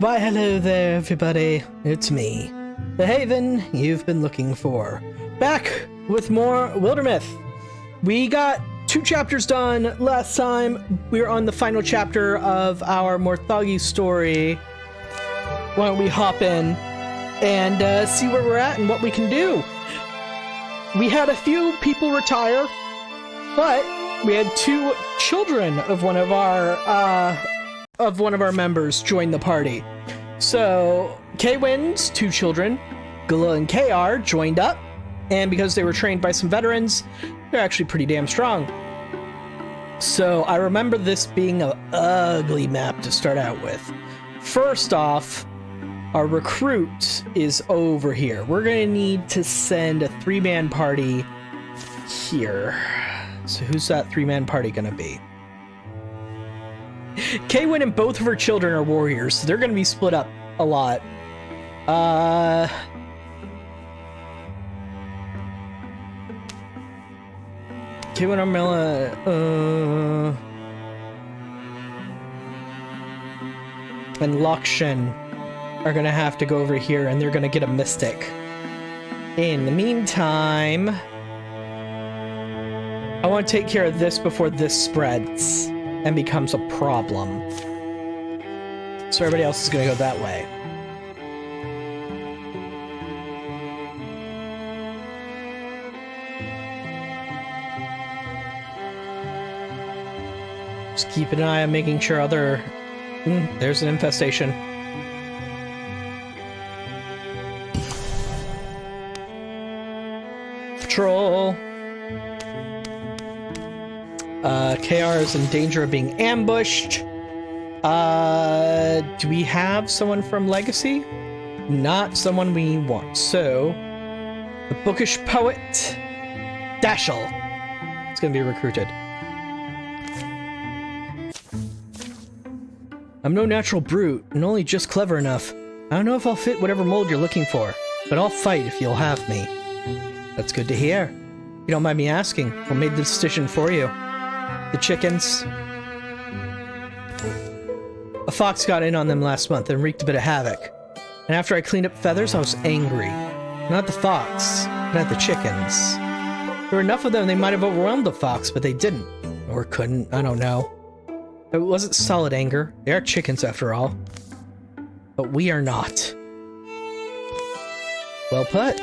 Why, hello there, everybody. It's me, the Haven you've been looking for. Back with more Wildermyth. We got 2 chapters done last time. We were on the final chapter of our Morthagi story. Why don't we hop in and see where we're at and what we can do? We had a few people retire, but we had 2 children of one of our members join the party. So K-Win's 2 children, Gula and KR, joined up, and because they were trained by some veterans, they're actually pretty damn strong. So I remember this being an ugly map to start out with. First off, our recruit is over here. We're gonna need to send a 3-man party here. So who's that 3-man party gonna be? Kaywin and both of her children are warriors, so they're gonna be split up a lot. Kaywin, Armella, and Lakshan are gonna have to go over here, and they're gonna get a mystic. In the meantime, I want to take care of this before this spreads and becomes a problem. So everybody else is gonna go that way. Just keep an eye on making sure other... there's an infestation. Patrol. KR is in danger of being ambushed. Do we have someone from Legacy? Not someone we want. So, the bookish poet, Dashel, is going to be recruited. I'm no natural brute, and only just clever enough. I don't know if I'll fit whatever mold you're looking for, but I'll fight if you'll have me. That's good to hear. If you don't mind me asking, what made the decision for you? The chickens. A fox got in on them last month and wreaked a bit of havoc. And after I cleaned up feathers, I was angry. Not the fox, not the chickens. There were enough of them they might have overwhelmed the fox, but they didn't. Or couldn't, I don't know. It wasn't solid anger. They are chickens after all. But we are not. Well put.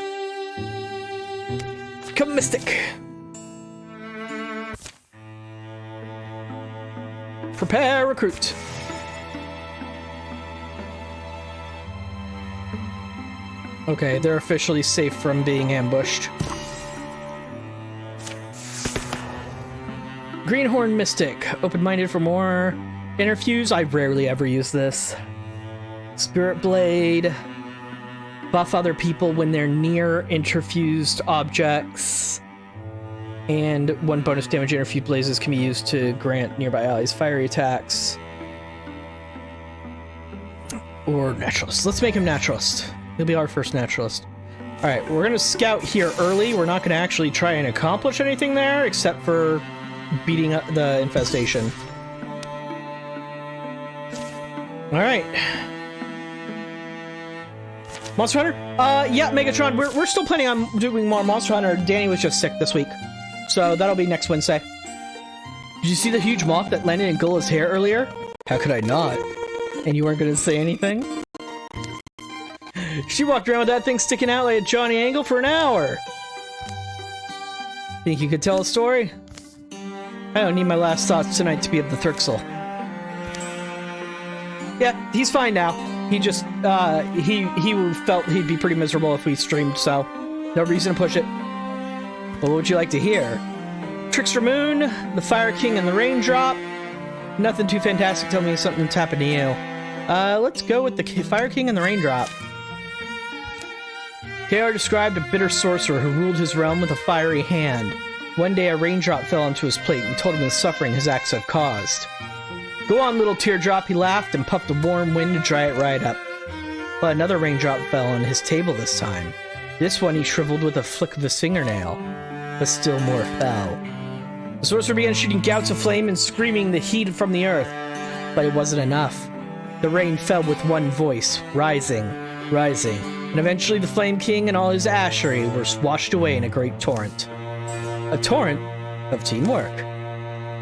Come Mystic! Prepare recruit. Okay, they're officially safe from being ambushed. Greenhorn Mystic. Open-minded for more. Interfuse. I rarely ever use this. Spirit Blade. Buff other people when they're near interfused objects. And 1 bonus damage interfused blazes can be used to grant nearby allies fiery attacks. Or naturalist. Let's make him naturalist. He'll be our first naturalist. Alright, we're gonna scout here early. We're not gonna actually try and accomplish anything there, except for beating up the infestation. Alright. Monster Hunter? Yeah, Megatron, we're still planning on doing more Monster Hunter. Danny was just sick this week. So that'll be next Wednesday. Did you see the huge moth that landed in Gula's hair earlier? How could I not? And you weren't gonna say anything? She walked around with that thing sticking out like a Johnny Angle for an hour. Think you could tell a story? I don't need my last thoughts tonight to be of the Thrixel. Yeah, he's fine now. He just, he felt he'd be pretty miserable if we streamed, so no reason to push it. But what would you like to hear? Trickster Moon, the Fire King, and the Raindrop. Nothing too fantastic. Tell me something's happened to you. Let's go with the Fire King and the Raindrop. KR described a bitter sorcerer who ruled his realm with a fiery hand. One day a raindrop fell onto his plate and told him the suffering his acts have caused. Go on, little teardrop, he laughed and puffed a warm wind to dry it right up. But another raindrop fell on his table this time. This one he shriveled with a flick of his fingernail, but still more fell. The sorcerer began shooting gouts of flame and screaming the heat from the earth, but it wasn't enough. The rain fell with one voice, rising, rising, and eventually the Flame King and all his ashery were washed away in a great torrent. A torrent of teamwork,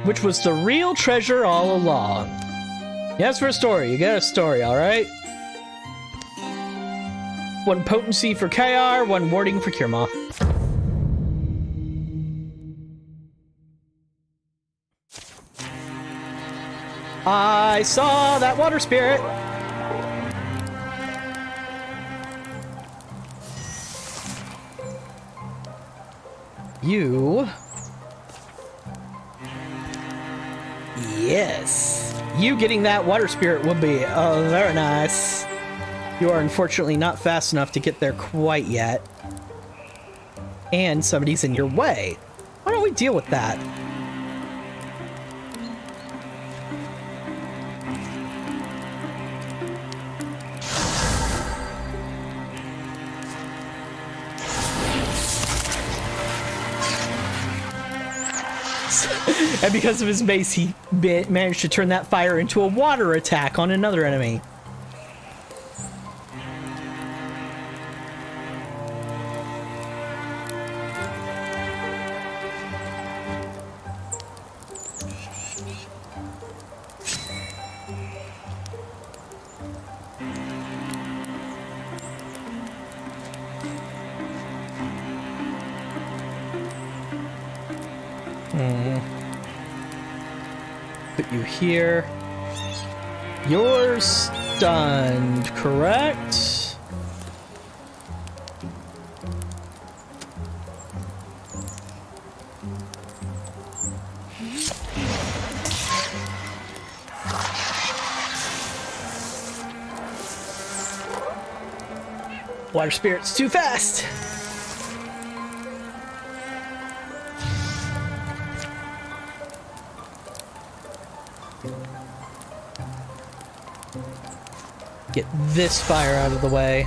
which was the real treasure all along. You asked for a story, you get a story, alright? One potency for KR, one warding for Kirmoth. I saw that water spirit! You... Yes! You getting that water spirit would be very nice. You are unfortunately not fast enough to get there quite yet. And somebody's in your way. Why don't we deal with that? And because of his mace, he managed to turn that fire into a water attack on another enemy. Put you here. You're stunned, correct? Water spirit's too fast. Get this fire out of the way.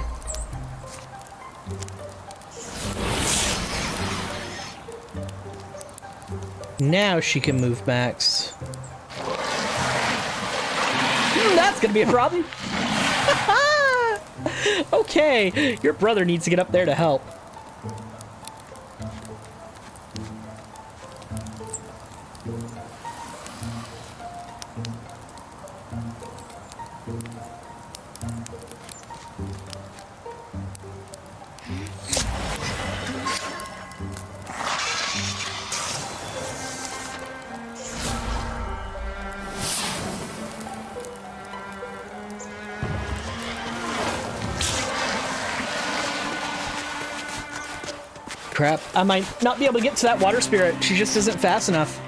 Now she can move max. That's gonna be a problem. Okay, your brother needs to get up there to help. Crap, I might not be able to get to that water spirit. She just isn't fast enough.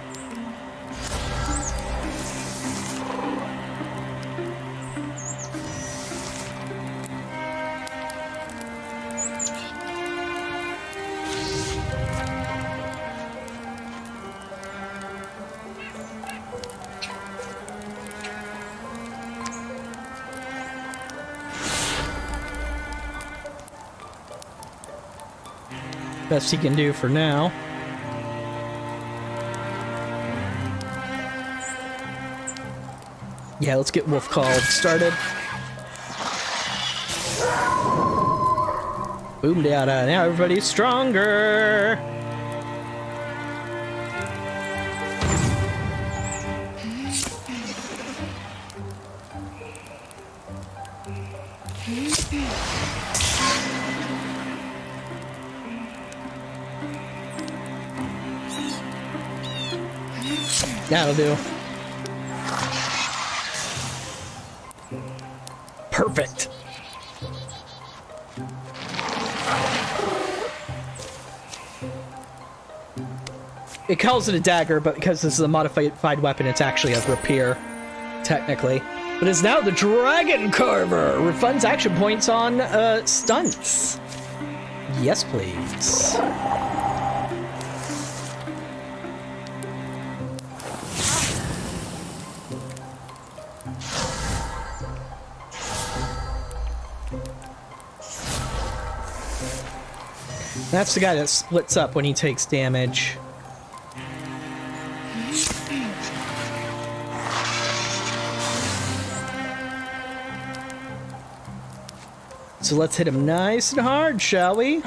Best he can do for now. Yeah, let's get Wolf Call started. Boom data. Now everybody's stronger. That'll do. Perfect. It calls it a dagger, but because this is a modified weapon, it's actually a rapier, technically. But it's now the Dragon Carver. Refunds action points on stunts. Yes, please. That's the guy that splits up when he takes damage. So let's hit him nice and hard, shall we?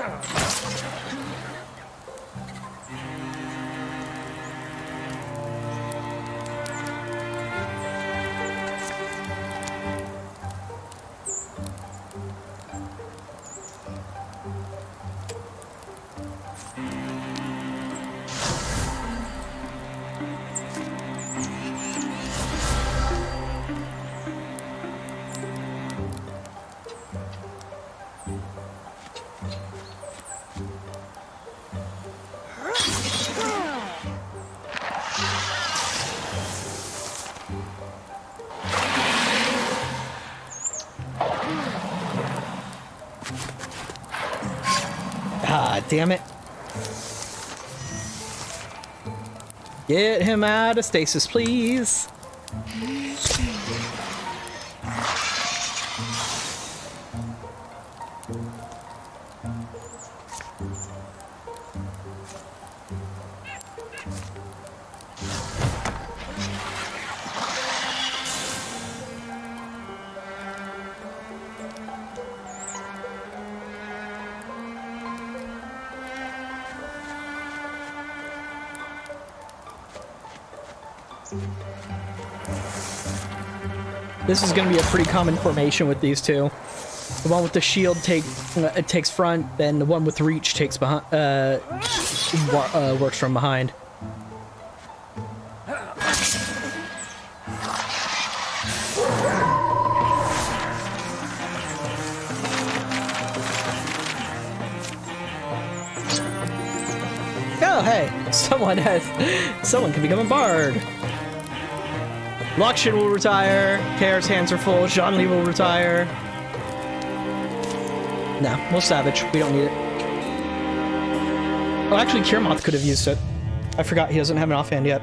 Ah, damn it. Get him out of stasis, please. This is going to be a pretty common formation with these two. The one with the shield takes front, then the one with reach takes behind. Works from behind. Oh, hey, someone can become a bard. Lokshin will retire, Kair's hands are full, Zhonli will retire. Nah, we'll Savage. We don't need it. Oh, actually, Kirmoth could have used it. I forgot he doesn't have an offhand yet.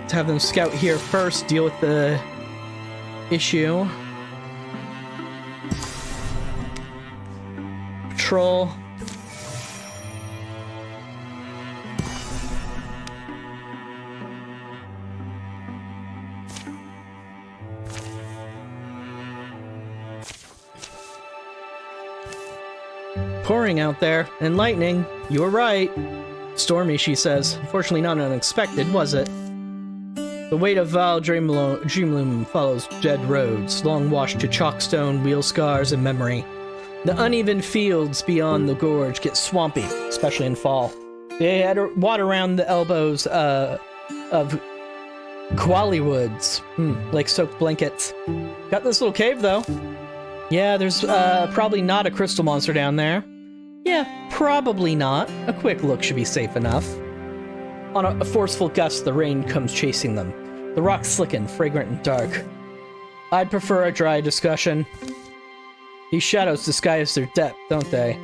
To have them scout here first, deal with the issue. Patrol. Pouring out there, and lightning. You were right. Stormy, she says. Unfortunately not unexpected, was it? The weight of Val Dreamloom follows dead roads, long washed to chalkstone, wheel scars, and memory. The uneven fields beyond the gorge get swampy, especially in fall. They had water around the elbows of koali woods, like soaked blankets. Got this little cave, though. Yeah, there's probably not a crystal monster down there. Yeah, probably not. A quick look should be safe enough. On a forceful gust, the rain comes chasing them. The rocks slicken, fragrant and dark. I'd prefer a dry discussion. These shadows disguise their depth, don't they?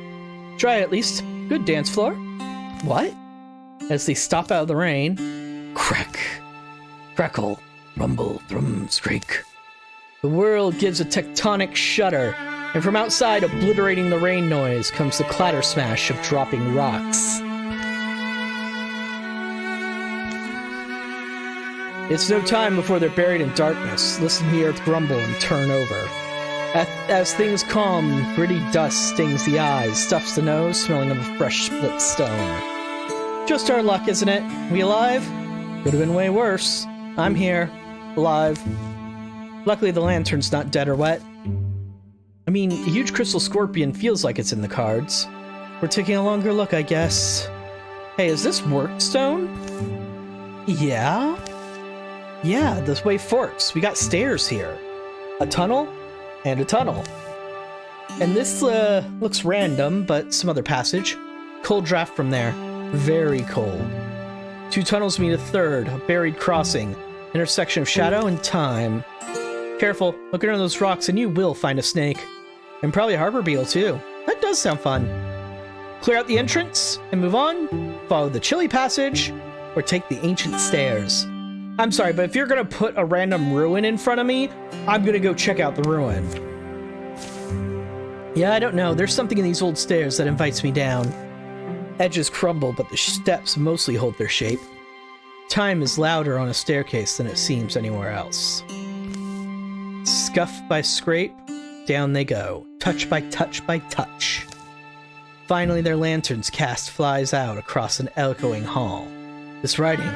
Dry at least. Good dance floor. What? As they stop out of the rain, crack, crackle, rumble, thrum, screak. The world gives a tectonic shudder, and from outside, obliterating the rain noise, comes the clatter smash of dropping rocks. It's no time before they're buried in darkness. Listen to the earth grumble and turn over. As things calm, gritty dust stings the eyes, stuffs the nose, smelling of a fresh split stone. Just our luck, isn't it? We alive? Could have been way worse. I'm here, alive. Luckily, the lantern's not dead or wet. I mean, a huge crystal scorpion feels like it's in the cards. We're taking a longer look, I guess. Hey, is this worked stone? Yeah? Yeah, this way forks. We got stairs here. A tunnel, and a tunnel. And this looks random, but some other passage. Cold draft from there. Very cold. Two tunnels meet a third, a buried crossing. Intersection of shadow and time. Careful, look under those rocks and you will find a snake. And probably a harbor beetle too. That does sound fun. Clear out the entrance and move on. Follow the chilly passage or take the ancient stairs. I'm sorry, but if you're gonna put a random ruin in front of me, I'm gonna go check out the ruin. Yeah, I don't know. There's something in these old stairs that invites me down. Edges crumble, but the steps mostly hold their shape. Time is louder on a staircase than it seems anywhere else. Scuff by scrape, down they go, touch by touch by touch. Finally, their lanterns cast flies out across an echoing hall. This writing,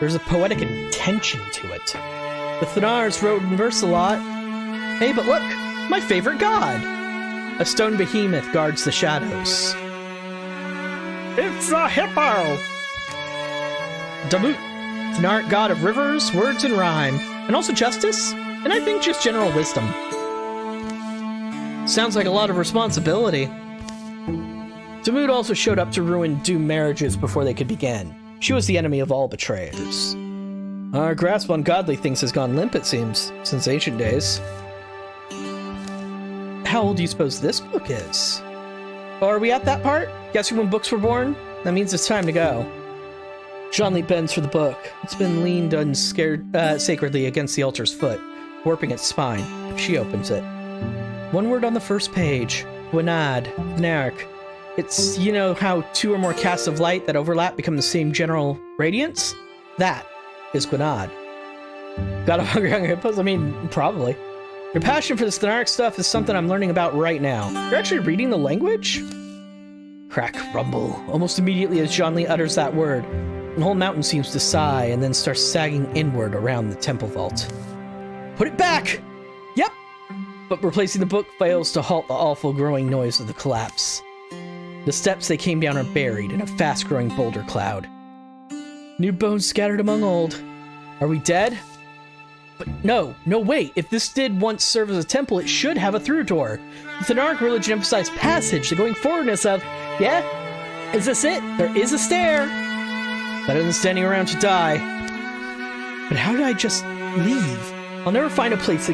there's a poetic intention to it. The Thanars wrote in verse a lot. Hey, but look, my favorite god! A stone behemoth guards the shadows. It's a hippo! Damut, Thanaric god of rivers, words, and rhyme, and also justice, and I think just general wisdom. Sounds like a lot of responsibility. Damut also showed up to ruin doomed marriages before they could begin. She was the enemy of all betrayers. Our grasp on godly things has gone limp, it seems, since ancient days. How old do you suppose this book is? Oh, are we at that part? Guessing when books were born? That means it's time to go. Jean-Lee bends for the book. It's been leaned sacredly against the altar's foot, warping its spine. She opens it. One word on the first page. Gwenad. Thanaric. It's, you know how two or more casts of light that overlap become the same general radiance? That is Gwenad. Got a hungry hippos? I mean, probably. Your passion for this Thanaric stuff is something I'm learning about right now. You're actually reading the language? Crack, rumble. Almost immediately as Jean-Lee utters that word, the whole mountain seems to sigh and then starts sagging inward around the temple vault. Put it back! Yep! But replacing the book fails to halt the awful growing noise of the collapse. The steps they came down are buried in a fast-growing boulder cloud. New bones scattered among old. Are we dead? But no, wait. If this did once serve as a temple, it should have a through door. The Thanaric religion emphasized passage, the going forwardness of, yeah? Is this it? There is a stair. Better than standing around to die. But how did I just leave? I'll never find a place,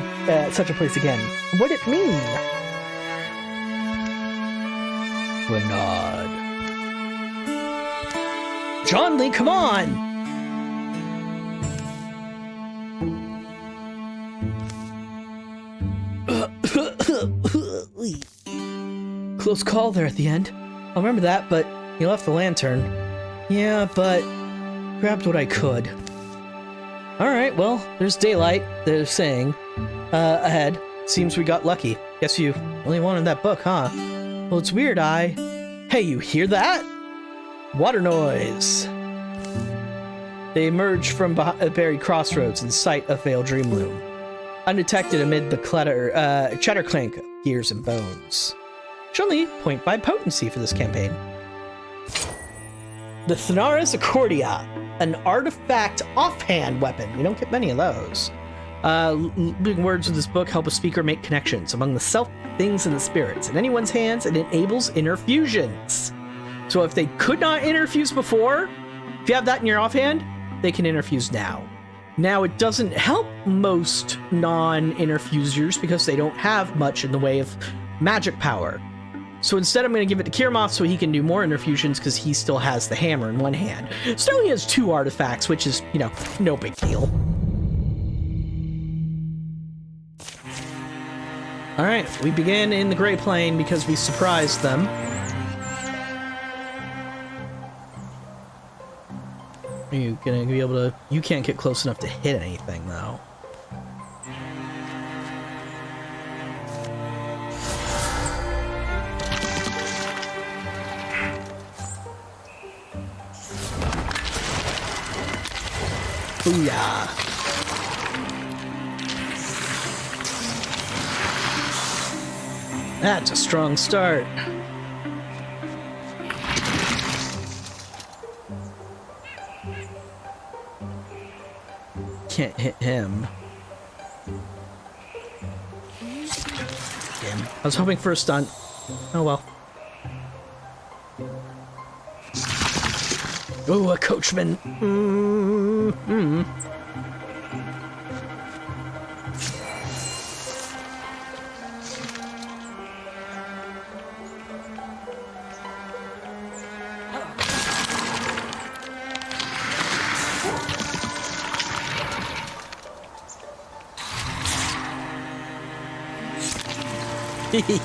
such a place again. What'd it mean? Gwenad. Jean-Lee, come on! Close call there at the end. I'll remember that, but you left the lantern. Yeah, but grabbed what I could. Alright, well, there's daylight, they're saying. Ahead. Seems we got lucky. Guess you only wanted that book, huh? Well, it's weird, Hey, you hear that? Water noise. They emerge from a buried crossroads in sight of Vale Dreamloom, undetected amid the chatter clank of gears and bones. Jean-Lee, 0.5 potency for this campaign. The Thanara's Accordia, an artifact offhand weapon. We don't get many of those. Words of this book help a speaker make connections among the self, things, and the spirits. In anyone's hands, it enables interfusions. So if they could not interfuse before, if you have that in your offhand, they can interfuse now. Now, it doesn't help most non-interfusers because they don't have much in the way of magic power. So instead, I'm going to give it to Kirmoth so he can do more interfusions because he still has the hammer in one hand. Still, he has two artifacts, which is, you know, no big deal. All right, we begin in the Grey Plain because we surprised them. Are you gonna be able to... You can't get close enough to hit anything, though. Booyah! That's a strong start. Can't hit him. Damn. I was hoping for a stunt. Oh well. Oh, a coachman.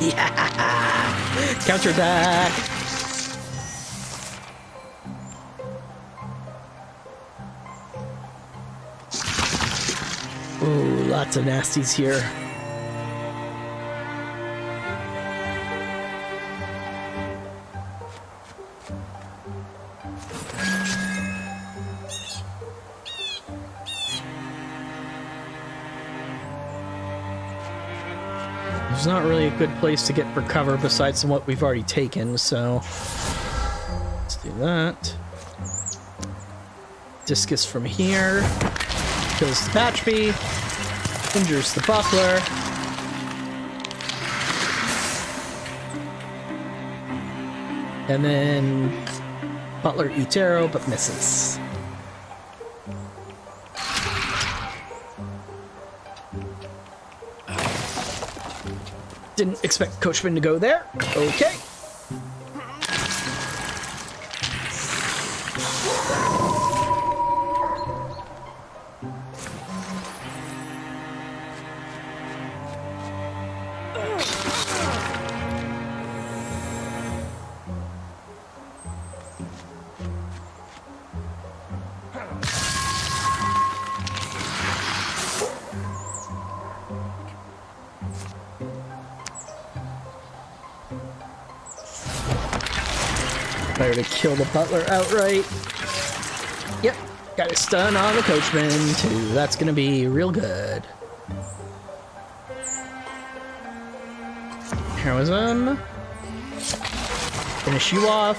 Yeah! Counterattack! Ooh, lots of nasties here. There's not really a good place to get for cover besides what we've already taken, so let's do that. Discus from here. Kills the patch bee. Injures the buckler. And then butler eats arrow but misses. Didn't expect Coachman to go there. Okay. Better to kill the butler outright. Yep, got a stun on the Coachman too. That's gonna be real good. Heroism. Finish you off.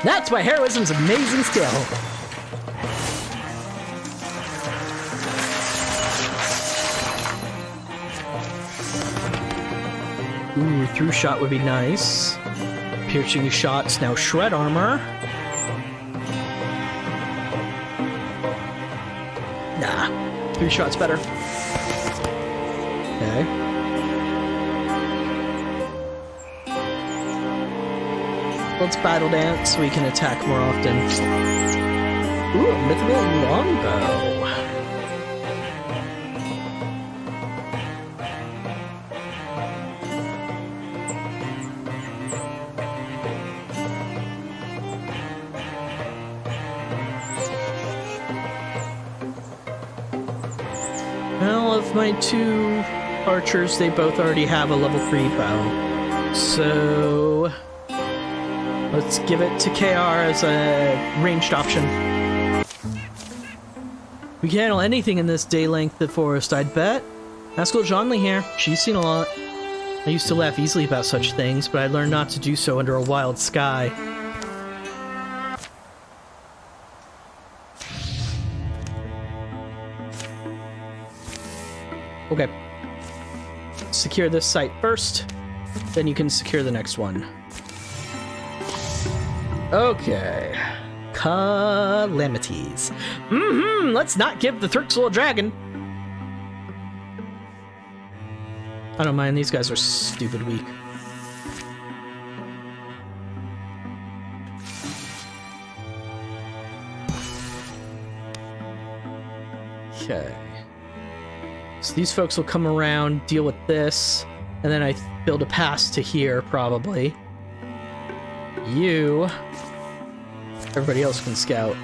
That's why heroism's amazing skill. Ooh, through shot would be nice. Piercing shots, now shred armor. Nah, through shot's better. Okay. Let's battle dance so we can attack more often. Ooh, a mythical longbow. Well, of my two archers, they both already have a level 3 bow. So let's give it to KR as a ranged option. We can handle anything in this day-length of forest, I'd bet. Ask old Jeanli here. She's seen a lot. I used to laugh easily about such things, but I learned not to do so under a wild sky. Okay. Secure this site first, then you can secure the next one. Okay. Calamities. Let's not give the Thrixel a dragon. I don't mind, these guys are stupid weak. Okay. So these folks will come around, deal with this, and then I build a pass to here, probably. You... Everybody else can scout.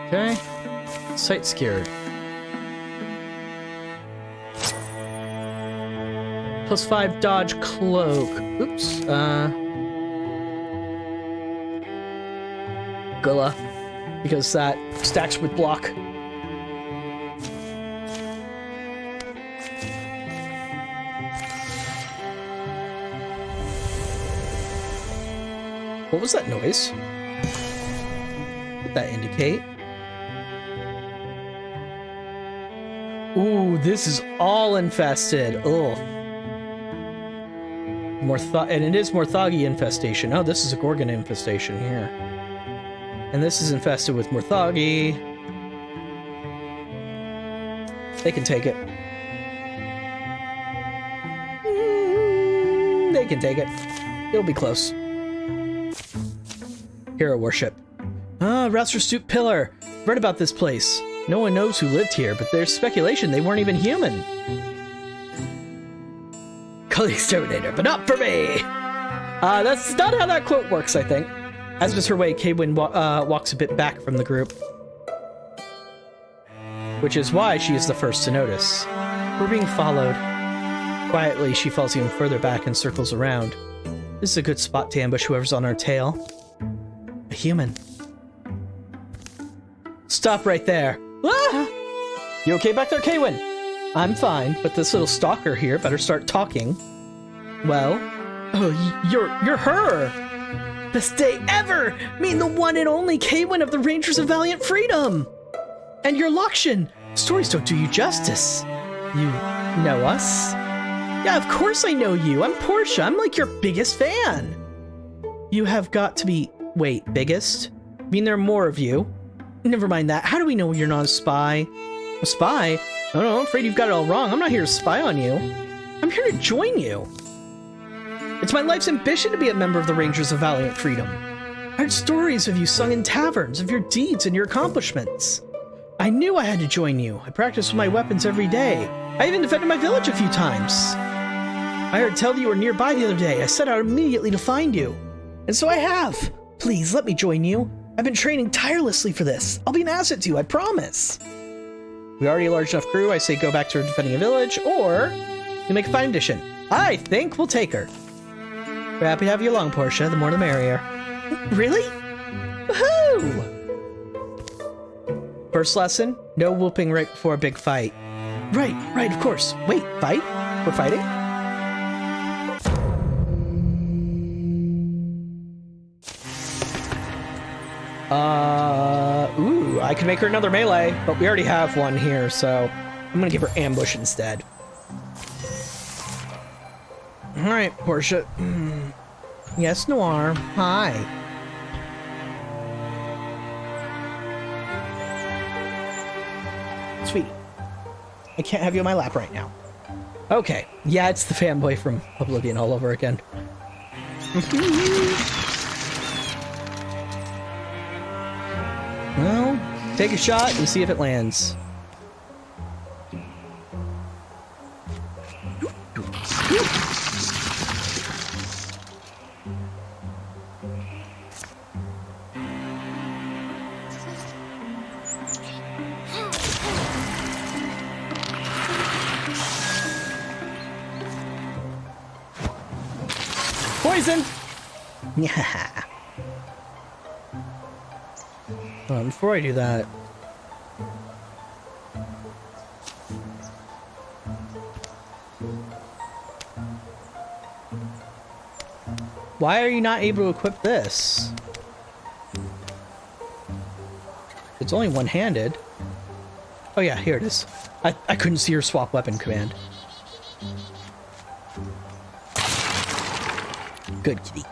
Okay. Site secured. +5 dodge cloak. Oops. Gula. Because that stacks with block. What was that noise? What did that indicate? Ooh, this is all infested. Ugh. And it is Morthagi infestation. Oh, this is a Gorgon infestation here. And this is infested with Morthagi. They can take it. They can take it. It'll be close. Hero worship. Ah, Rastorstoop Pillar. Read about this place. No one knows who lived here, but there's speculation they weren't even human. call the exterminator, but not for me. That's not how that quote works, I think. As Miss Her Way, Kaywin walks a bit back from the group, which is why she is the first to notice. We're being followed. Quietly, she falls even further back and circles around. This is a good spot to ambush whoever's on our tail. A human. Stop right there. Ah! You okay back there, Kaywin? I'm fine, but this little stalker here better start talking. Well? Oh, you're her! Best day ever! Mean the one and only Kaywin of the Rangers of Valiant Freedom! And you're Lakshan! Stories don't do you justice. You know us? Yeah, of course I know you. I'm Portia. I'm like your biggest fan. You have got to be... Wait, biggest? I mean, there are more of you. Never mind that. How do we know you're not a spy? A spy? Oh no, I'm afraid you've got it all wrong. I'm not here to spy on you. I'm here to join you. It's my life's ambition to be a member of the Rangers of Valiant Freedom. I heard stories of you sung in taverns, of your deeds and your accomplishments. I knew I had to join you. I practiced with my weapons every day. I even defended my village a few times. I heard tell that you were nearby the other day. I set out immediately to find you. And so I have. Please, let me join you. I've been training tirelessly for this. I'll be an asset to you, I promise. We already a large enough crew. I say go back to defending a village, or you make a fine addition. I think we'll take her. We're happy to have you along, Portia. The more the merrier. Really? Woohoo! First lesson, no whooping right before a big fight. Right, of course. Wait, fight? We're fighting? Ooh, I can make her another melee, but we already have one here, so I'm gonna give her ambush instead. Alright, Portia. Yes, Noir. Hi. Sweetie, I can't have you on my lap right now. Okay. Yeah, it's the fanboy from Oblivion all over again. Well, take a shot and see if it lands. Poison! Yeah. Before I do that, why are you not able to equip this? It's only one-handed. Oh yeah, here it is. I couldn't see her swap weapon command. Good kitty.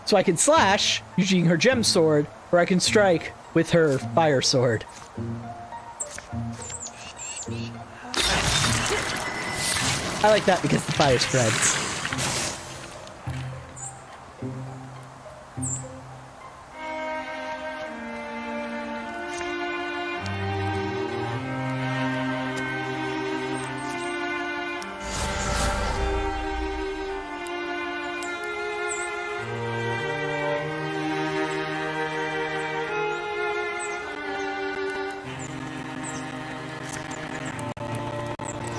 So I can slash using her gem sword, or I can strike with her fire sword. I like that because the fire spreads.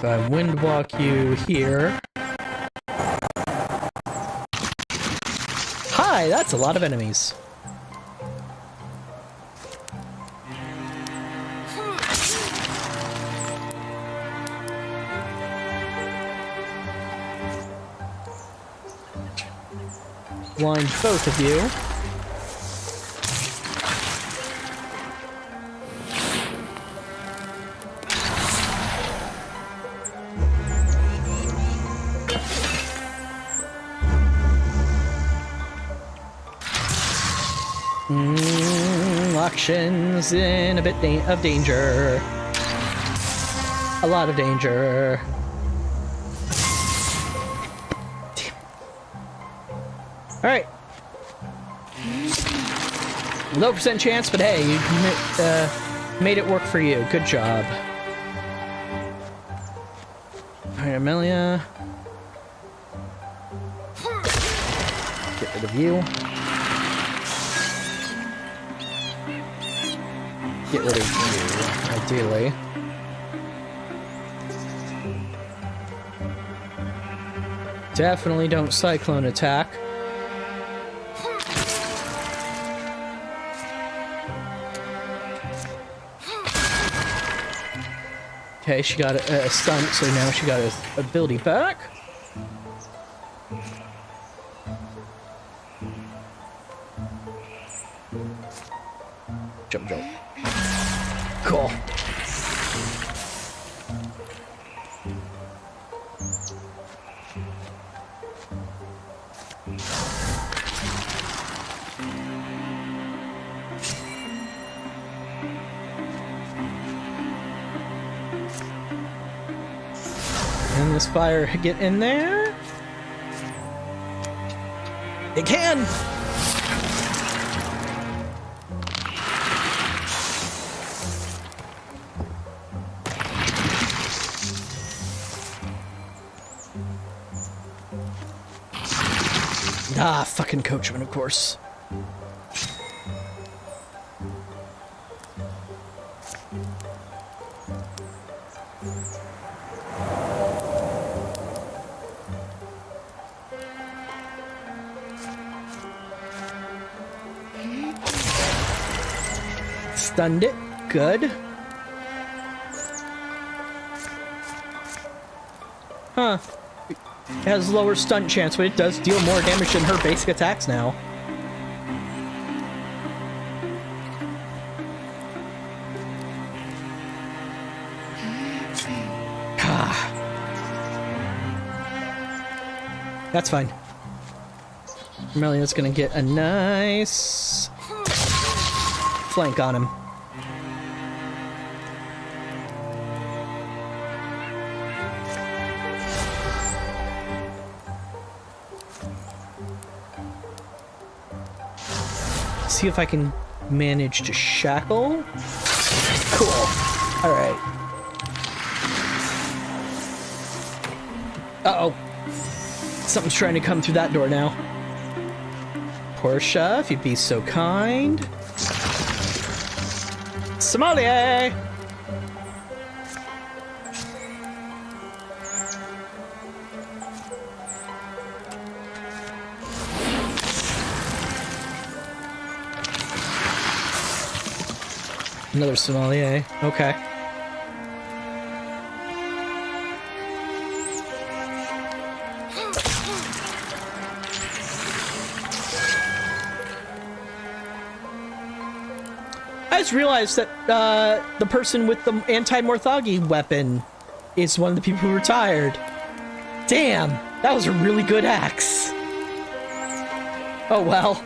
So I wind walk you here. Hi, that's a lot of enemies. Blind both of you. Lakshan's in a bit of danger. A lot of danger. Alright. Low percent chance, but hey, Made it work for you. Good job. Alright, Amelia. Get rid of you. Get rid of you, ideally. Definitely don't cyclone attack. Okay, she got a stunt, so now she got her ability back. Jump, jump. Cool. Can this fire get in there? It can! Ah, fucking Coachman, of course. Stunned it. Good. Huh. It has lower stun chance, but it does deal more damage than her basic attacks now. That's fine. Amelia's gonna get a nice flank on him. See if I can manage to shackle. Cool. All right. Uh-oh. Something's trying to come through that door now. Portia, if you'd be so kind. Somalia! Another sommelier. Okay. I just realized that the person with the anti-Morthagi weapon is one of the people who retired. Damn, that was a really good axe. Oh well.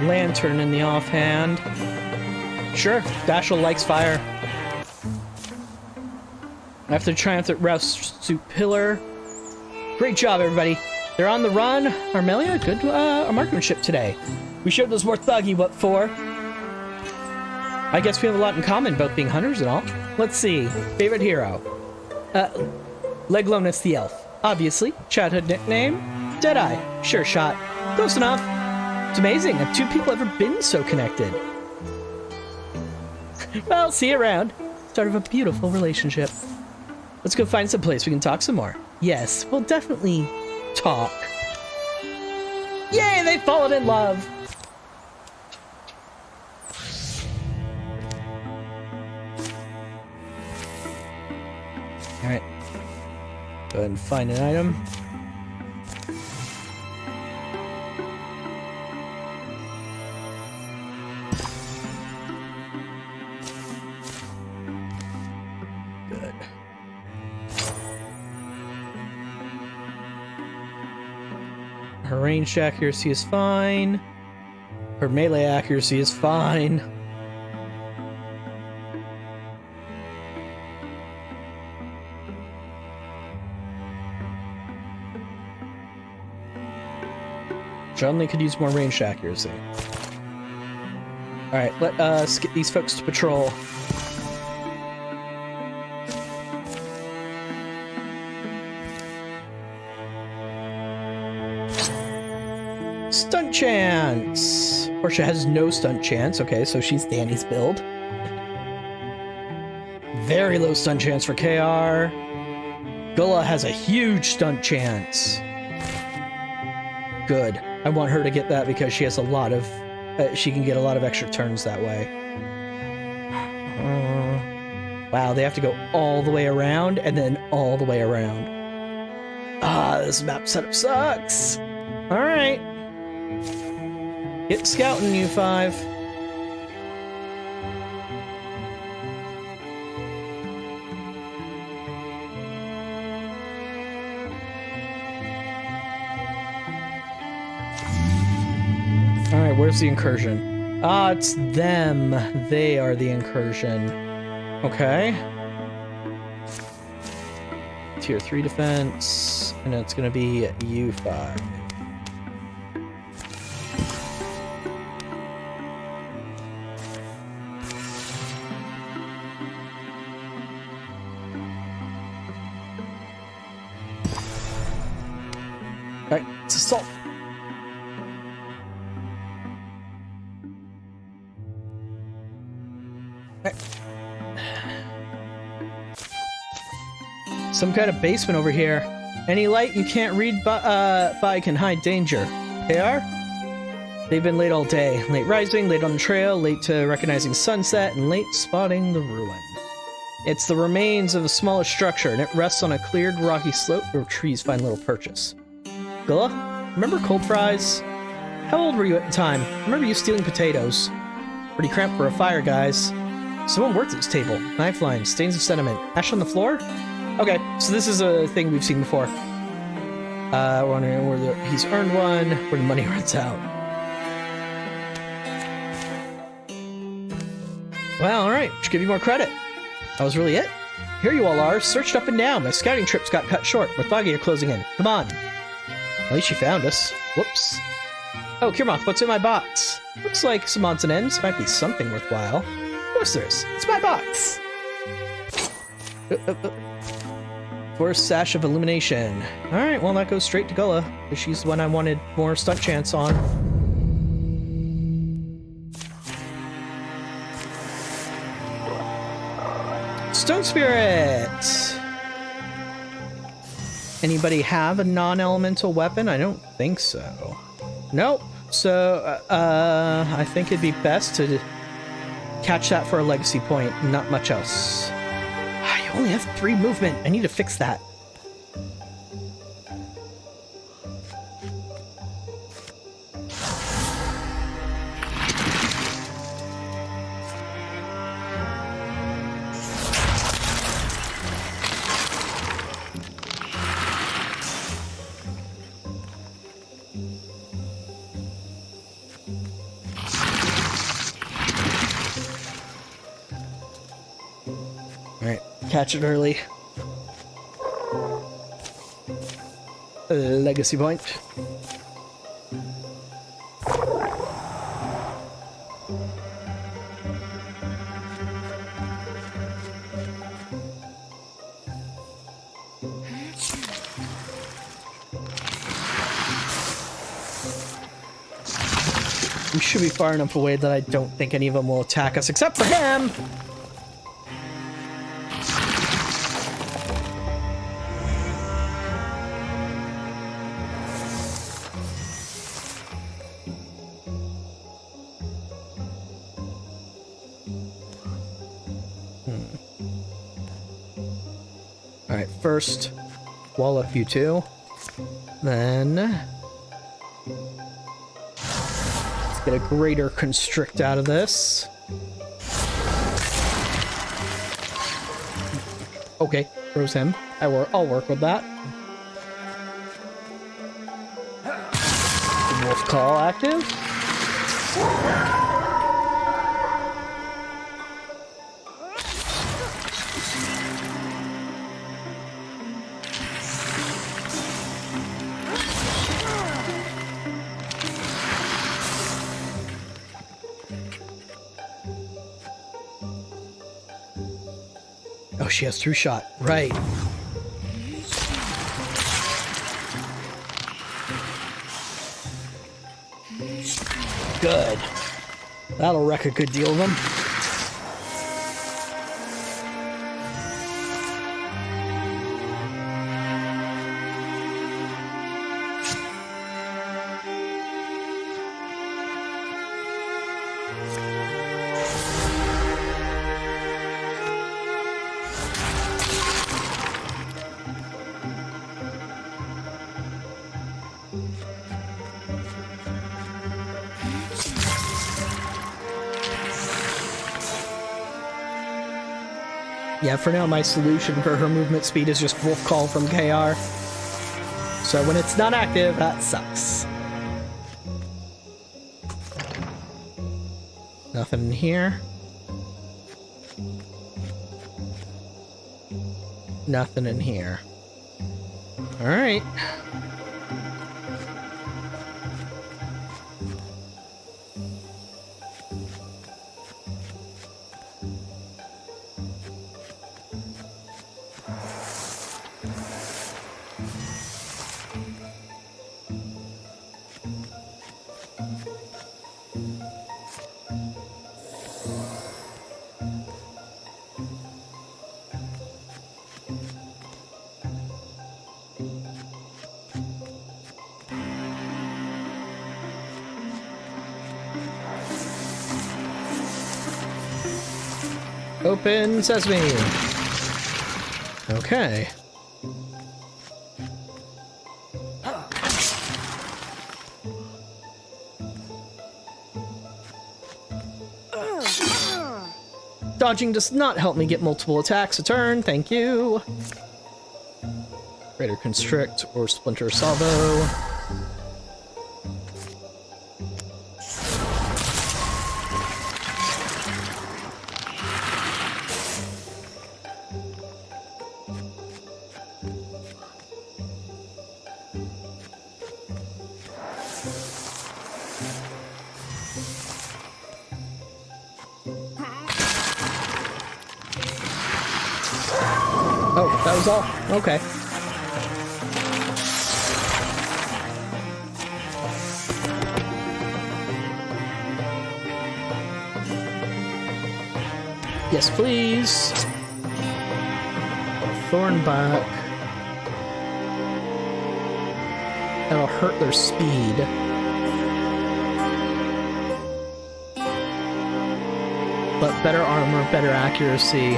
Lantern in the offhand. Sure, Dashel likes fire. After triumph at Rouse Soup Pillar. Great job, everybody. They're on the run. Armelia, good marksmanship today. We showed those Morthagi what for. I guess we have a lot in common, both being hunters and all. Let's see. Favorite hero. Leglonus the Elf. Obviously. Childhood nickname. Deadeye. Sure shot. Close enough. It's amazing. Have two people ever been so connected? Well, see you around. Start of a beautiful relationship. Let's go find some place we can talk some more. Yes, we'll definitely talk. Yay, they've fallen in love. All right. Go ahead and find an item. Her ranged accuracy is fine. Her melee accuracy is fine. Johnny could use more ranged accuracy. Alright, let us get these folks to patrol. Stunt chance! Portia has no stunt chance. Okay, so she's Danny's build. Very low stunt chance for KR. Gullah has a huge stunt chance. Good. I want her to get that because she has a lot of... she can get a lot of extra turns that way. Wow, they have to go all the way around and then all the way around. Ah, this map setup sucks! Alright. Get scouting, you five. Alright, where's the incursion? Ah, it's them. They are the incursion. Okay. Tier 3 defense. And it's gonna be U5. Alright, it's assault. Some kind of basement over here. Any light you can't read by can hide danger. They are? They've been late all day. Late rising, late on the trail, late to recognizing sunset, and late spotting the ruin. It's the remains of a smaller structure, and it rests on a cleared rocky slope where trees find little purchase. Gullah, remember cold fries? How old were you at the time? I remember you stealing potatoes. Pretty cramped for a fire, guys. Someone worked at this table. Knife lines, stains of sediment. Ash on the floor? Okay, so this is a thing we've seen before. We're wondering where he's earned one, where the money runs out. Well, alright, should give you more credit. That was really it? Here you all are, searched up and down. My scouting trips got cut short. Morthagi are closing in. Come on. At least you found us. Whoops. Oh, Kirmoth, what's in my box? Looks like some odds and ends. Might be something worthwhile. Of course there is. It's my box. Forest Sash of Illumination. Alright, well that goes straight to Gullah, because she's the one I wanted more stunt chance on. Stone Spirit! Anybody have a non-elemental weapon? I don't think so. Nope. So, I think it'd be best to catch that for a legacy point, not much else. I only have 3 movement. I need to fix that. Catch it early. Legacy point. We should be far enough away that I don't think any of them will attack us except for him! Alright, first, wall up you two. Then, let's get a greater constrict out of this. Okay, throws him. I'll work with that. call active? Oh, she has true shot. Right. Good. That'll wreck a good deal of them. Yeah, for now my solution for her movement speed is just Wolf Call from KR. So when it's not active, that sucks. Nothing in here. Nothing in here. Alright. Open sesame. Okay. Dodging does not help me get multiple attacks a turn, thank you. Greater Constrict or Splinter Salvo. Oh, that was all? Okay. Yes, please. Thornback. That'll hurt their speed. But better armor, better accuracy.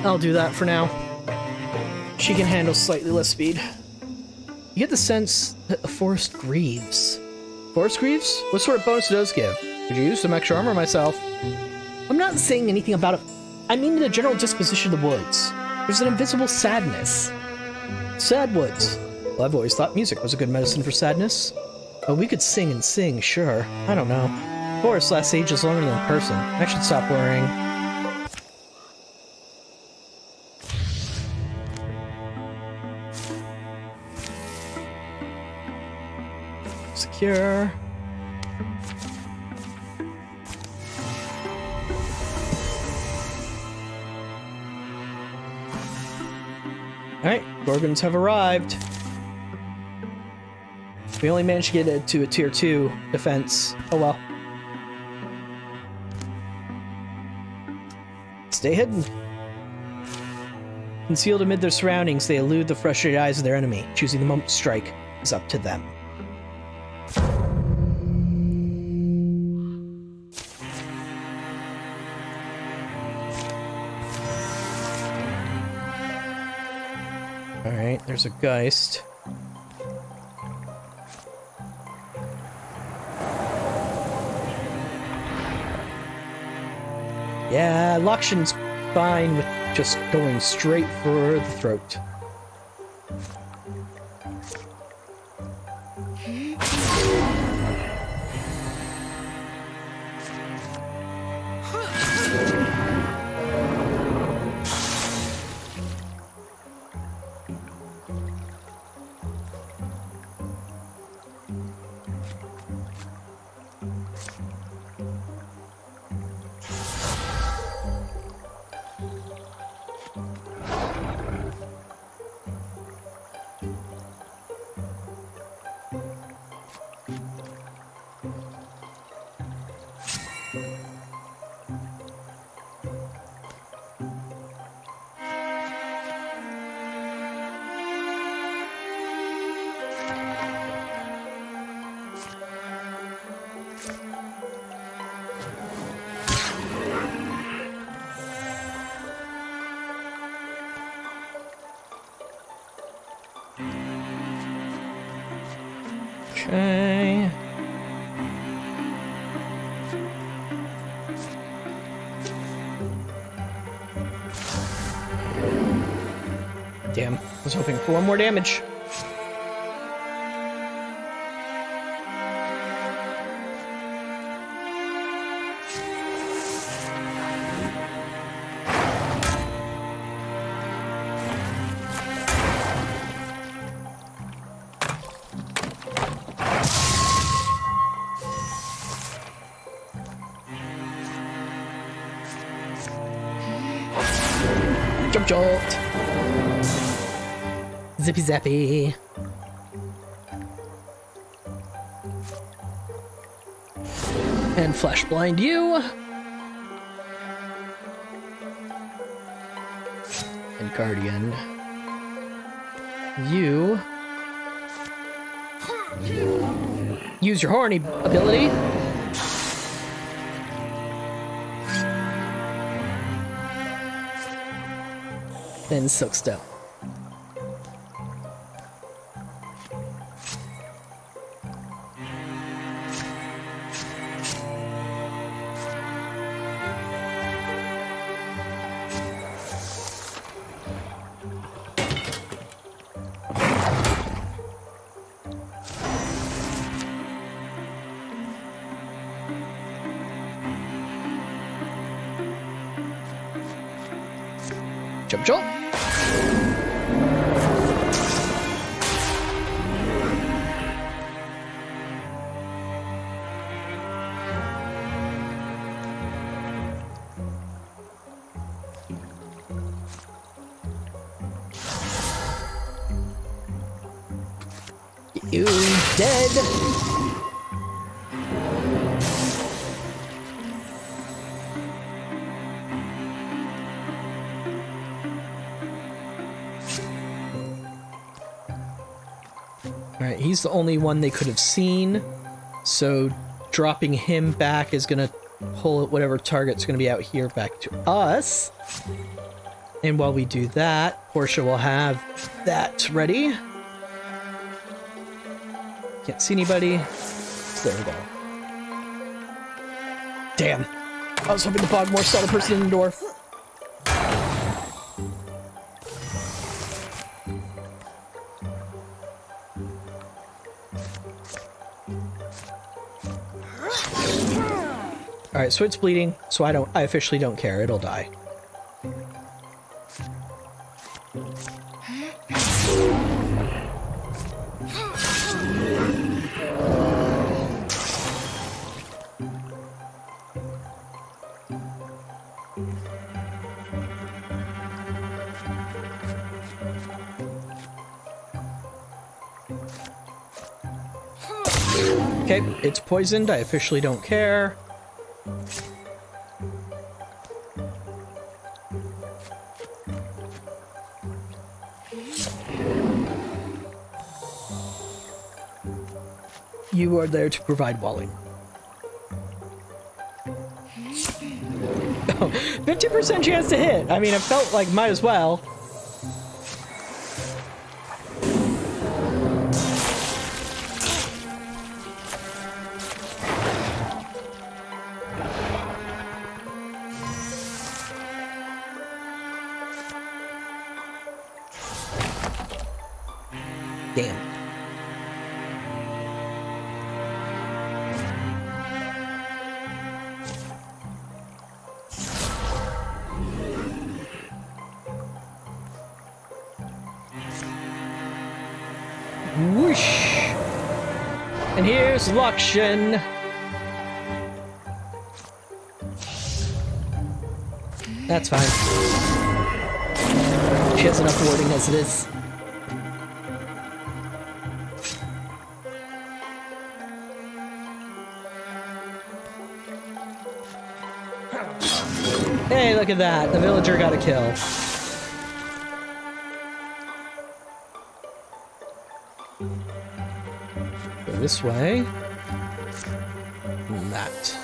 I'll do that for now. She can handle slightly less speed. You get the sense that the forest grieves. Forest grieves? What sort of bonus do those give? Could you use some extra armor myself? I'm not saying anything about it. I mean the general disposition of the woods. There's an invisible sadness. Sad woods. Well, I've always thought music was a good medicine for sadness. But we could sing and sing, sure. I don't know. Forest lasts ages longer than a person. I should stop worrying. Secure. Alright, Gorgons have arrived. We only managed to get it to a tier 2 defense. Oh well. Stay hidden. Concealed amid their surroundings, they elude the frustrated eyes of their enemy. Choosing the moment to strike is up to them. Alright, there's a Geist. Yeah, Lakshan's fine with just going straight for the throat. Okay. Damn, I was hoping for one more damage. Jump jolt. Zippy zappy. And flash blind you. And guardian. You. Use your horny ability. Then silk stone. Jump jolt. You dead. Alright, he's the only one they could have seen, so dropping him back is gonna pull whatever target's gonna be out here back to us. And while we do that, Portia will have that ready. Can't see anybody. So there we go. Damn. I was hoping to Bogmore saw the person in the door. Alright, so it's bleeding, so I officially don't care. It'll die. Okay, it's poisoned. I officially don't care. You are there to provide walling. Oh, 50% chance to hit. I mean, it felt like might as well. Damn. Whoosh! And here's Lakshan. That's fine. She has enough wording as it is. Hey, look at that. The villager got a kill. Go this way. And that.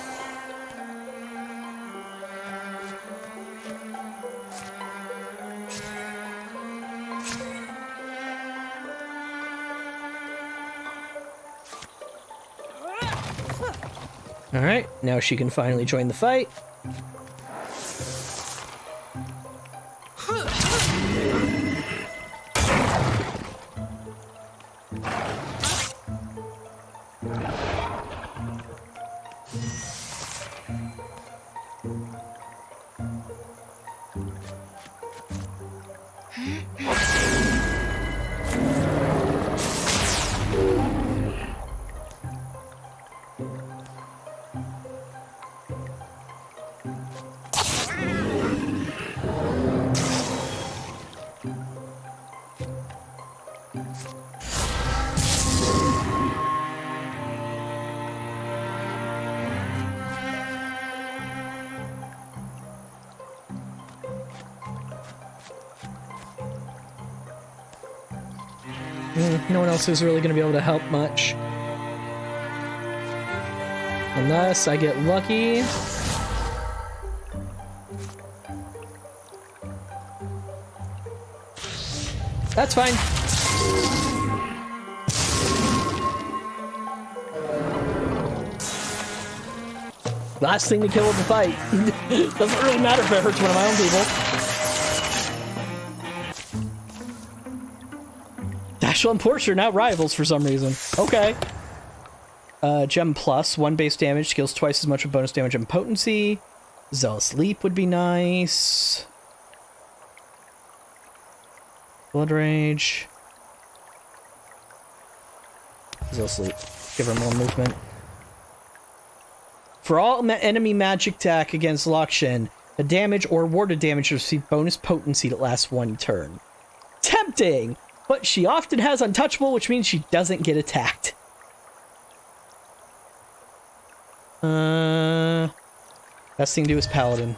Alright, now she can finally join the fight. No one else is really going to be able to help much. Unless I get lucky. That's fine. Last thing to kill with the fight. Doesn't really matter if it hurts one of my own people. Dashel and Porsche are now rivals for some reason. Okay. Gem plus, 1 base damage, skills twice as much with bonus damage and potency. Zealous Leap would be nice. Blood Rage. Zealous Leap. Give her more movement. For all enemy magic attack against Lakshan, the damage or warded damage receive bonus potency that lasts 1 turn. Tempting! But she often has untouchable, which means she doesn't get attacked. Best thing to do is Paladin.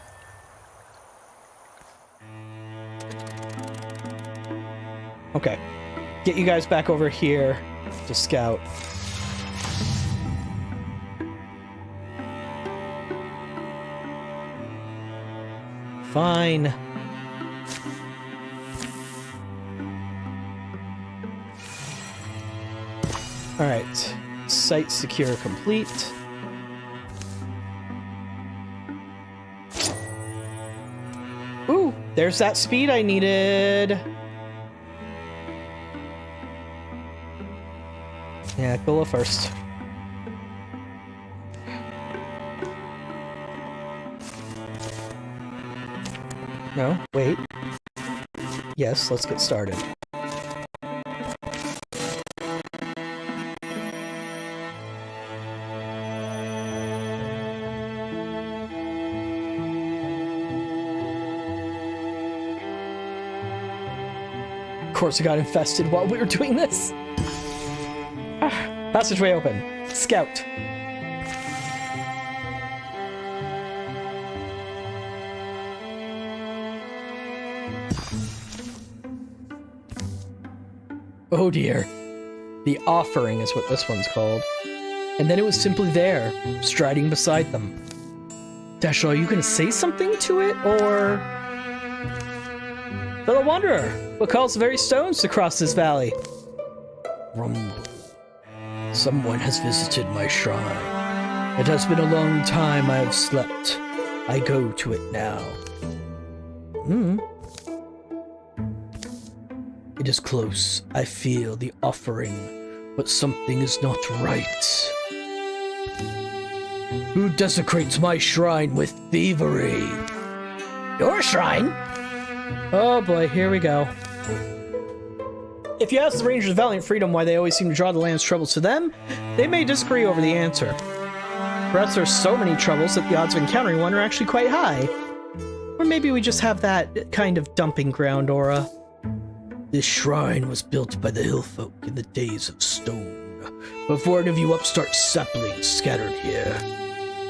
Okay. Get you guys back over here to scout. Fine. Alright. Site secure complete. Ooh, there's that speed I needed. Yeah, go first. No, wait. Yes, let's get started. Of course, I got infested while we were doing this. Passageway open. Scout. Oh dear. The Offering is what this one's called. And then it was simply there, striding beside them. Dashel, are you gonna say something to it, or... Fellow Wanderer, what calls the very stones to cross this valley? Rumble. Someone has visited my shrine. It has been a long time I have slept. I go to it now. It It is close. I feel the offering, but something is not right. Who desecrates my shrine with thievery? Your shrine? Oh boy, here we go. If you ask the Rangers of Valiant Freedom why they always seem to draw the land's troubles to them, they may disagree over the answer. For us, there's so many troubles that the odds of encountering one are actually quite high. Or maybe we just have that kind of dumping ground aura. This shrine was built by the hillfolk in the days of stone, before any of you upstart saplings scattered here.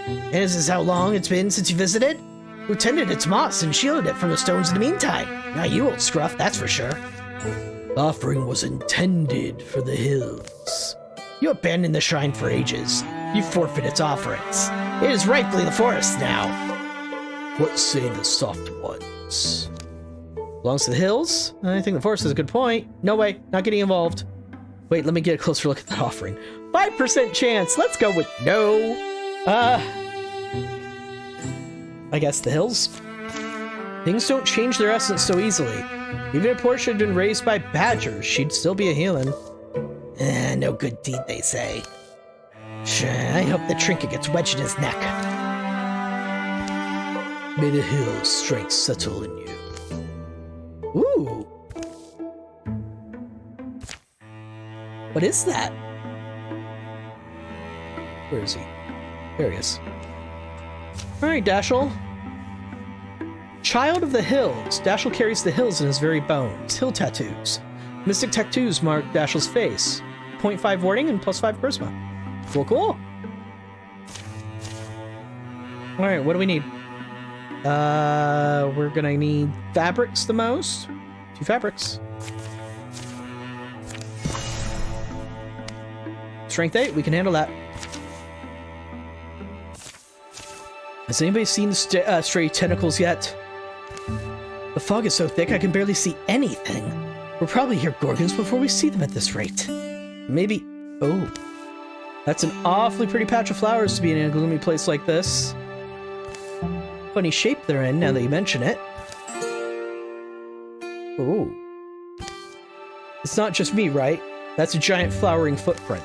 And is this how long it's been since you visited? Who tended its moss and shielded it from the stones in the meantime? Not you, old scruff, that's for sure. The offering was intended for the hills. You abandoned the shrine for ages. You forfeit its offerings. It is rightfully the forest now. What say the soft ones? Belongs to the hills? I think the forest is a good point. No way, not getting involved. Wait, let me get a closer look at that offering. 5% chance, let's go with no. I guess the hills? Things don't change their essence so easily. Even if Portia had been raised by badgers, she'd still be a healing. No good deed, they say. I hope the trinket gets wedged in his neck. May the hill's strength settle in you. Ooh. What is that? Where is he? There he is. Alright, Dashel. Child of the Hills. Dashel carries the hills in his very bones. Hill tattoos. Mystic tattoos mark Dashel's face. 0.5 warding and +5 charisma. Cool, cool. Alright, what do we need? We're gonna need fabrics the most. 2 fabrics. Strength 8, we can handle that. Has anybody seen the stray tentacles yet? The fog is so thick I can barely see anything. We'll probably hear gorgons before we see them at this rate. Maybe... Oh. That's an awfully pretty patch of flowers to be in a gloomy place like this. Funny shape they're in, now that you mention it. Ooh. It's not just me, right? That's a giant flowering footprint.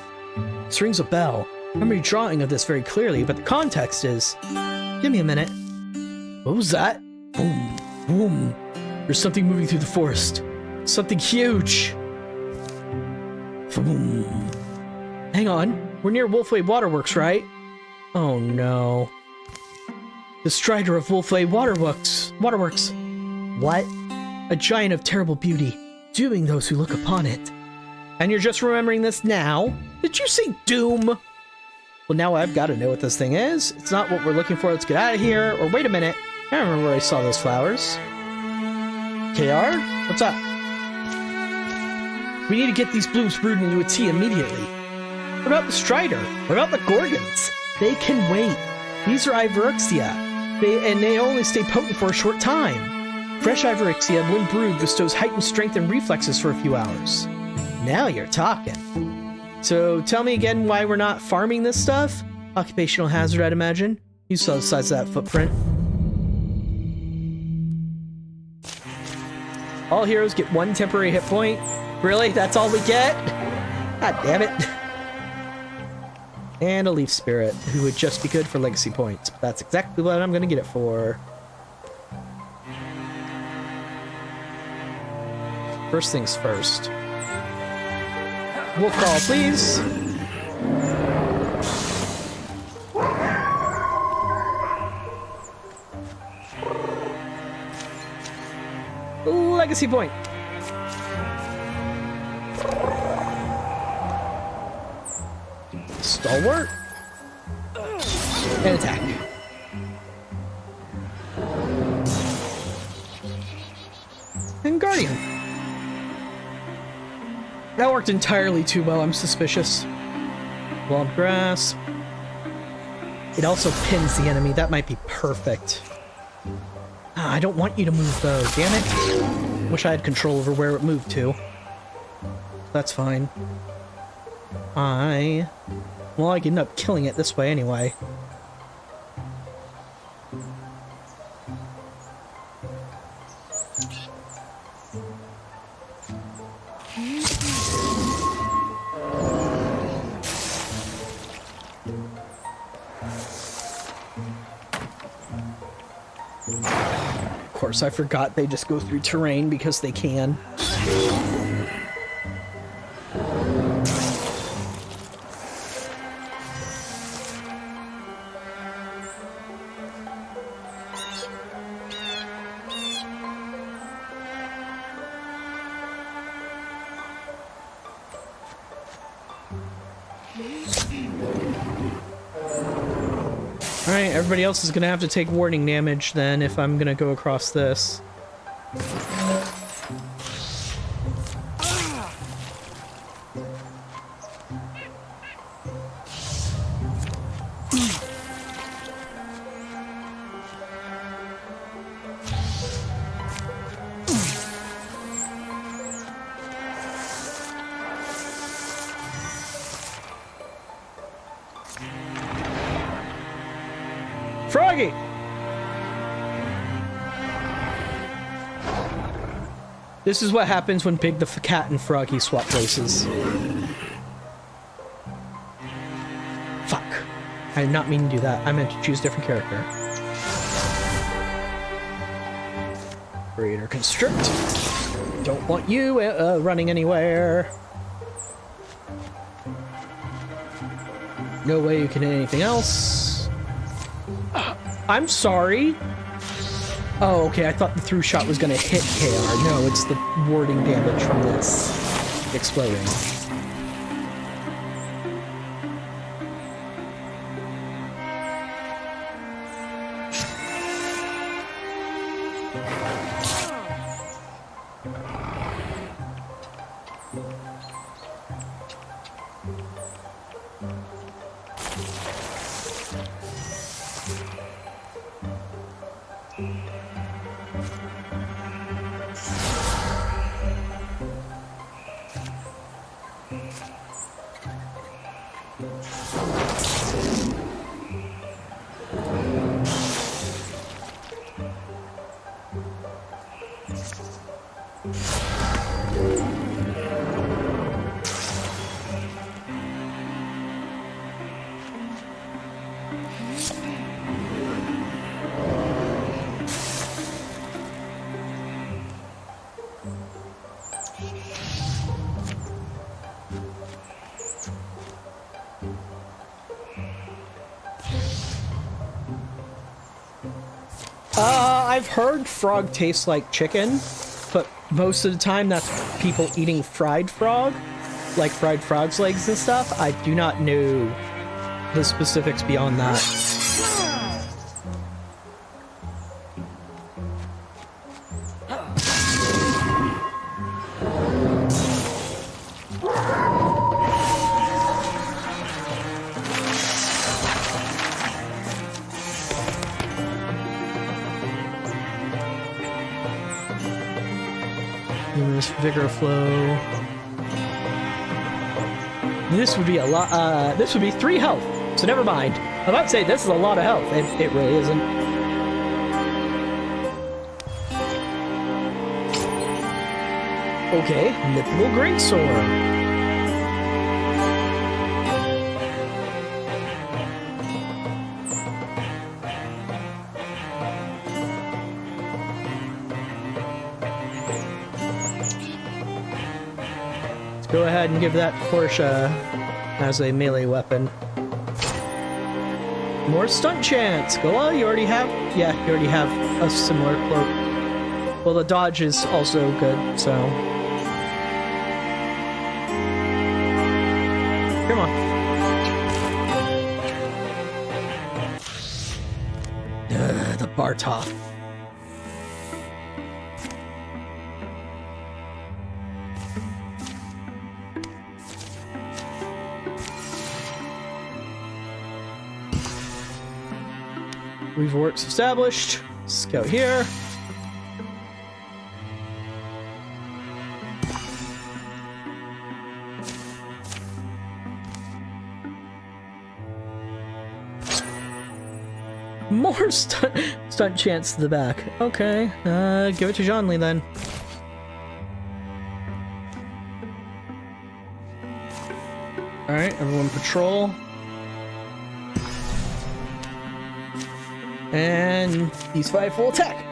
This rings a bell. I remember your drawing of this very clearly, but the context is... Give me a minute. What was that? Boom. Boom. There's something moving through the forest. Something huge. Boom. Hang on. We're near Wolfway Waterworks, right? Oh no. The Strider of Wolfway Waterworks. What? A giant of terrible beauty, dooming those who look upon it. And you're just remembering this now? Did you say doom? Well, now I've got to know what this thing is. It's not what we're looking for. Let's get out of here. Or wait a minute. I don't remember where I saw those flowers. KR? What's up? We need to get these blooms brewed into a tea immediately. What about the Strider? What about the Gorgons? They can wait. These are Ivorixia. They only stay potent for a short time. Fresh Ivorixia, when brewed, bestows heightened strength and reflexes for a few hours. Now you're talking. So tell me again why we're not farming this stuff? Occupational hazard, I'd imagine. You saw the size of that footprint. All heroes get 1 temporary hit point. Really? That's all we get? God damn it. And a Leaf Spirit, who would just be good for legacy points. But that's exactly what I'm going to get it for. First things first. Wolf call, please. Legacy point. Stalwart. And attack. And Guardian. That worked entirely too well, I'm suspicious. Wild Grasp. It also pins the enemy, that might be perfect. I don't want you to move though, damn it. Wish I had control over where it moved to. That's fine. Well, I can end up killing it this way anyway. course, I forgot they just go through terrain because they can. Alright, everybody else is gonna have to take warning damage then if I'm gonna go across this. Froggy! This is what happens when Pig the Cat and Froggy swap places. Fuck. I did not mean to do that. I meant to choose a different character. Creator Constrict. Don't want you running anywhere. No way you can hit anything else. I'm sorry. Oh, okay, I thought the through shot was gonna hit KR. No, it's the warding damage from this exploding. I've heard frog tastes like chicken, but most of the time that's people eating fried frog, like fried frog's legs and stuff. I do not know the specifics beyond that. Vigor flow. This would be a lot. This would be 3 health. So never mind. I'm about to say this is a lot of health. It really isn't. Okay, mythical greatsword. Go ahead and give that Porsche as a melee weapon. More stunt chance! Go on, you already have... Yeah, you already have a similar cloak. Well, the dodge is also good, so... Come on. The Bartov. We've works established. Scout here. More stunt chance to the back. Okay, give it to Jean-Lee then. Alright, everyone patrol. And these 5 full attack.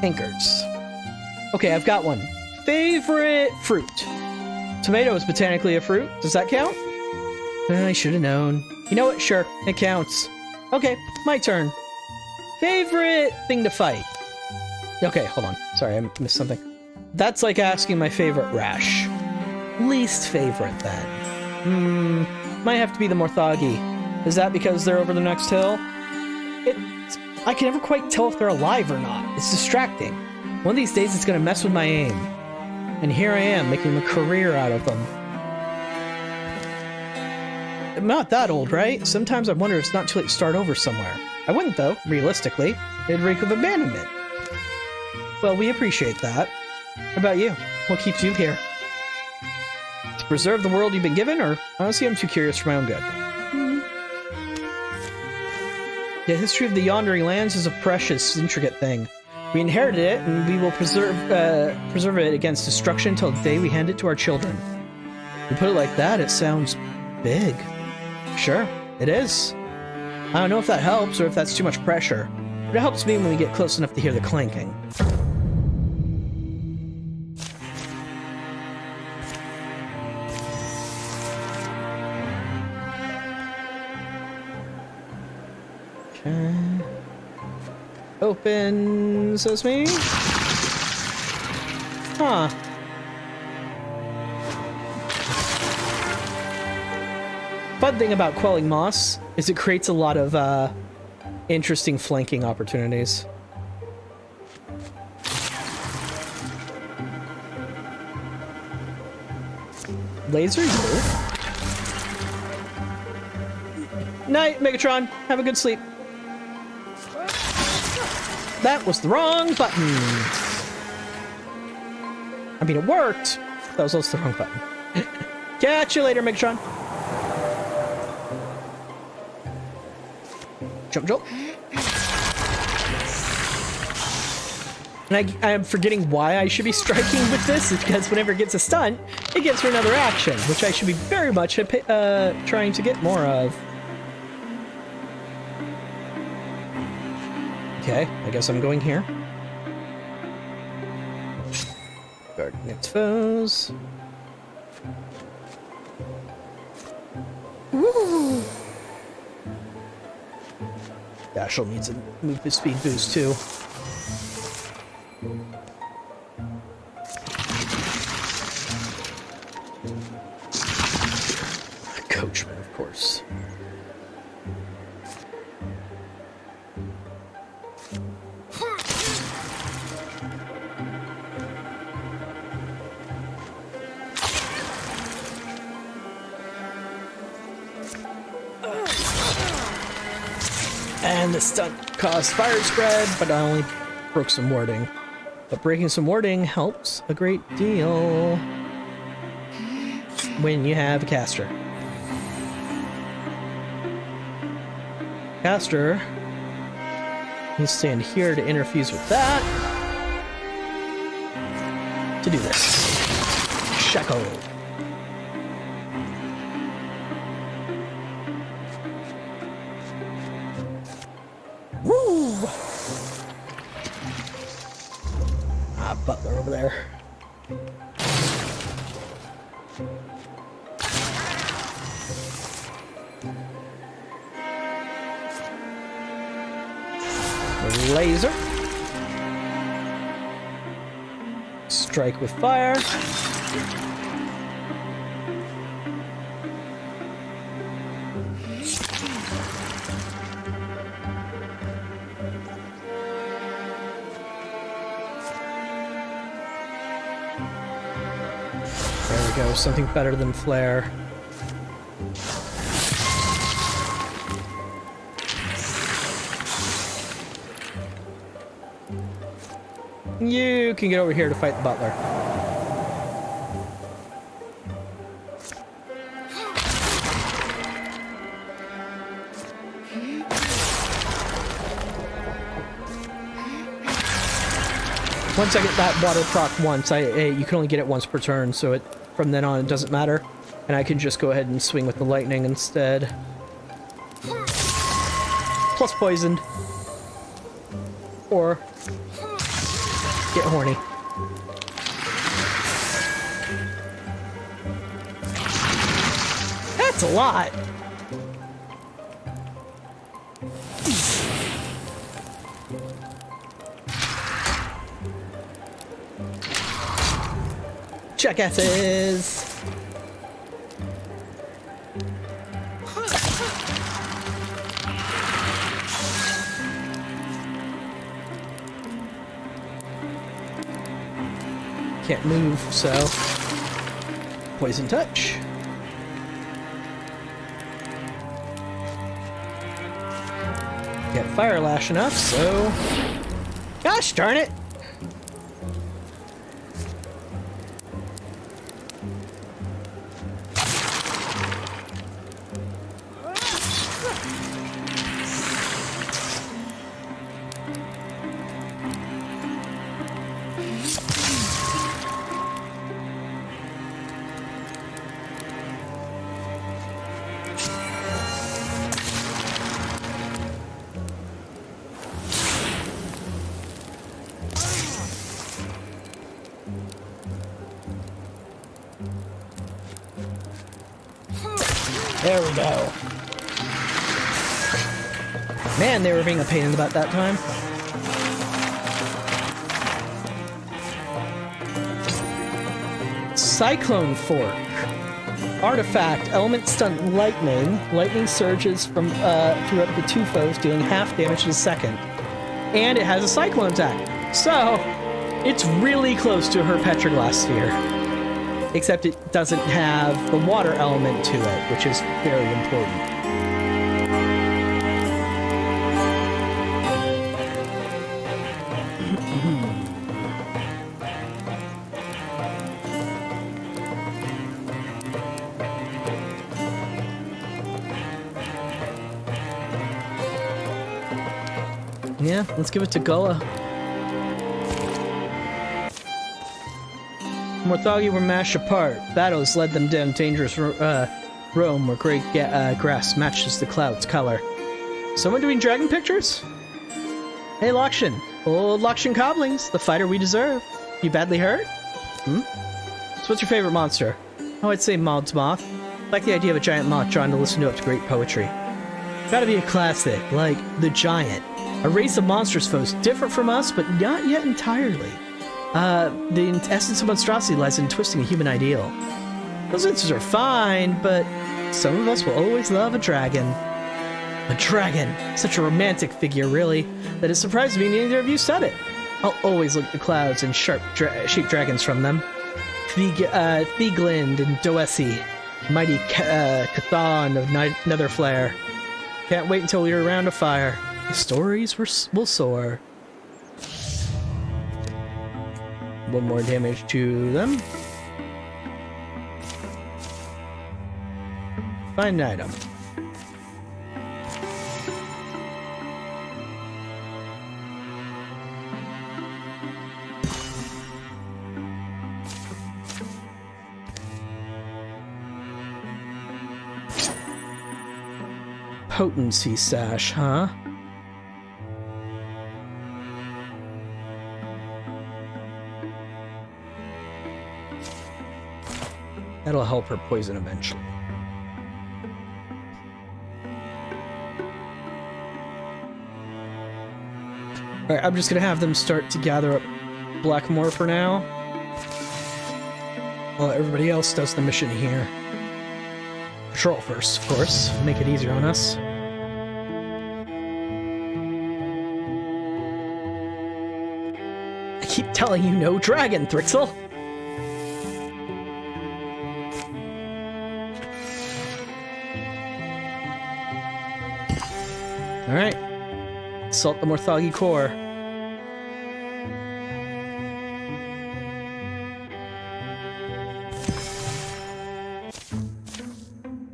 Anchors. Okay, I've got one. Favorite fruit. Tomato is botanically a fruit. Does that count? I should have known. You know what? Sure, it counts. Okay, my turn. Favorite thing to fight. Okay, hold on. Sorry, I missed something. That's like asking my favorite rash. Least favorite, then. Might have to be the Morthagi. Is that because they're over the next hill? I can never quite tell if they're alive or not. It's distracting. One of these days it's gonna mess with my aim. And here I am, making a career out of them. I'm not that old, right? Sometimes I wonder if it's not too late to start over somewhere. I wouldn't, though, realistically. It'd reek of abandonment. Well, we appreciate that. How about you? What keeps you here? To preserve the world you've been given, or honestly, I'm too curious for my own good. The history of the Yawning Lands is a precious, intricate thing. We inherited it, and we will preserve it against destruction until the day we hand it to our children. You put it like that, it sounds big. Sure, it is. I don't know if that helps or if that's too much pressure, but it helps me when we get close enough to hear the clanking. Okay. Open sesame. Huh. Fun thing about quelling moss is it creates a lot of interesting flanking opportunities. Laser you. Night, Megatron. Have a good sleep. That was the wrong button. I mean, it worked. That was also the wrong button. Catch you later, Megatron. Jump, jump. And I'm forgetting why I should be striking with this, is because whenever it gets a stunt, it gets for another action, which I should be very much trying to get more of. Okay, I guess I'm going here. Guard against foes. Woo! Dashel needs a movement speed boost too. Coachman, of course. And the stunt caused fire spread, but I only broke some warding. But breaking some warding helps a great deal when you have a caster. Caster needs to stand here to interfuse with that. To do this. Shackle. Woo! Ah, Butler over there. Laser. Strike with fire. There we go, something better than flare. You can get over here to fight the butler. Once I get that water proc once, you can only get it once per turn, so from then on it doesn't matter. And I can just go ahead and swing with the lightning instead. Plus poisoned. Or Get horny. That's a lot. Jackasses. Can't move, so poison touch. Get fire lash enough, so gosh darn it. There we go. Man, they were being a pain in the butt that time. Cyclone Fork. Artifact. Element stun lightning. Lightning surges from through up to 2 foes, dealing half damage to the second. And it has a cyclone attack. So, it's really close to her Petroglass Sphere. Except it doesn't have the water element to it, which is very important. Yeah, let's give it to Gullah. Morthagi were mashed apart. Battles led them down dangerous roam where great grass matches the cloud's color. Someone doing dragon pictures? Hey, Lakshan. Old Lakshan Cobblings, the fighter we deserve. You badly hurt? Hmm? So what's your favorite monster? Oh, I'd say Maud's Moth. I like the idea of a giant moth drawn to listen to great poetry. Gotta be a classic, like The Giant. A race of monstrous foes, different from us, but not yet entirely. The essence of monstrosity lies in twisting a human ideal. Those answers are fine, but some of us will always love a dragon. A dragon! Such a romantic figure, really, that it surprised me neither of you said it. I'll always look at the clouds and shape dragons from them. Thieglind and Doesi, mighty Cathan of Netherflare. Can't wait until we're around a fire. The stories will soar. One more damage to them. Find an item. Potency sash, huh? That'll help her poison eventually. Alright, I'm just gonna have them start to gather up Blackmore for now. While everybody else does the mission here. Patrol first, of course. Make it easier on us. I keep telling you no dragon, Thrixel! Alright. Assault the Morthagi core.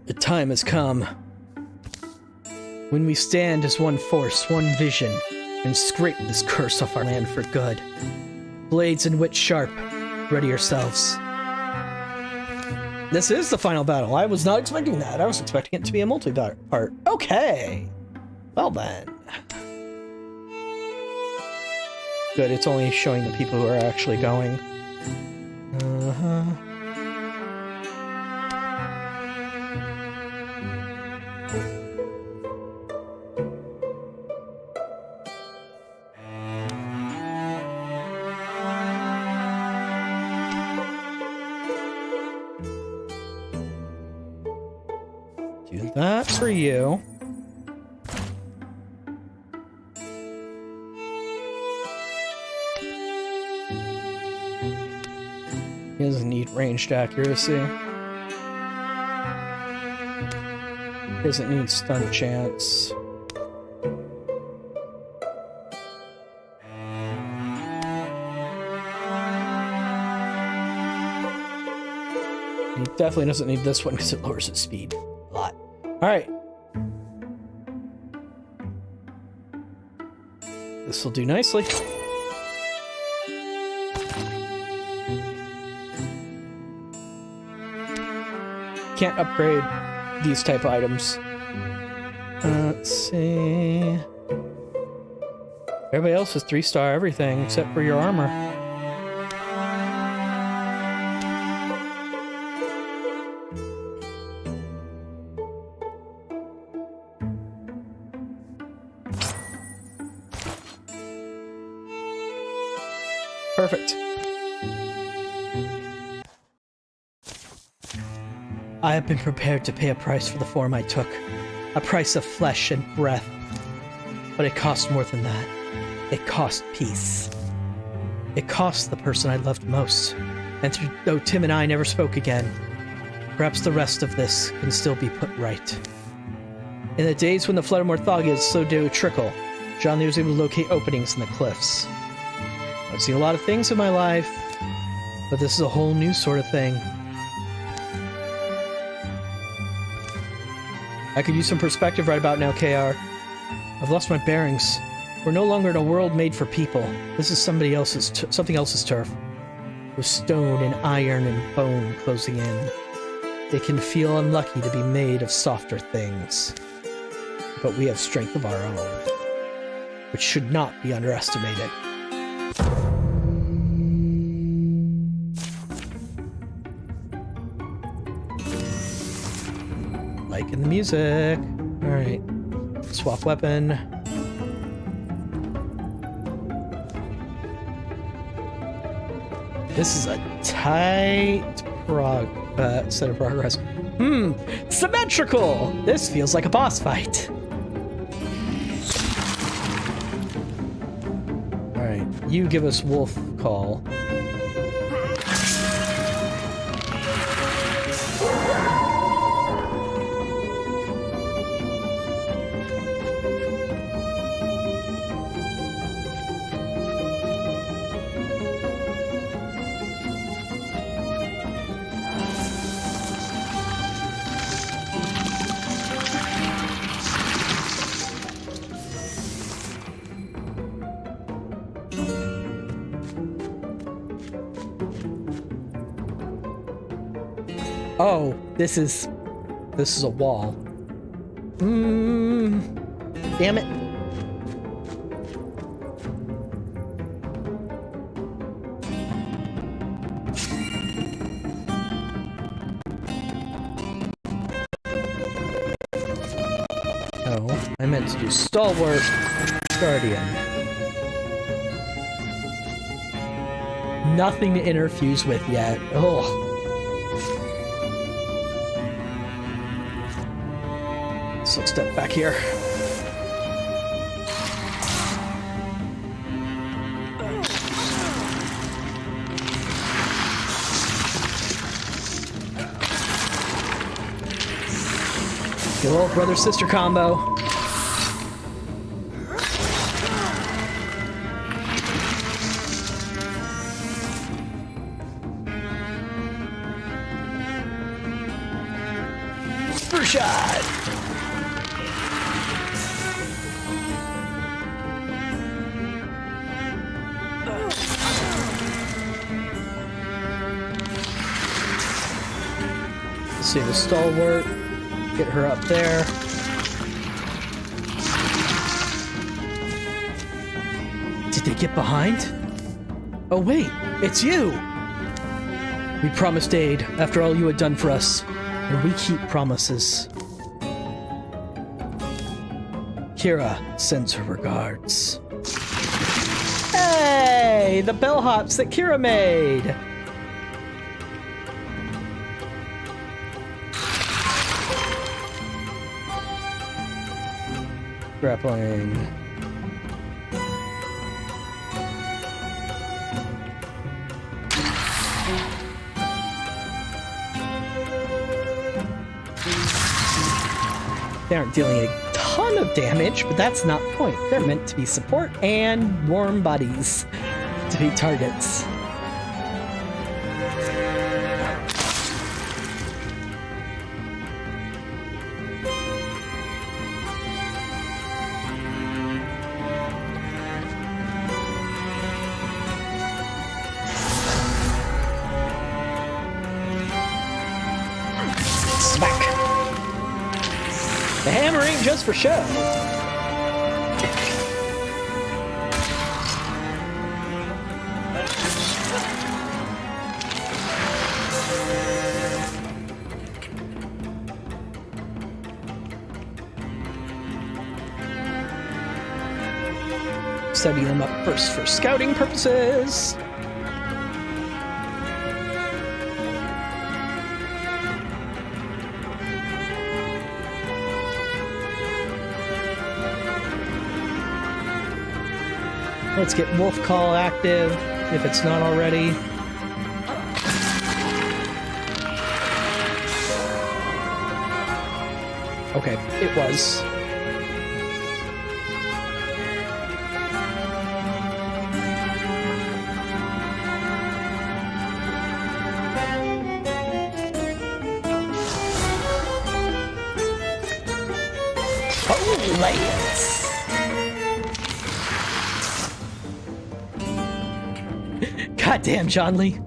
The time has come. When we stand as one force, one vision, and scrape this curse off our land for good. Blades and wit sharp. Ready yourselves. This is the final battle. I was not expecting that. I was expecting it to be a multi-part. Okay. Well then. Good, it's only showing the people who are actually going. Do that for you. He doesn't need ranged accuracy. He doesn't need stun chance. He definitely doesn't need this one because it lowers his speed a lot. Alright. This will do nicely. Can't upgrade these type of items. Let's see. Everybody else is 3-star everything except for your armor. Perfect. I have been prepared to pay a price for the form I took. A price of flesh and breath. But it cost more than that. It cost peace. It cost the person I loved most. And though Tim and I never spoke again, perhaps the rest of this can still be put right. In the days when the flood of Morthagi slowed down a trickle, Johnny was able to locate openings in the cliffs. I've seen a lot of things in my life, but this is a whole new sort of thing. I could use some perspective right about now, KR. I've lost my bearings. We're no longer in a world made for people. This is something else's turf. With stone and iron and bone closing in. They can feel unlucky to be made of softer things. But we have strength of our own, which should not be underestimated. Liking the music. Alright. Swap weapon. This is a tight set of progress. Symmetrical! This feels like a boss fight. Alright, you give us wolf call. Oh, this is a wall. Damn it. Oh, I meant to do Stalwart Guardian. Nothing to interfuse with yet. Oh. So let's step back here. Good old brother-sister combo. First shot! See the Stalwart, get her up there. Did they get behind? Oh wait, it's you! We promised aid after all you had done for us, and we keep promises. Kira sends her regards. Hey! The bellhops that Kira made! Grappling. They aren't dealing a ton of damage, but that's not the point. They're meant to be support and warm bodies to be targets. The hammer ain't just for show. Setting them up first for scouting purposes. Let's get Wolf Call active, if it's not already. Okay, it was. Oh, lights! Goddamn, John Lee!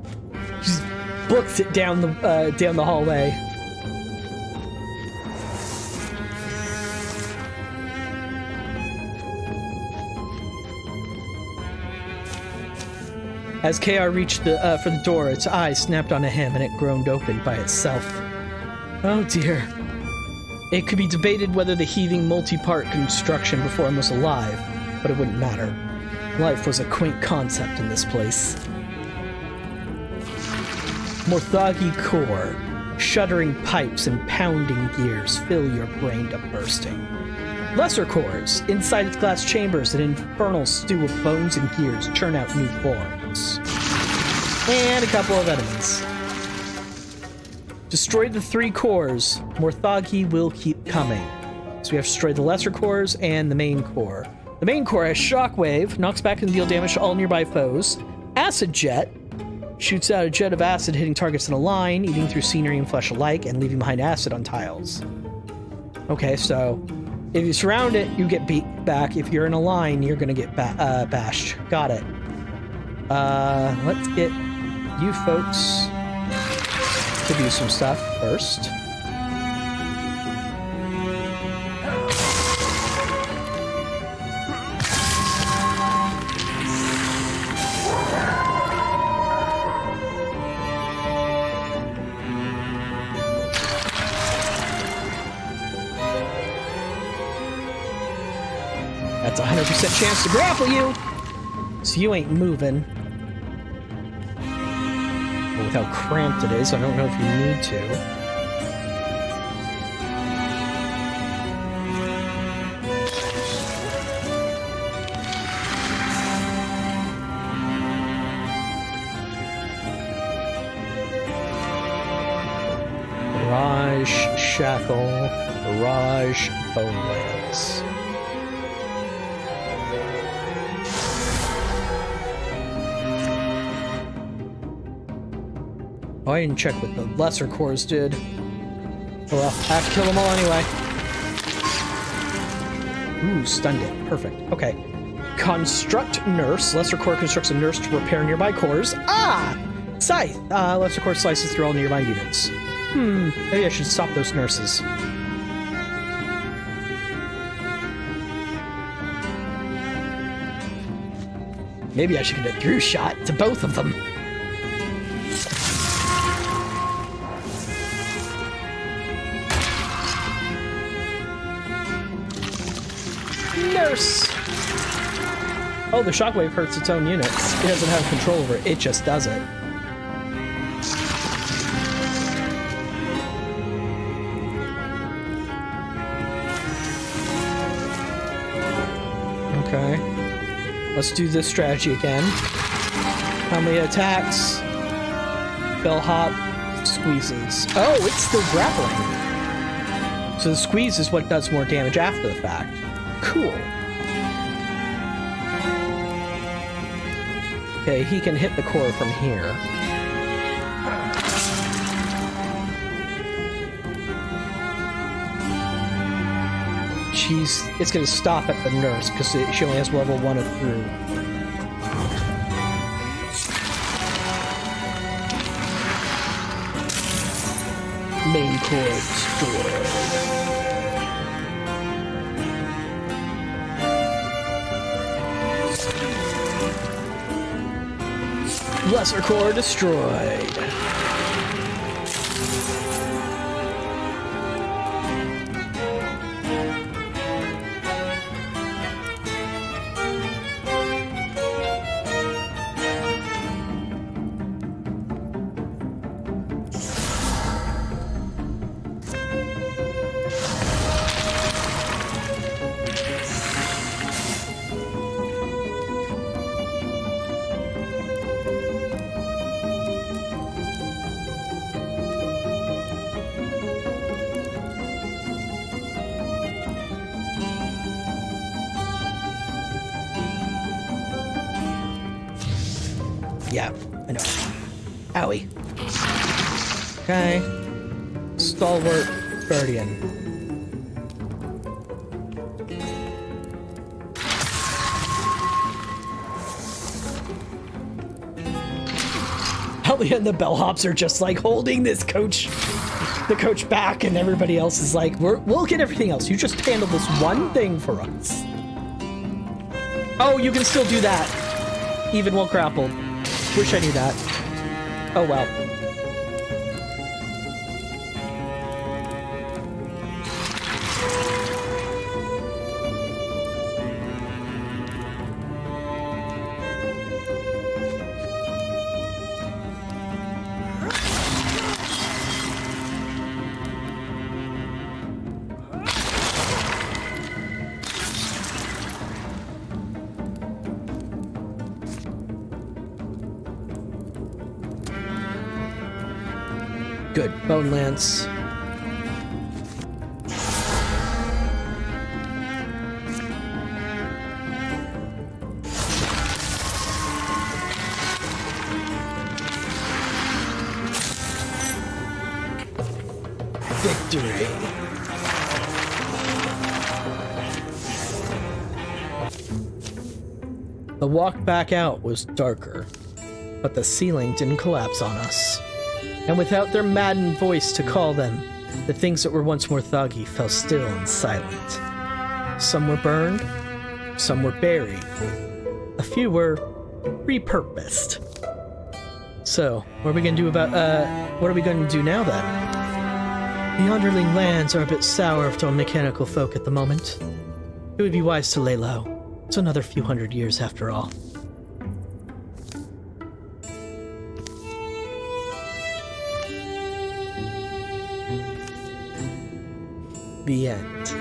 Just books it down the hallway. As KR reached for the door, its eyes snapped onto him and it groaned open by itself. Oh dear. It could be debated whether the heaving multi-part construction before him was alive, but it wouldn't matter. Life was a quaint concept in this place. Morthagi core, shuddering pipes and pounding gears fill your brain to bursting. Lesser cores, inside its glass chambers, an infernal stew of bones and gears churn out new forms. And a couple of enemies. Destroy the 3 cores, Morthagi will keep coming. So we have to destroy the lesser cores and the main core. The main core has Shockwave, knocks back and deal damage to all nearby foes. Acid Jet, shoots out a jet of acid hitting targets in a line, eating through scenery and flesh alike, and leaving behind acid on tiles. Okay, so if you surround it, you get beat back. If you're in a line, you're gonna get bashed. Got it. Let's get you folks to do some stuff first. That's a 100% chance to grapple you, so you ain't moving. But with how cramped it is, I don't know if you need to. Barrage, Shackle, Barrage, Bonelands. Oh, I didn't check what the lesser cores did. Oh well, I have to kill them all anyway. Ooh, stunned it. Perfect. Okay. Construct Nurse. Lesser core constructs a nurse to repair nearby cores. Ah! Scythe. Lesser core slices through all nearby units. Maybe I should stop those nurses. Maybe I should get a through shot to both of them. Nurse! Oh, the shockwave hurts its own units. It doesn't have control over it, it just does it. Okay. Let's do this strategy again. How many attacks? Bellhop squeezes. Oh, it's still grappling. So the squeeze is what does more damage after the fact. Cool. Okay, he can hit the core from here. It's gonna stop at the nurse because she only has level 1 of through. Main core destroyed. Lesser core destroyed. Yeah, I know. Owie. Okay. Stalwart Guardian. Ellie and the bellhops are just like holding this the coach back, and everybody else is like, we'll get everything else. You just handle this one thing for us. Oh, you can still do that, even while grappled. Wish I knew that. Oh well. Good. Bone Lance. Victory. The walk back out was darker, but the ceiling didn't collapse on us. And without their maddened voice to call them, the things that were once Morthagi fell still and silent. Some were burned, some were buried, a few were repurposed. So, what are we gonna do about, what are we gonna do now then? The underling lands are a bit sour to mechanical folk at the moment. It would be wise to lay low. It's another few hundred years after all. The end.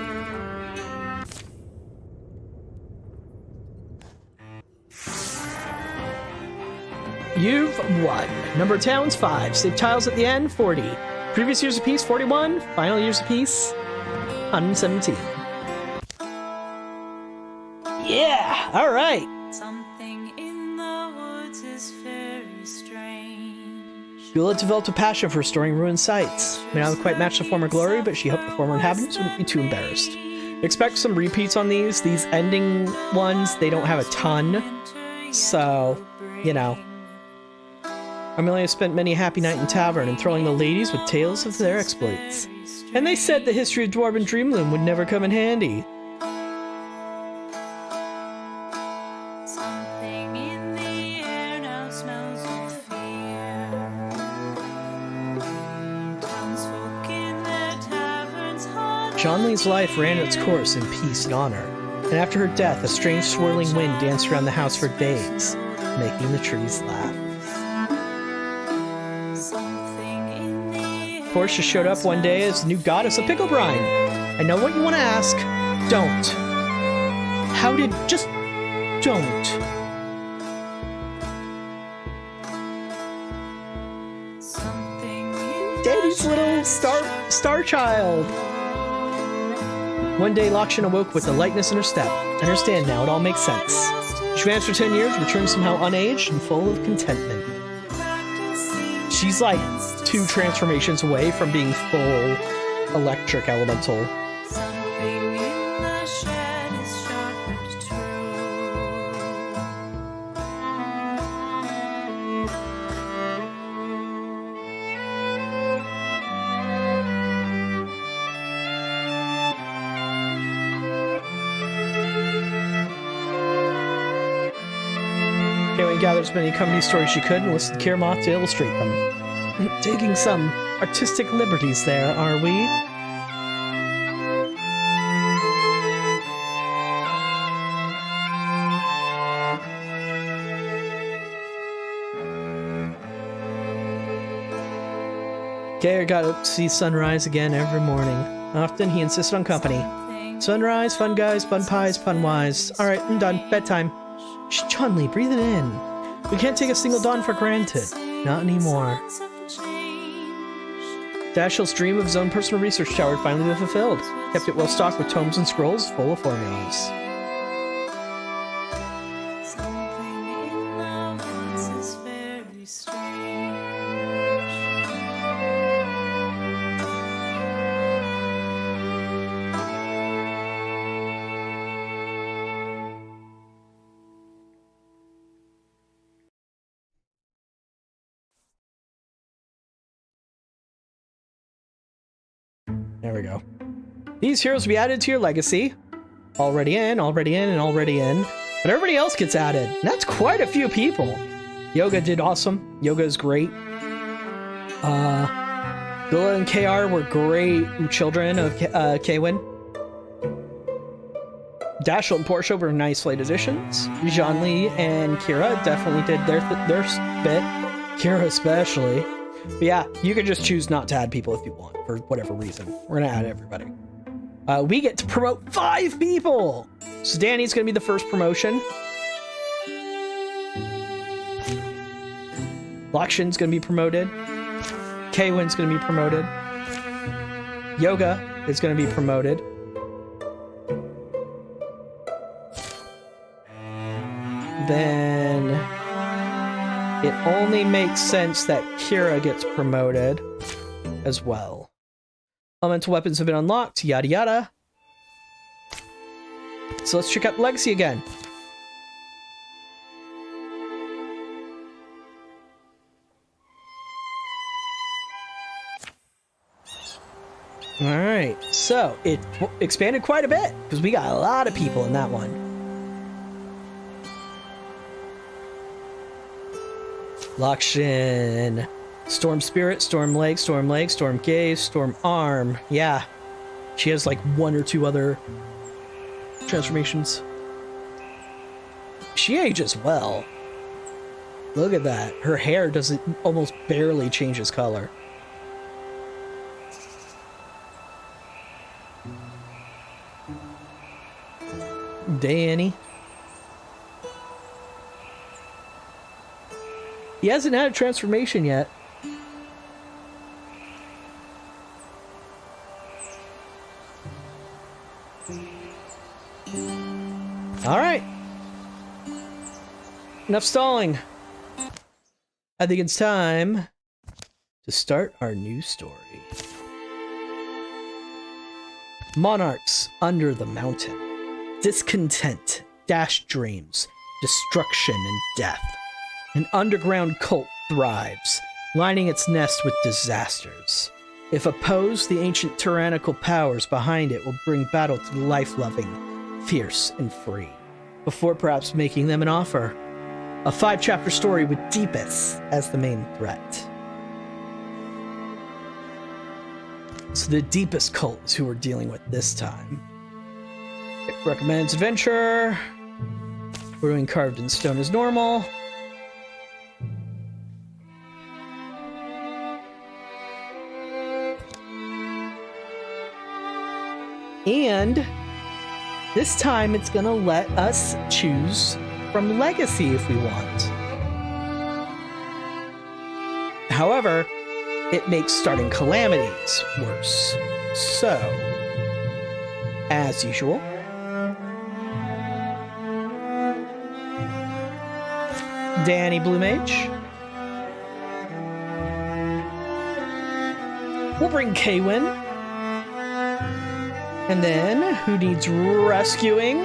You've won. Number of towns, 5. Save tiles at the end, 40. Previous years of peace, 41. Final years of peace, 117. Yeah! Alright! Something in the woods is very strange. Beulah developed a passion for restoring ruined sites. May not quite match the former glory, but she hoped the former inhabitants wouldn't be too embarrassed. Expect some repeats on these. These ending ones, they don't have a ton. So, you know. Amelia has spent many a happy night in tavern, enthralling the ladies with tales of their exploits. And they said the history of Dwarven Dreamland would never come in handy. Something in Zhongli's life ran its course in peace and honor, and after her death, a strange swirling wind danced around the house for days, making the trees laugh. Portia showed up one day as the new goddess of pickle brine. I know what you want to ask. Don't. How did... just... don't. Daddy's little star child. One day, Lakshin awoke with a lightness in her step. Understand now, it all makes sense. She vanished for 10 years, returned somehow unaged and full of contentment. She's like 2 transformations away from being full electric elemental. Gathered as many company stories she could and listed Kiramoth to illustrate them. Taking some artistic liberties there, are we? Gayer got up to see sunrise again every morning. Often he insisted on company. Sunrise, fun guys, bun pies, pun wise. Alright, I'm done. Bedtime. Shh, Chun-Li, breathe it in. We can't take a single dawn for granted. Not anymore. Dashiell's dream of his own personal research tower had finally been fulfilled. Kept it well stocked with tomes and scrolls full of formulas. There we go. These heroes will be added to your legacy. Already in, already in, and already in. But everybody else gets added. And that's quite a few people. Yoga did awesome. Yoga is great. Billa and KR were great children of Kaywin. Dashiell and Portia were nice late additions. Zhonli and Kira definitely did their bit. Kira especially. But yeah, you can just choose not to add people if you want, for whatever reason. We're gonna add everybody. We get to promote 5 people! So Danny's gonna be the first promotion. Lakshin's gonna be promoted. Kaywin's gonna be promoted. Yoga is gonna be promoted. Then it only makes sense that Kira gets promoted as well. Elemental weapons have been unlocked, yada yada. So let's check out Legacy again. Alright, so it expanded quite a bit, because we got a lot of people in that one. Lakshin. Storm Spirit, Storm Leg, Storm Gaze, Storm Arm. Yeah. She has like 1 or 2 other transformations. She ages well. Look at that. Her hair doesn't almost barely changes color. Danny. He hasn't had a transformation yet. Alright. Enough stalling. I think it's time to start our new story. Monarchs under the mountain. Discontent, dashed dreams, destruction and death. An underground cult thrives, lining its nest with disasters. If opposed, the ancient tyrannical powers behind it will bring battle to the life-loving, fierce and free, before perhaps making them an offer. A 5-chapter story with Deepest as the main threat. So the deepest cult is who we're dealing with this time. It recommends adventure. We're doing carved in stone as normal. And this time it's gonna let us choose from legacy if we want. However, it makes starting calamities worse. So, as usual, Danny Blue Mage. We'll bring Kaywin. And then, who needs rescuing?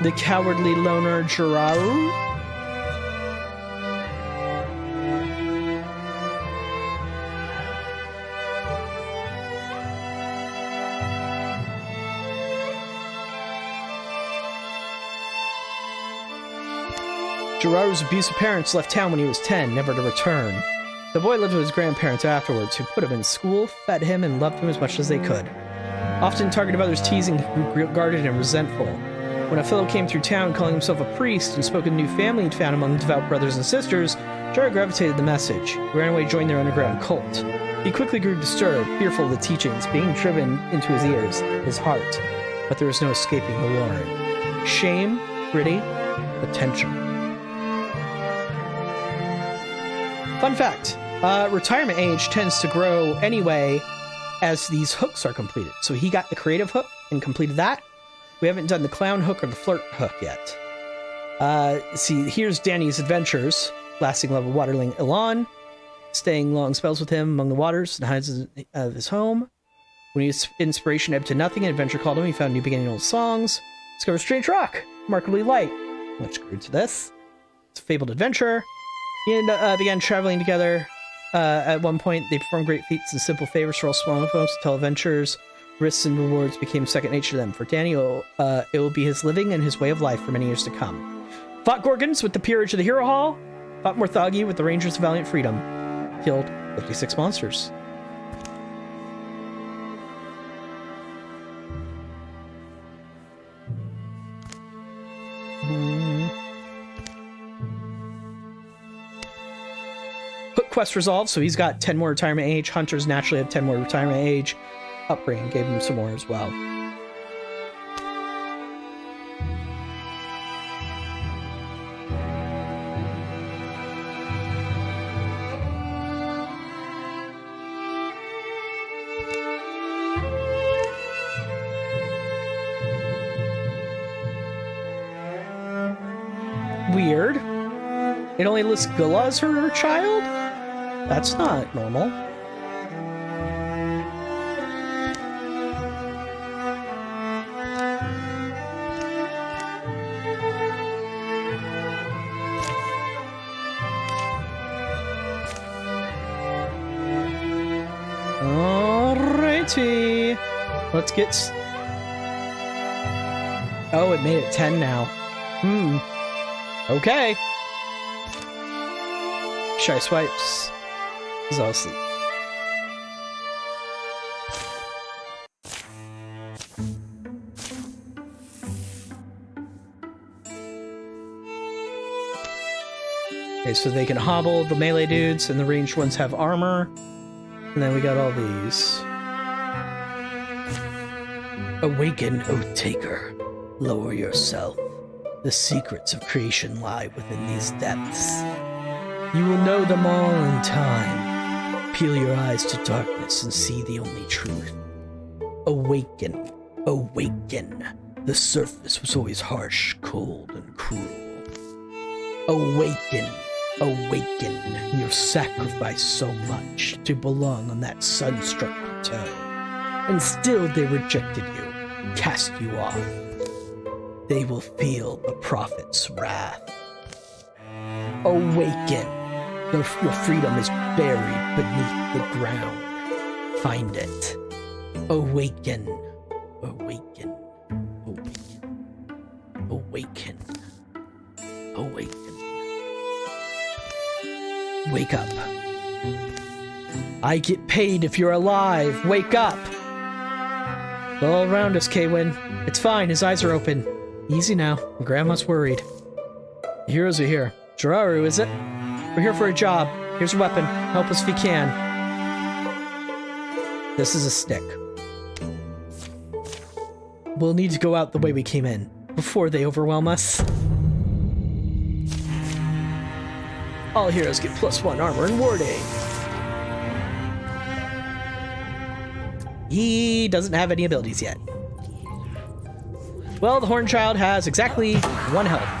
The cowardly loner Jiraru. Jiraru's abusive parents left town when he was 10, never to return. The boy lived with his grandparents afterwards, who put him in school, fed him, and loved him as much as they could. Often targeted of others' teasing, he grew guarded and resentful. When a fellow came through town calling himself a priest and spoke of a new family he'd found among devout brothers and sisters, Jiraru gravitated the message. He ran away to join their underground cult. He quickly grew disturbed, fearful of the teachings being driven into his ears, his heart. But there was no escaping the luring. Shame, gritty, potential. Fun fact, retirement age tends to grow anyway as these hooks are completed. So he got the creative hook and completed that. We haven't done the clown hook or the flirt hook yet. See, here's Danny's adventures. Lasting love of waterling Ilan, staying long spells with him among the waters and hides of his home. When his inspiration ebbed to nothing, an adventure called him. He found new beginning old songs. Discovered strange rock, remarkably light. Much grew to this. It's a fabled adventure. He began traveling together. At one point, they performed great feats and simple favors for all small folks until adventures, risks, and rewards became second nature to them. For Danny, it will be his living and his way of life for many years to come. Fought Gorgons with the Peerage of the Hero Hall. Fought Morthagi with the Rangers of Valiant Freedom. Killed 56 monsters. Hook quest resolved, so he's got 10 more retirement age. Hunters naturally have 10 more retirement age. Upbringing gave him some more as well. Weird. It only lists Gula as her child? That's not normal. Alrighty. Let's get... Oh, it made it 10 now. Okay. Shy swipes. He's all asleep. Okay, so they can hobble, the melee dudes, and the ranged ones have armor. And then we got all these. Awaken, Oath Taker. Lower yourself. The secrets of creation lie within these depths. You will know them all in time. Peel your eyes to darkness and see the only truth. Awaken, awaken. The surface was always harsh, cold, and cruel. Awaken, awaken. You've sacrificed so much to belong on that sun-struck plateau. And still they rejected you, cast you off. They will feel the prophet's wrath. Awaken. Your freedom is buried beneath the ground. Find it. Awaken. Awaken. Awaken. Awaken. Awaken. Wake up. I get paid if you're alive. Wake up. All around us, Kwyn. It's fine. His eyes are open. Easy now. Grandma's worried. The heroes are here. Jiraru, is it? We're here for a job. Here's a weapon. Help us if you can. This is a stick. We'll need to go out the way we came in, before they overwhelm us. All heroes get +1 armor and warding. He doesn't have any abilities yet. Well, the Horn Child has exactly 1 health.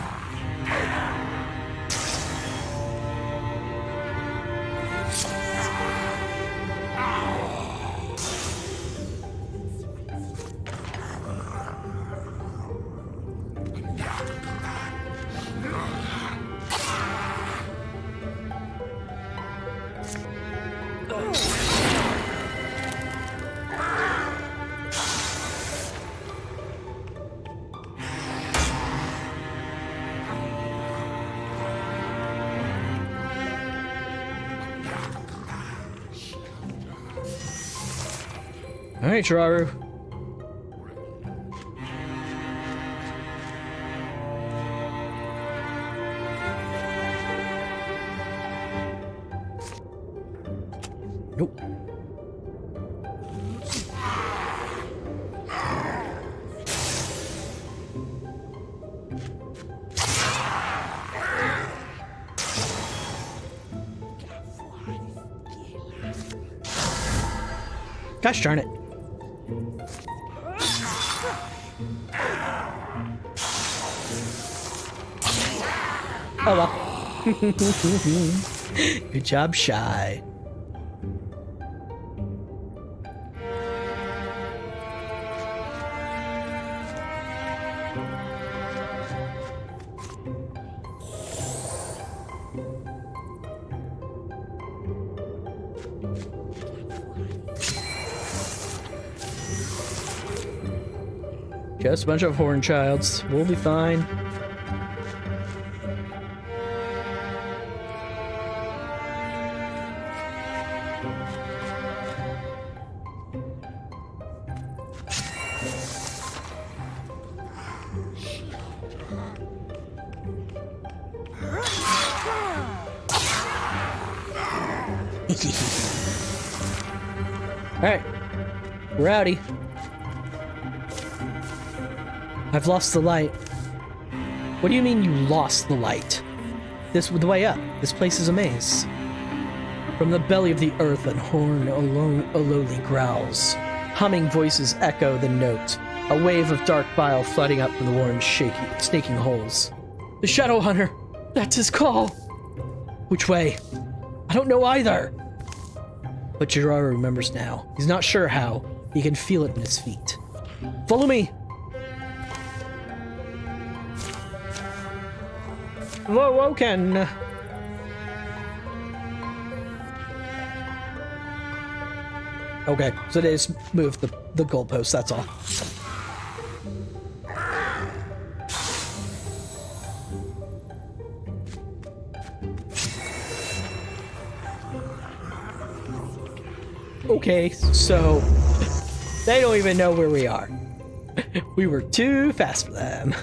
Alright, Jiraru. Nope. Gosh darn it. Oh well. Good job, Shy. Just a bunch of Horn Childs. We'll be fine. Alright. We're outie. I've lost the light. What do you mean you lost the light? This was the way up. This place is a maze. From the belly of the earth, an horn lowly growls. Humming voices echo the note. A wave of dark bile flooding up from the warren's snaking holes. The Shadow Hunter! That's his call! Which way? I don't know either! But Jiraru remembers now. He's not sure how. He can feel it in his feet. Follow me! Whoa, Ken! Okay, so they just moved the goalpost, that's all. Okay, so they don't even know where we are. We were too fast for them.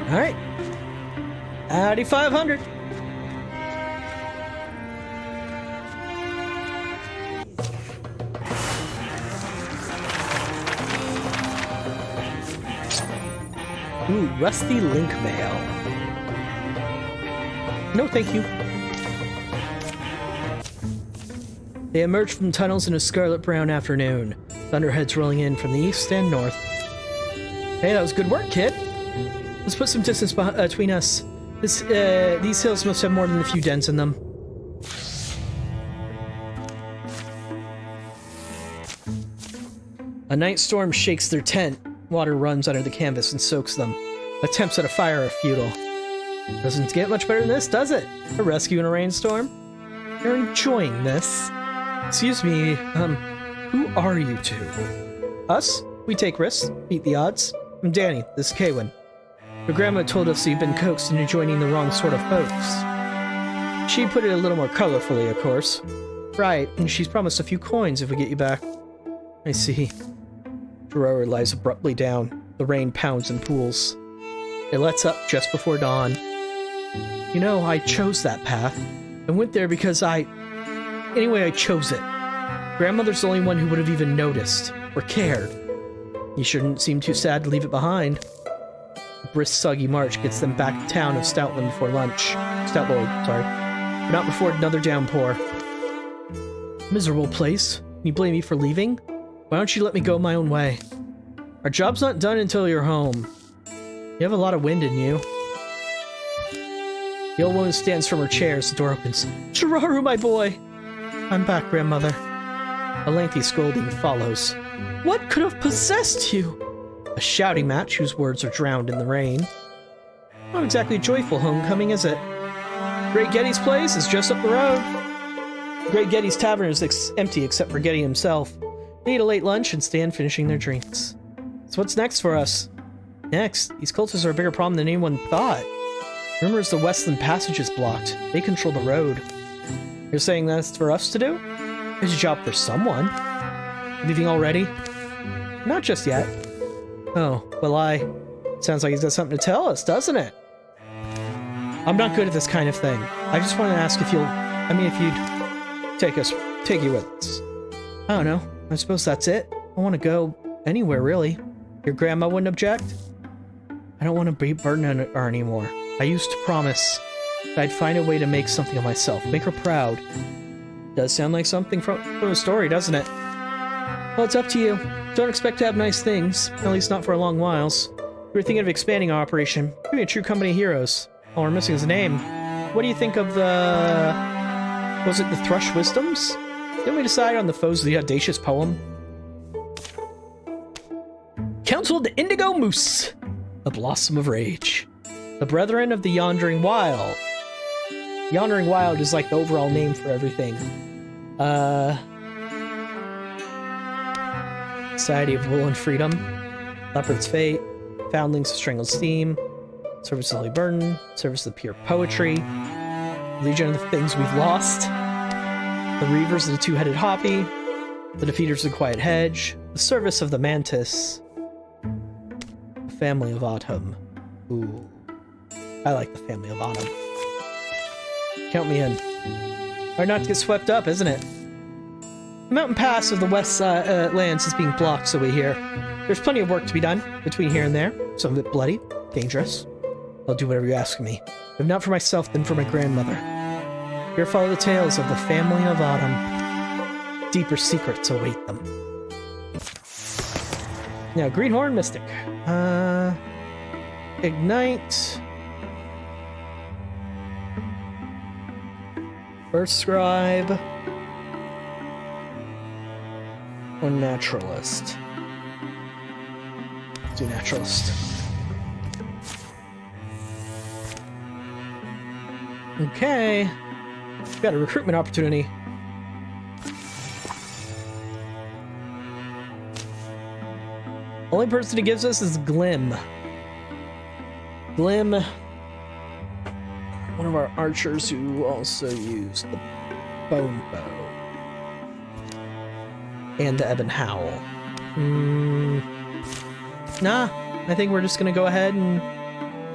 All right, Audi 500. Ooh, rusty link mail. No, thank you. They emerged from tunnels in a scarlet-brown afternoon. Thunderheads rolling in from the east and north. Hey, that was good work, kid. Let's put some distance between us. These hills must have more than a few dents in them. A night storm shakes their tent. Water runs under the canvas and soaks them. Attempts at a fire are futile. Doesn't get much better than this, does it? A rescue in a rainstorm? You're enjoying this. Excuse me, who are you two? Us? We take risks, beat the odds. I'm Danny, this is Kaywin. Your grandma told us you've been coaxed into joining the wrong sort of folks. She put it a little more colorfully, of course. Right, and she's promised a few coins if we get you back. I see. Gerard lies abruptly down. The rain pounds and pools. It lets up just before dawn. You know, I chose that path. I went there because Anyway, I chose it. Grandmother's the only one who would have even noticed, or cared. You shouldn't seem too sad to leave it behind. A brisk, soggy march gets them back to town of Stoutland before lunch. Stoutlord, sorry. But not before another downpour. Miserable place. Can you blame me for leaving? Why don't you let me go my own way? Our job's not done until you're home. You have a lot of wind in you. The old woman stands from her chair as the door opens. Chiraru, my boy! I'm back, grandmother. A lengthy scolding follows. What could have possessed you? A shouting match whose words are drowned in the rain. Not exactly a joyful homecoming, is it? Great Getty's place is just up the road. Great Getty's tavern is empty except for Getty himself. They eat a late lunch and stand finishing their drinks. So what's next for us? Next, these cultists are a bigger problem than anyone thought. Rumors the Westland Passage is blocked. They control the road. You're saying that's for us to do? There's a job for someone. Leaving already? Not just yet. Oh, well sounds like he's got something to tell us, doesn't it? I'm not good at this kind of thing. I just want to ask if you'd take you with us. I don't know. I suppose that's it. I want to go anywhere, really. Your grandma wouldn't object? I don't want to be burdened on her anymore. I used to promise that I'd find a way to make something of myself, make her proud. Does sound like something from a story, doesn't it? Well, it's up to you. Don't expect to have nice things, at least not for a long whiles. We were thinking of expanding our operation, being a true company of heroes. All we're missing is a name. What do you think of was it the Thrush Wisdoms? Didn't we decide on the foes of the audacious poem? Council of the Indigo Moose, a blossom of rage. The Brethren of the Yawning Wild. Yawning Wild is like the overall name for everything. Society of Wool and Freedom. Leopard's Fate. Foundlings of Strangled Steam. Service of Holy Burden. Service of the Pure Poetry. Legion of the Things We've Lost. The Reavers of the Two-Headed Hoppy. The Defeaters of the Quiet Hedge. The Service of the Mantis. The Family of Autumn. Ooh. I like the Family of Autumn. Count me in. Hard not to get swept up, isn't it? The mountain pass of the west lands is being blocked, so we hear. There's plenty of work to be done between here and there. Some of it bloody, dangerous. I'll do whatever you ask of me. If not for myself, then for my grandmother. Here follow the tales of the Family of Autumn. Deeper secrets await them. Now, Greenhorn Mystic. Ignite. First Scribe. Or Naturalist. Let's do Naturalist. Okay. Got a recruitment opportunity. Only person it gives us is Glim. Glim, one of our archers who also used the bone bow. And the Ebon Howl. Nah, I think we're just gonna go ahead and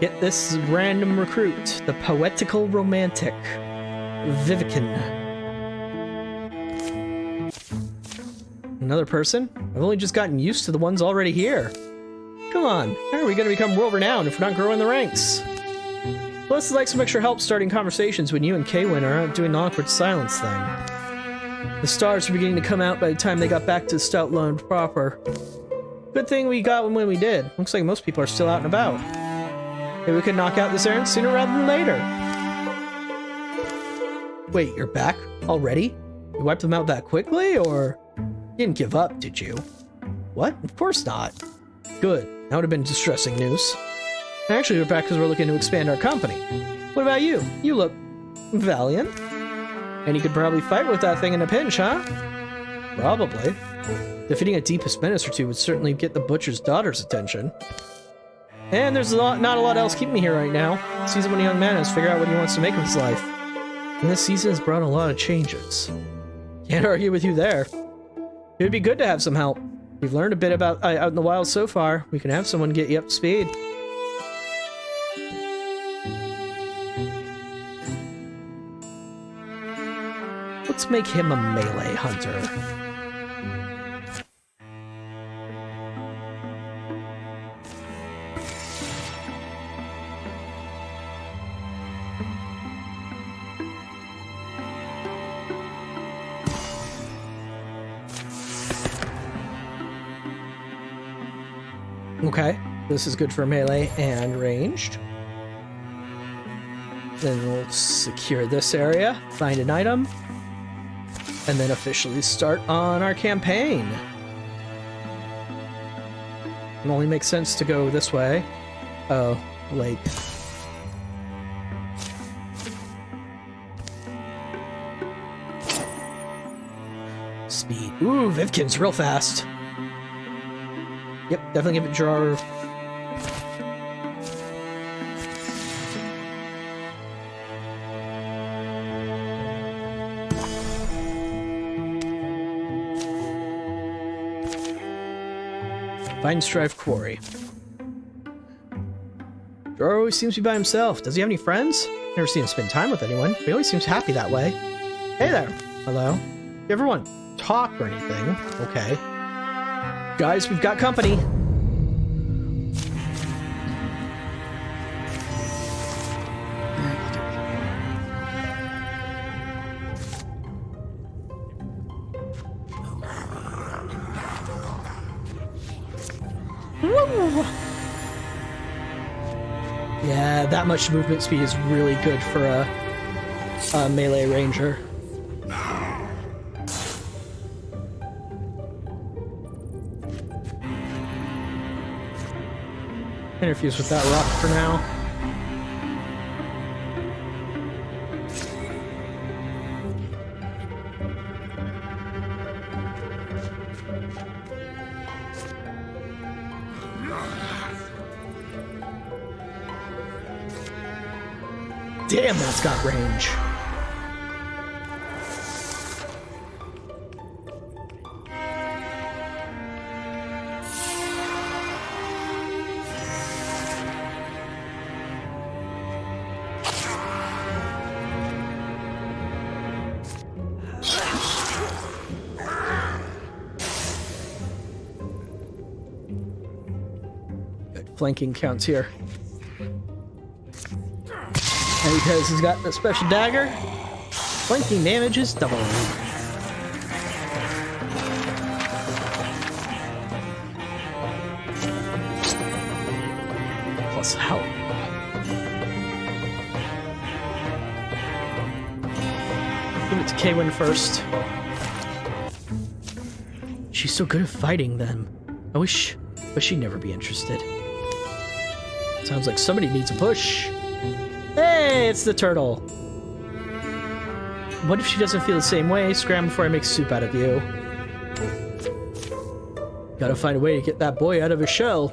get this random recruit, the Poetical Romantic, Vivican. Another person? I've only just gotten used to the ones already here. Come on, how are we going to become world-renowned if we're not growing the ranks? Plus, it's like some extra help starting conversations when you and Kaywin are out doing the awkward silence thing. The stars were beginning to come out by the time they got back to Stout Lone proper. Good thing we got when we did. Looks like most people are still out and about. Maybe we could knock out this errand sooner rather than later. Wait, you're back? Already? You wiped them out that quickly, or... You didn't give up, did you? What? Of course not. Good. That would have been distressing news. Actually, we're back because we're looking to expand our company. What about you? You look... valiant. And you could probably fight with that thing in a pinch, huh? Probably. Defeating a deepest menace or two would certainly get the butcher's daughter's attention. And there's not a lot else keeping me here right now. Season when a young man has to figure out what he wants to make of his life. And this season has brought a lot of changes. Can't argue with you there. It would be good to have some help. You've learned a bit about out in the wild so far. We can have someone get you up to speed. Let's make him a melee hunter. Okay, this is good for melee and ranged. Then we'll secure this area, find an item, and then officially start on our campaign. It only makes sense to go this way. Oh, lake. Speed. Ooh, Vivkin's real fast. Yep, definitely give it draw. Find Strive Quarry. Drawer always seems to be by himself. Does he have any friends? Never seen him spend time with anyone. He always seems happy that way. Hey there. Hello. You ever want to talk or anything? Okay. Guys, we've got company. Woo! Yeah, that much movement speed is really good for a melee ranger. Interfuse with that rock for now. Damn, that's got range. Good flanking counts here. And because he's got the special dagger, flanking damage is double. Plus health. Give it to Kaywin first. She's so good at fighting them. I wish she'd never be interested. Sounds like somebody needs a push. Hey, it's the turtle. What if she doesn't feel the same way? Scram before I make soup out of you. Gotta find a way to get that boy out of his shell.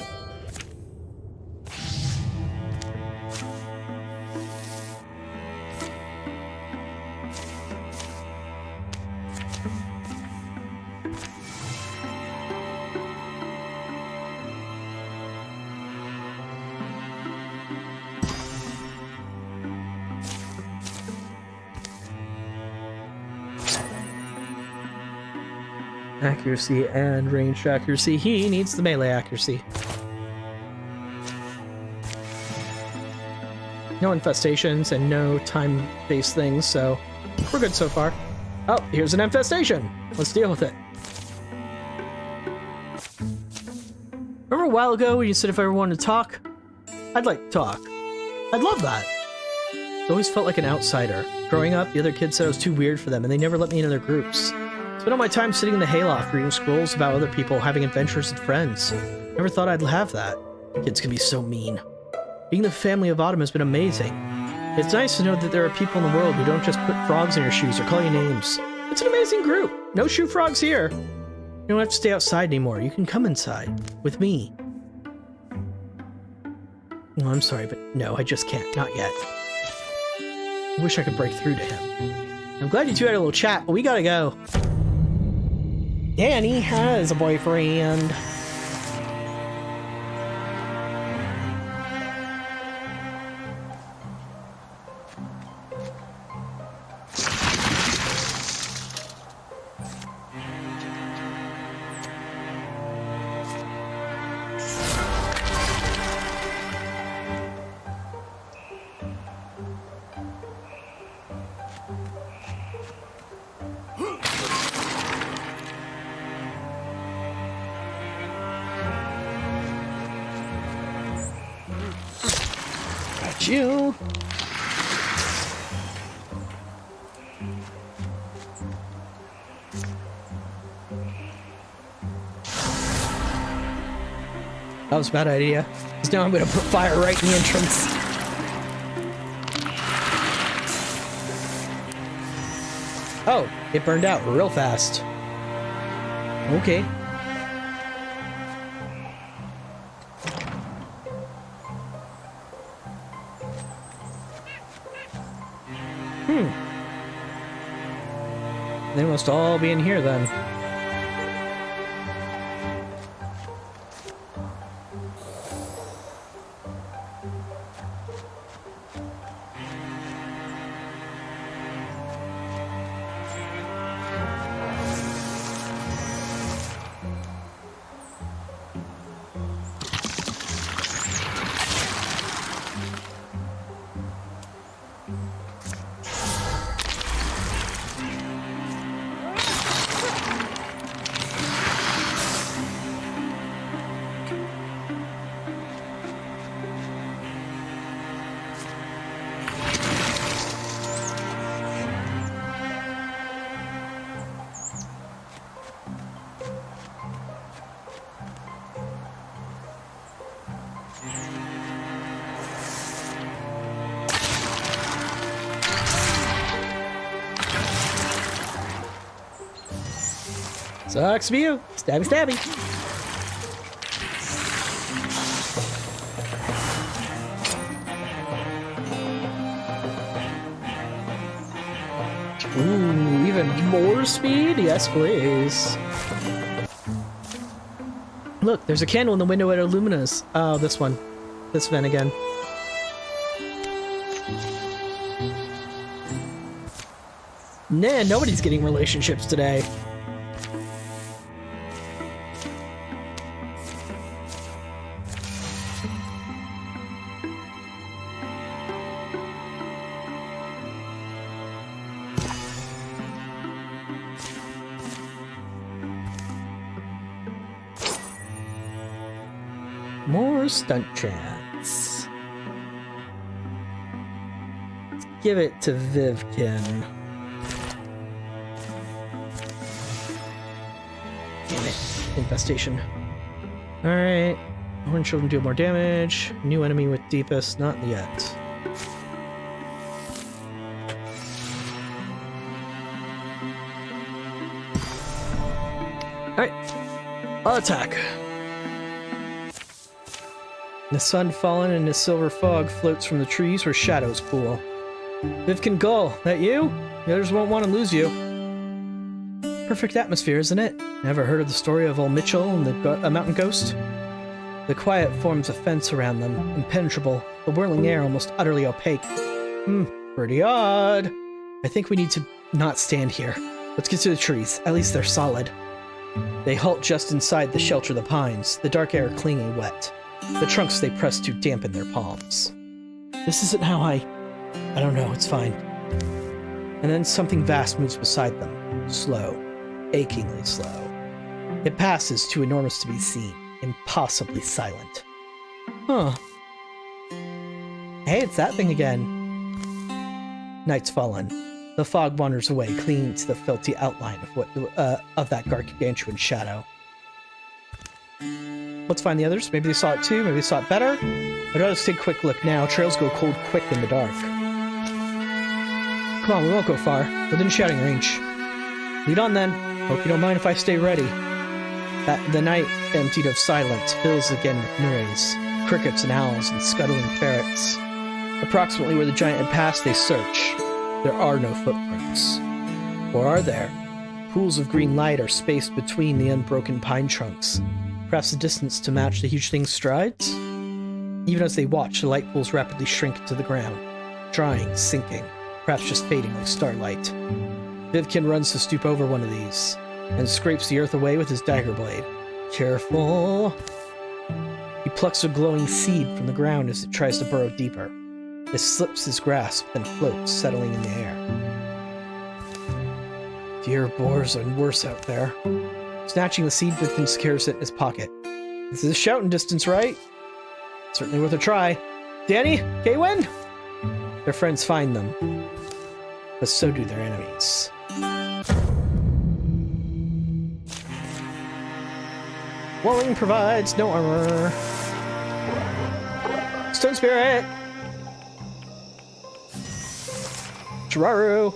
Accuracy and ranged accuracy. He needs the melee accuracy. No infestations and no time-based things, so we're good so far. Oh, here's an infestation. Let's deal with it. Remember a while ago when you said if I ever wanted to talk? I'd like to talk. I'd love that. I always felt like an outsider. Growing up, the other kids said I was too weird for them, and they never let me into their groups. Spent all my time sitting in the hayloft reading scrolls about other people having adventures and friends. Never thought I'd have that. Kids can be so mean. Being the family of Autumn has been amazing. It's nice to know that there are people in the world who don't just put frogs in your shoes or call you names. It's an amazing group. No shoe frogs here. You don't have to stay outside anymore. You can come inside. With me. Oh, I'm sorry, but no, I just can't. Not yet. I wish I could break through to him. I'm glad you two had a little chat, but we gotta go. Danny has a boyfriend. You. That was a bad idea. Because now I'm going to put fire right in the entrance. Oh, it burned out real fast. Okay. They must all be in here then. Sucks for you. Stabby, stabby. Ooh, even more speed? Yes, please. Look, there's a candle in the window at Illumina's. Oh, this one. This vent again. Nah, nobody's getting relationships today. More stunt chance. Let's give it to Vivkin. Damn it. Infestation. Alright. Horned children deal more damage. New enemy with deepest. Not yet. Alright. I'll attack. The sun fallen and a silver fog floats from the trees where shadows pool. Vivkin Gull, that you? The others won't want to lose you. Perfect atmosphere, isn't it? Never heard of the story of old Mitchell and the mountain ghost? The quiet forms a fence around them, impenetrable, the whirling air almost utterly opaque. Pretty odd. I think we need to not stand here. Let's get to the trees, at least they're solid. They halt just inside the shelter of the pines, the dark air clinging wet. The trunks they press to dampen their palms. This isn't how I don't know, it's fine. And then something vast moves beside them. Slow. Achingly slow. It passes, too enormous to be seen. Impossibly silent. Huh. Hey, it's that thing again. Night's fallen. The fog wanders away, clinging to the felty outline of that gargantuan shadow. Let's find the others. Maybe they saw it too, maybe they saw it better. I'd rather take a quick look now. Trails go cold quick in the dark. Come on, we won't go far. Within shouting range. Lead on then. Hope you don't mind if I stay ready. The night, emptied of silence, fills again with noise. Crickets and owls and scuttling ferrets. Approximately where the giant had passed, they search. There are no footprints. Or are there? Pools of green light are spaced between the unbroken pine trunks. Perhaps the distance to match the huge thing's strides? Even as they watch, the light pools rapidly shrink into the ground. Drying, sinking, perhaps just fading like starlight. Vivkin runs to stoop over one of these, and scrapes the earth away with his dagger blade. Careful. He plucks a glowing seed from the ground as it tries to burrow deeper. It slips his grasp, then floats, settling in the air. Dear boars are worse out there. Snatching the seed, Vivkin secures it in his pocket. This is a shouting distance, right? Certainly worth a try. Danny? Kaywin? Their friends find them. But so do their enemies. Walling provides no armor. Stone Spirit! Jiraru!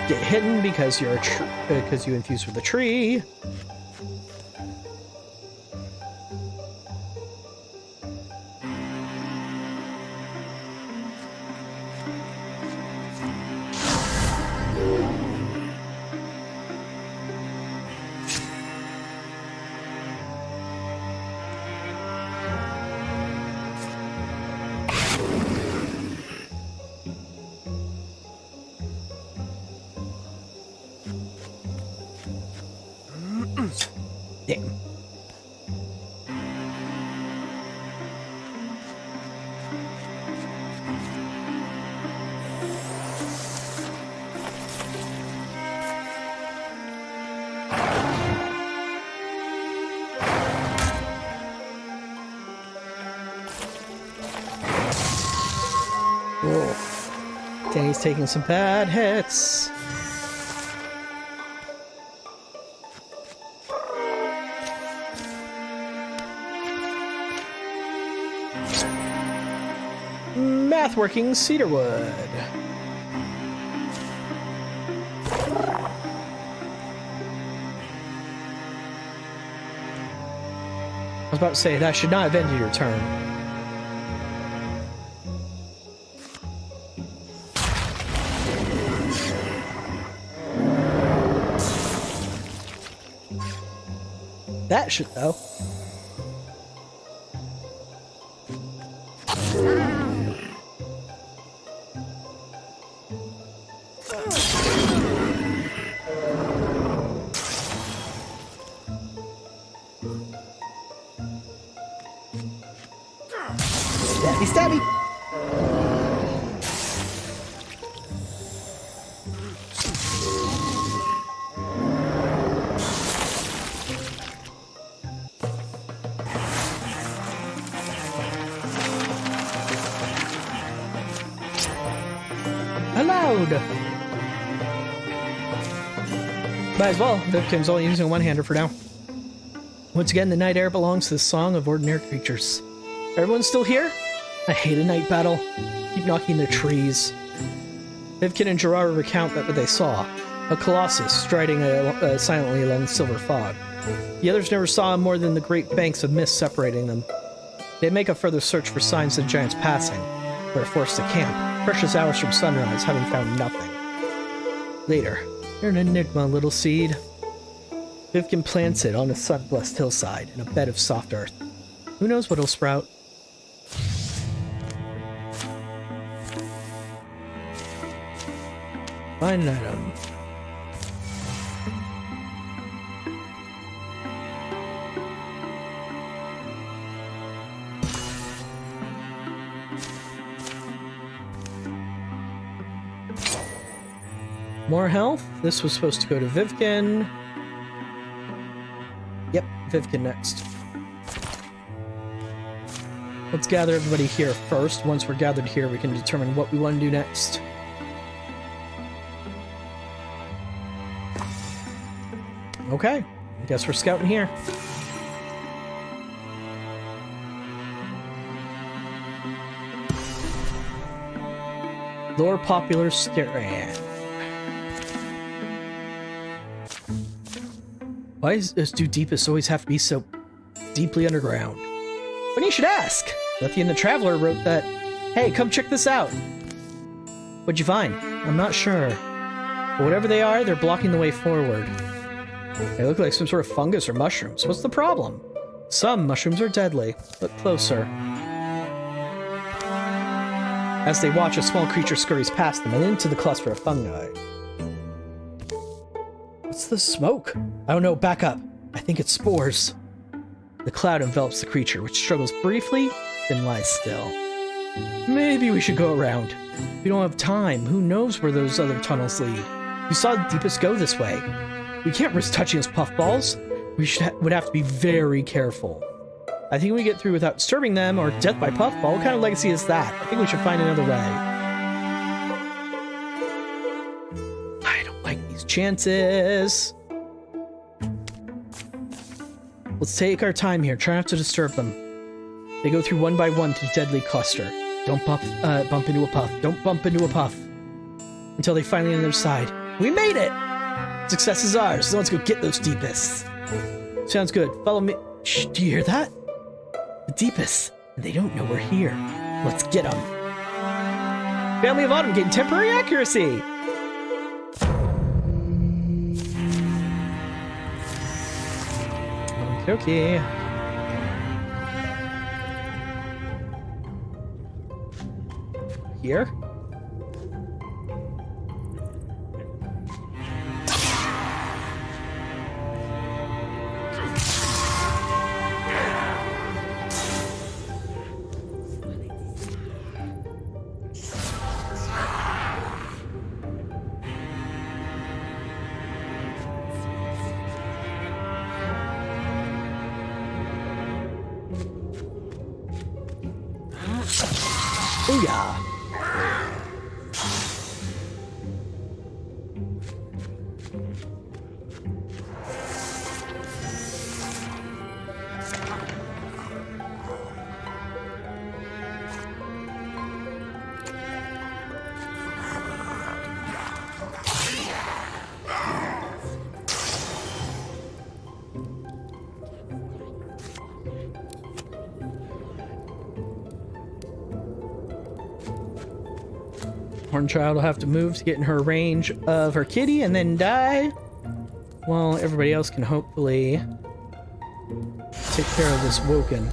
Get hidden because you're because you infuse with a tree. Damn. Whoa. Danny's taking some bad hits. Math-working cedarwood. I was about to say, that should not have ended your turn. That should, though. Stabby, stabby! Allowed! Might as well. Vivkin's only using a one-hander for now. Once again, the night air belongs to the song of ordinary creatures. Everyone still here? I hate a night battle. Keep knocking their trees. Vivkin and Jiraru recount what they saw. A colossus striding silently along the silver fog. The others never saw more than the great banks of mist separating them. They make a further search for signs of the giant's passing. They're forced to camp, precious hours from sunrise, having found nothing. Later, you're an enigma, little seed. Vivkin plants it on a sun-blessed hillside in a bed of soft earth. Who knows what'll sprout? Find an item. More health. This was supposed to go to Vivkin. Yep, Vivkin next. Let's gather everybody here first. Once we're gathered here, we can determine what we want to do next. Okay, I guess we're scouting here. Lore popular Staran. Why does Do Deepest always have to be so deeply underground? But you should ask! Lethian the Traveler wrote that, hey, come check this out! What'd you find? I'm not sure. But whatever they are, they're blocking the way forward. They look like some sort of fungus or mushrooms. What's the problem? Some mushrooms are deadly. Look closer. As they watch, a small creature scurries past them and into the cluster of fungi. What's the smoke? I don't know, back up. I think it's spores. The cloud envelops the creature, which struggles briefly, then lies still. Maybe we should go around. We don't have time. Who knows where those other tunnels lead? We saw the Deepest go this way. We can't risk touching his puffballs. We would have to be very careful. I think we get through without disturbing them, or death by puffball. What kind of legacy is that? I think we should find another way. I don't like these chances. Let's take our time here. Try not to disturb them. They go through one by one to deadly cluster. Don't bump into a puff. Don't bump into a puff. Until they finally on the other side. We made it! Success is ours, so let's go get those Deepests. Sounds good. Follow me. Shh, do you hear that? The Deepests. And they don't know we're here. Let's get them. Family of Autumn getting temporary accuracy! Okay. Here? Booyah! Hornchild will have to move to get in her range of her kitty and then die, while everybody else can hopefully take care of this Woken.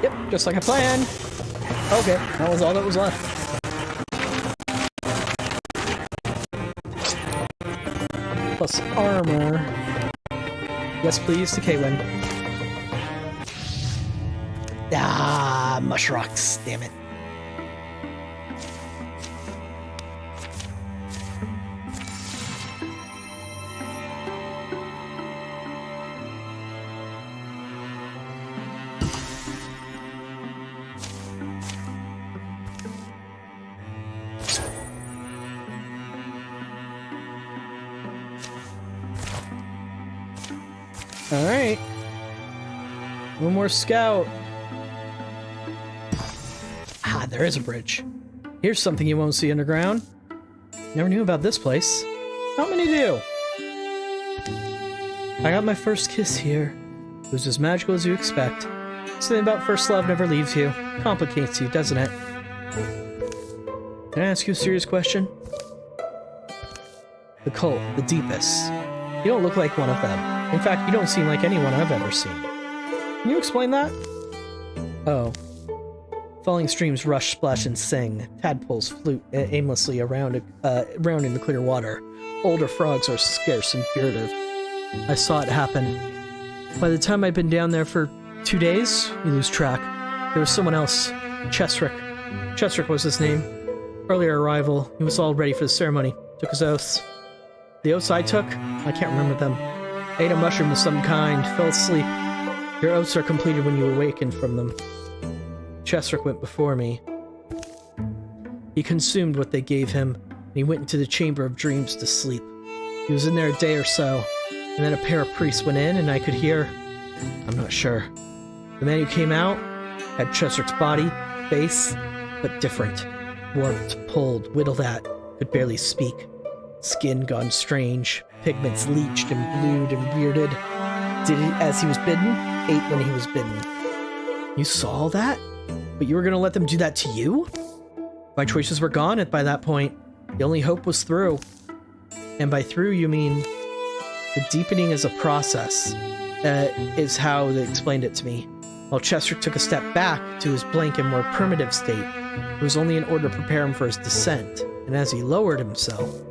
Yep, just like I planned. Okay, that was all that was left. Plus armor. Yes, please, to Kaywin. Ah, mushrocks, damn it. Alright. One more scout. Ah, there is a bridge. Here's something you won't see underground. Never knew about this place. Not many do. I got my first kiss here. It was as magical as you expect. Something about first love never leaves you. Complicates you, doesn't it? Can I ask you a serious question? The cult, the Deepest. You don't look like one of them. In fact, you don't seem like anyone I've ever seen. Can you explain that? Oh. Falling streams rush, splash, and sing. Tadpoles float aimlessly around in the clear water. Older frogs are scarce and furtive. I saw it happen. By the time I'd been down there for 2 days, you lose track. There was someone else. Chesrick. Chesrick was his name. Earlier arrival. He was all ready for the ceremony. Took his oaths. The oaths I took? I can't remember them. I ate a mushroom of some kind. Fell asleep. Your oaths are completed when you awaken from them. Chesrick went before me. He consumed what they gave him, and he went into the Chamber of Dreams to sleep. He was in there a day or so, and then a pair of priests went in, and I could hear... I'm not sure. The man who came out had Chesrick's body, face, but different. Warped, pulled, whittled at, could barely speak. Skin gone strange, pigments leached and blued and bearded. Did as he was bidden, ate when he was bidden. You saw all that? But you were gonna let them do that to you? My choices were gone by that point. The only hope was through. And by through, you mean... The deepening is a process, is how they explained it to me. While Chesrick took a step back to his blank and more primitive state, it was only in order to prepare him for his descent, and as he lowered himself,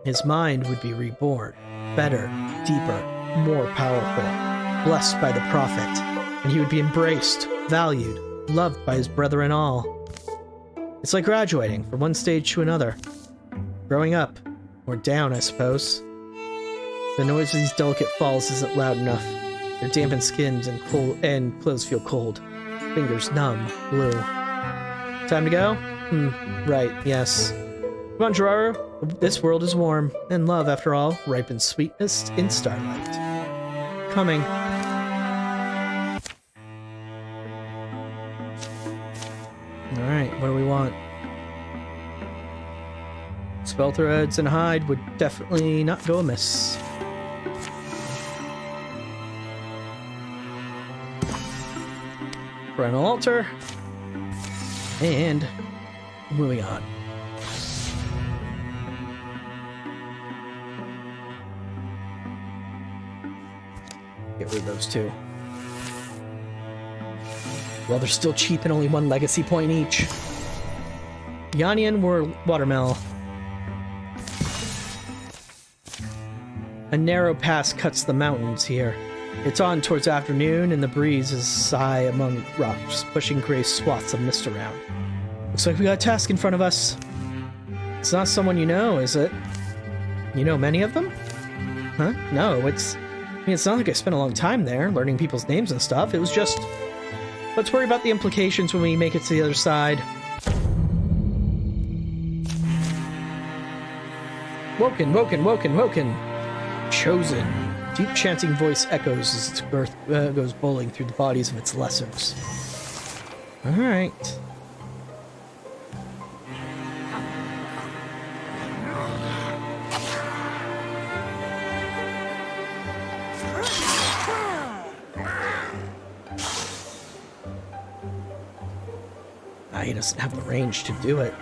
his mind would be reborn, better, deeper, more powerful, blessed by the prophet, and he would be embraced, valued, loved by his brethren all. It's like graduating from one stage to another. Growing up, or down, I suppose. The noise of these delicate falls isn't loud enough. Their dampened skins and clothes feel cold. Fingers numb, blue. Time to go? Right, yes. Come on, Geraro. This world is warm, and love, after all, ripens sweetness in starlight. Coming. Alright, what do we want? Spell threads and hide would definitely not go amiss. Parental altar. And moving on. Get rid of those two. Well, they're still cheap and only 1 legacy point each. Yannian or Watermill. A narrow pass cuts the mountains here. It's on towards afternoon, and the breeze is sigh among rocks, pushing gray swaths of mist around. Looks like we got a task in front of us. It's not someone you know, is it? You know many of them? Huh? No, it's not like I spent a long time there, learning people's names and stuff. It was just... Let's worry about the implications when we make it to the other side. Woken, woken, woken, woken. Chosen. Deep chanting voice echoes as its birth goes bowling through the bodies of its lessers. Alright. He doesn't have the range to do it.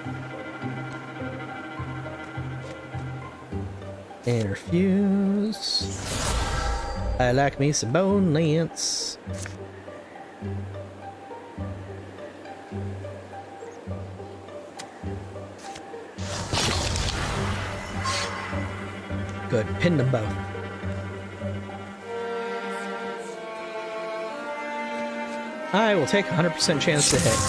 Interfuse. I like me some bone lance. Good, pin them both. I will take 100% chance to hit.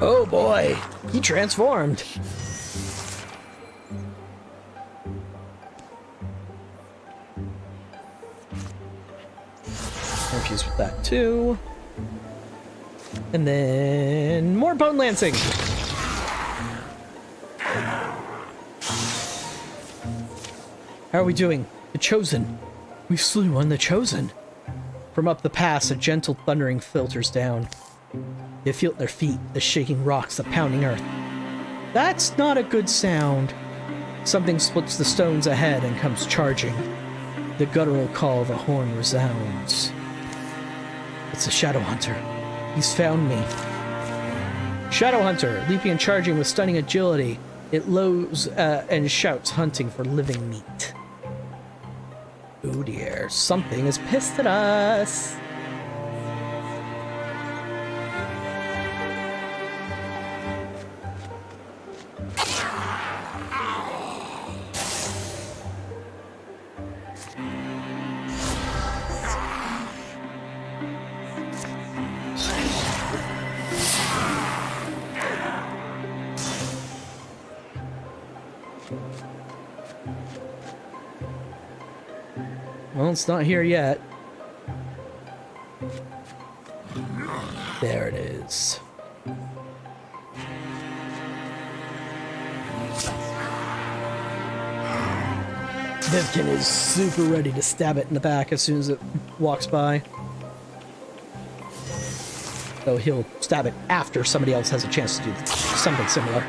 Oh boy, he transformed. Confused with that too. And then more bone lancing. How are we doing? The Chosen. We slew on the Chosen. From up the pass, a gentle thundering filters down. You feel at their feet, the shaking rocks, the pounding earth. That's not a good sound. Something splits the stones ahead and comes charging. The guttural call of a horn resounds. It's a Shadow Hunter. He's found me. Shadow Hunter, leaping and charging with stunning agility. It lows and shouts, hunting for living meat. Oh dear, something is pissed at us. Well, it's not here yet. There it is. Vivkin is super ready to stab it in the back as soon as it walks by. Though he'll stab it after somebody else has a chance to do something similar.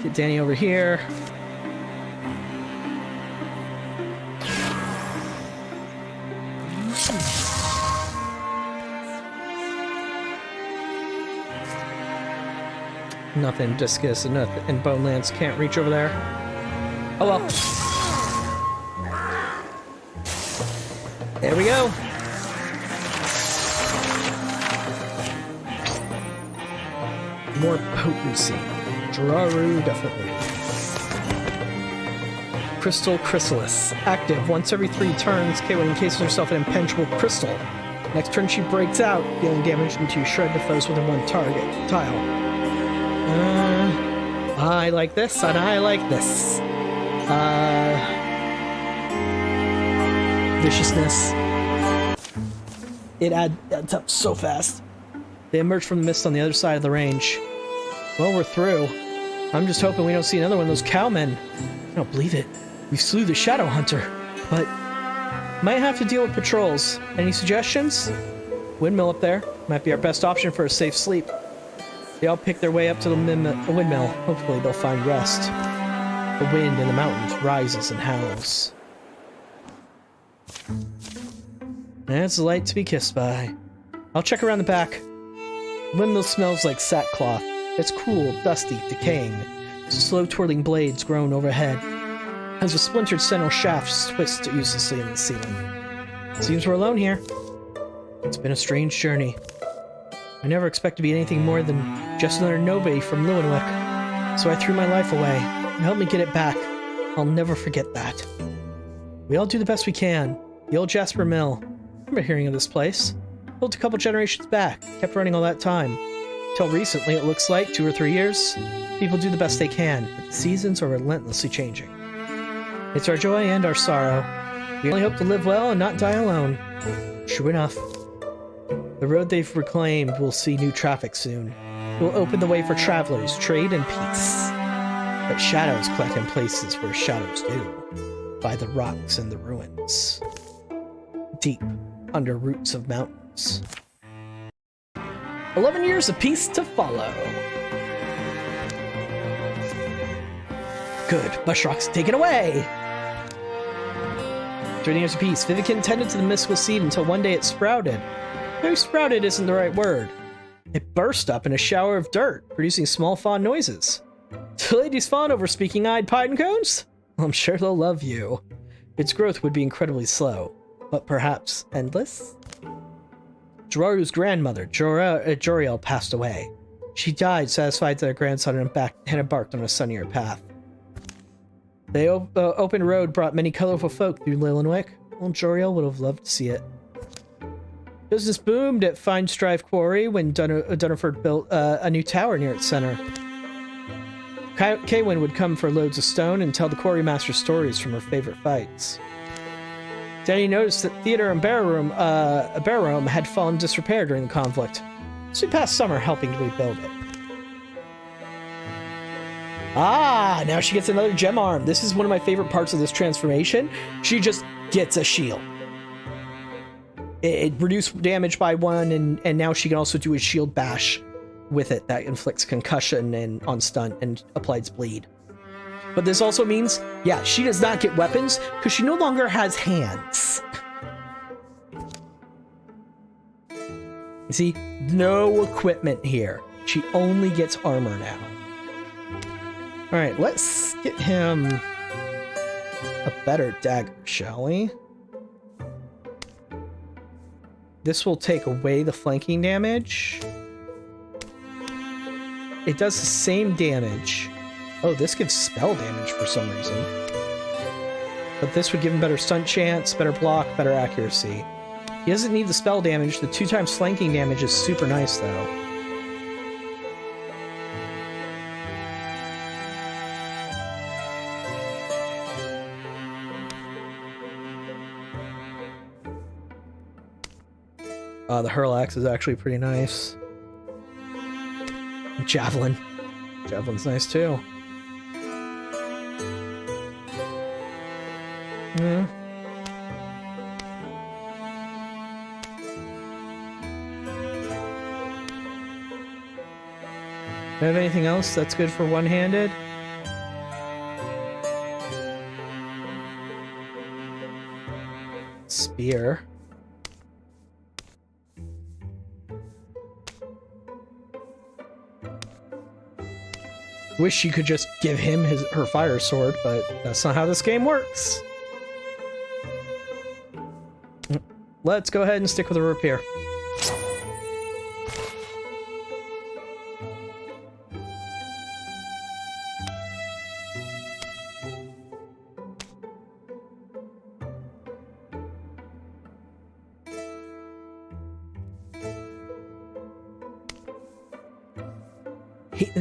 Get Danny over here. Nothing, Discus and nothing, and Bonelance can't reach over there. Oh well. There we go. More potency. Jararu, definitely. Crystal Chrysalis. Active. Once every 3 turns, Kaywin encases herself in impenetrable crystal. Next turn she breaks out, dealing damage into shred to foes within 1 target tile. I like this, and I like this. Viciousness. It adds up so fast. They emerge from the mist on the other side of the range. Well, we're through. I'm just hoping we don't see another one of those cowmen. I don't believe it. We slew the Shadow Hunter, but might have to deal with patrols. Any suggestions? Windmill up there. Might be our best option for a safe sleep. They all pick their way up to the windmill. Hopefully they'll find rest. The wind in the mountains rises and howls. That's a light to be kissed by. I'll check around the back. The windmill smells like sackcloth. It's cool, dusty, decaying. Slow twirling blades groan overhead as a splintered sentinel shaft twists uselessly in the ceiling. Seems we're alone here. It's been a strange journey. I never expect to be anything more than just another nobody from Lewinwick, so I threw my life away. Help me get it back. I'll never forget that. We all do the best we can. The old Jasper Mill. Remember hearing of this place? Built a couple generations back. Kept running all that time. Till recently, it looks like 2 or 3 years. People do the best they can, but the seasons are relentlessly changing. It's our joy and our sorrow. We only hope to live well and not die alone. True enough. The road they've reclaimed will see new traffic soon. It will open the way for travelers, trade, and peace. But shadows collect in places where shadows do. By the rocks and the ruins. Deep under roots of mountains. 11 years of peace to follow. Good. Bushrock's taken away! 13 years of peace. Vivican tended to the mystical seed until one day it sprouted. Maybe sprouted isn't the right word. It burst up in a shower of dirt, producing small fawn noises. Do ladies fawn over speaking-eyed pine cones? I'm sure they'll love you. Its growth would be incredibly slow, but perhaps endless? Jararu's grandmother, Joriel, passed away. She died satisfied that her grandson had embarked on a sunnier path. The open road brought many colorful folk through Leylandwick. Old Joriel would have loved to see it. Business boomed at Fine Strive Quarry when Dunnerford built a new tower near its center. Kaywin would come for loads of stone and tell the quarrymaster stories from her favorite fights. Danny noticed that theater and Barroom had fallen disrepair during the conflict, so he passed summer helping to rebuild it. Ah, now she gets another gem arm. This is one of my favorite parts of this transformation. She just gets a shield. it reduced damage by 1, and now she can also do a shield bash with it that inflicts concussion and on stunt and applies bleed. But this also means, yeah, she does not get weapons because she no longer has hands. You see, no equipment here. She only gets armor now. All right, let's get him a better dagger, shall we? This will take away the flanking damage. It does the same damage. Oh, this gives spell damage for some reason. But this would give him better stunt chance, better block, better accuracy. He doesn't need the spell damage. The 2 times flanking damage is super nice, though. The hurl axe is actually pretty nice. Javelin. Javelin's nice too. Yeah. Do I have anything else that's good for one-handed? Spear. Wish you could just give him her fire sword, but that's not how this game works. Let's go ahead and stick with the rapier.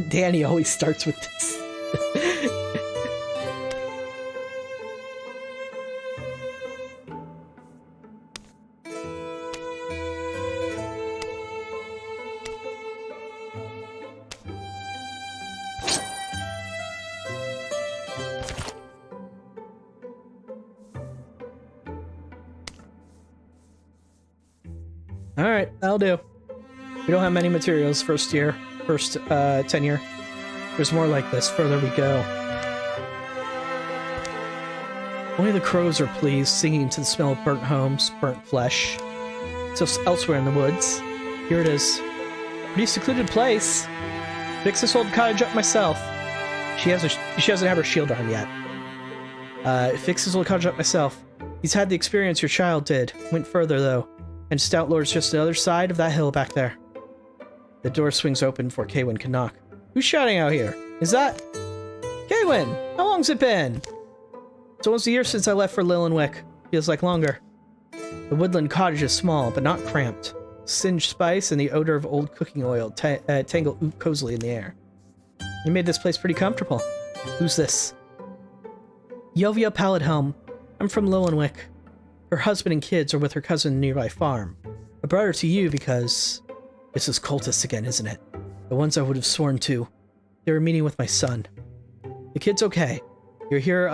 Danny always starts with this. Alright, that'll do. We don't have many materials first tenure. There's more like this further we go. Only the crows are pleased, singing to the smell of burnt homes, burnt flesh. So elsewhere in the woods. Here it is. Pretty secluded place. Fix this old cottage up myself. She doesn't have her shield on yet. Fix this old cottage up myself. He's had the experience your child did. Went further though. And Stout Lord's just the other side of that hill back there. The door swings open before Kaywin can knock. Who's shouting out here? Is that... Kaywin! How long's it been? It's almost a year since I left for Lillenwick. Feels like longer. The woodland cottage is small, but not cramped. Singed spice and the odor of old cooking oil tangle cozily in the air. You made this place pretty comfortable. Who's this? Yovia Paladhelm. I'm from Lillenwick. Her husband and kids are with her cousin in a nearby farm. I brought her to you because... This is cultists again, isn't it? The ones I would have sworn to. They were meeting with my son. The kid's okay. You're here.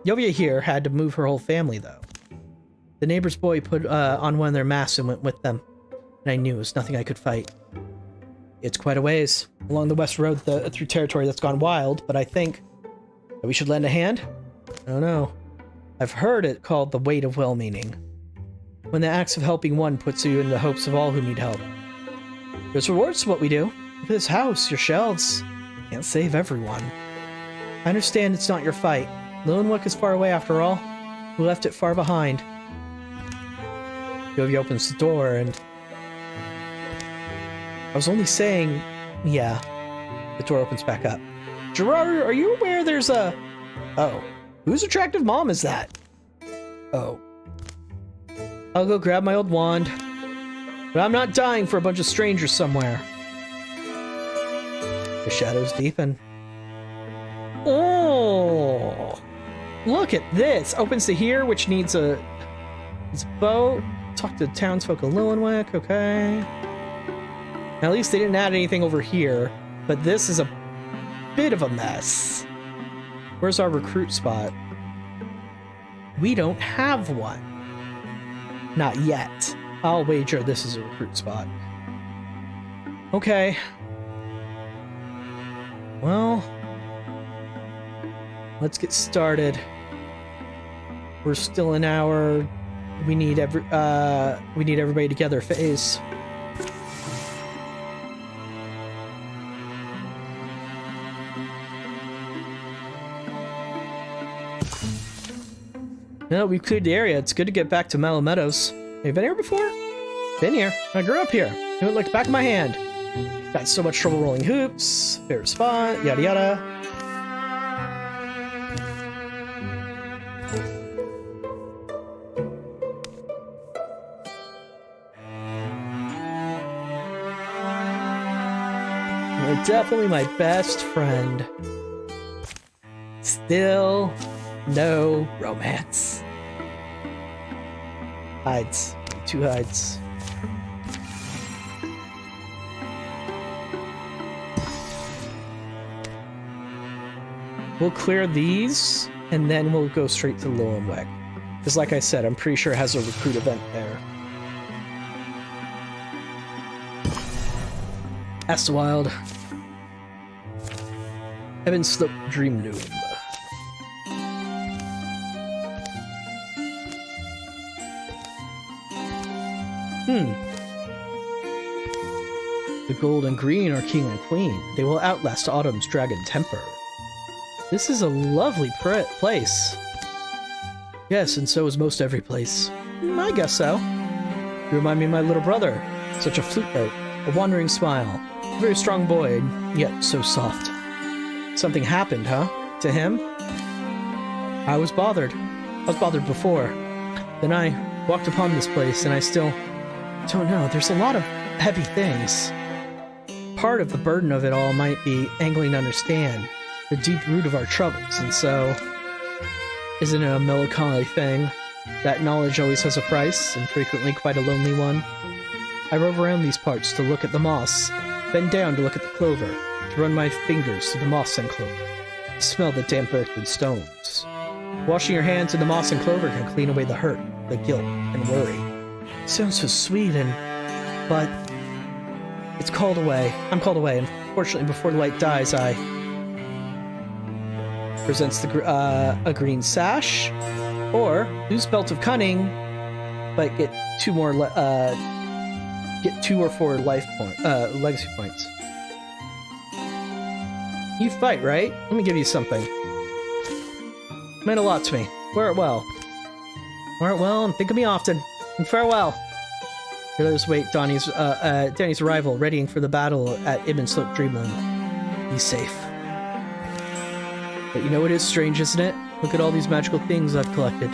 Yovia here had to move her whole family, though. The neighbor's boy put on one of their masks and went with them. And I knew it was nothing I could fight. It's quite a ways along the west road through territory that's gone wild, but I think that we should lend a hand? I don't know. I've heard it called the weight of well-meaning. When the acts of helping one puts you in the hopes of all who need help. There's rewards to what we do. Look at this house, your shelves. Can't save everyone. I understand it's not your fight. Lillenwick is far away after all. We left it far behind. Yovia opens the door and... I was only saying... Yeah. The door opens back up. Gerard, are you aware there's a... Oh. Whose attractive mom is that? Oh. I'll go grab my old wand. But I'm not dying for a bunch of strangers somewhere. The shadows deepen. Oh! Look at this! Opens to here, which needs a boat. Talk to the townsfolk of Lillenwick, okay. Now, at least they didn't add anything over here, but this is a bit of a mess. Where's our recruit spot? We don't have one. Not yet. I'll wager this is a recruit spot. Okay. Well, let's get started. We're still in our we need everybody together phase. No, we've cleared the area. It's good to get back to Mallow Meadows. Have you been here before? Been here. I grew up here. Knew it like the back of my hand. Got so much trouble rolling hoops. Favorite spot. Yada yada. You're definitely my best friend. Still no romance. Hides. 2 hides. We'll clear these, and then we'll go straight to Lowenweg. Because like I said, I'm pretty sure it has a recruit event there. That's wild. Heaven Slope Dream Noom. The gold and green are king and queen. They will outlast autumn's dragon temper. This is a lovely place. Yes, and so is most every place. I guess so. You remind me of my little brother. Such a flute note, a wandering smile. A very strong boy, and yet so soft. Something happened, huh? To him? I was bothered. I was bothered before. Then I walked upon this place, and I still don't know. There's a lot of heavy things. Part of the burden of it all might be angling to understand the deep root of our troubles, and so, isn't it a melancholy thing? That knowledge always has a price, and frequently quite a lonely one. I rove around these parts to look at the moss, bend down to look at the clover, to run my fingers through the moss and clover, to smell the damp earth and stones. Washing your hands in the moss and clover can clean away the hurt, the guilt, and worry. It sounds so sweet, but it's called away. I'm called away, and fortunately before the light dies, I presents a green sash, or use Belt of Cunning, but get 2 or 4 legacy points. You fight, right? Let me give you something. Meant a lot to me. Wear it well. Wear it well, and think of me often. And farewell. The others wait Danny's arrival, readying for the battle at Ibn Slope Dreamland. Be safe. But you know what is strange, isn't it? Look at all these magical things I've collected.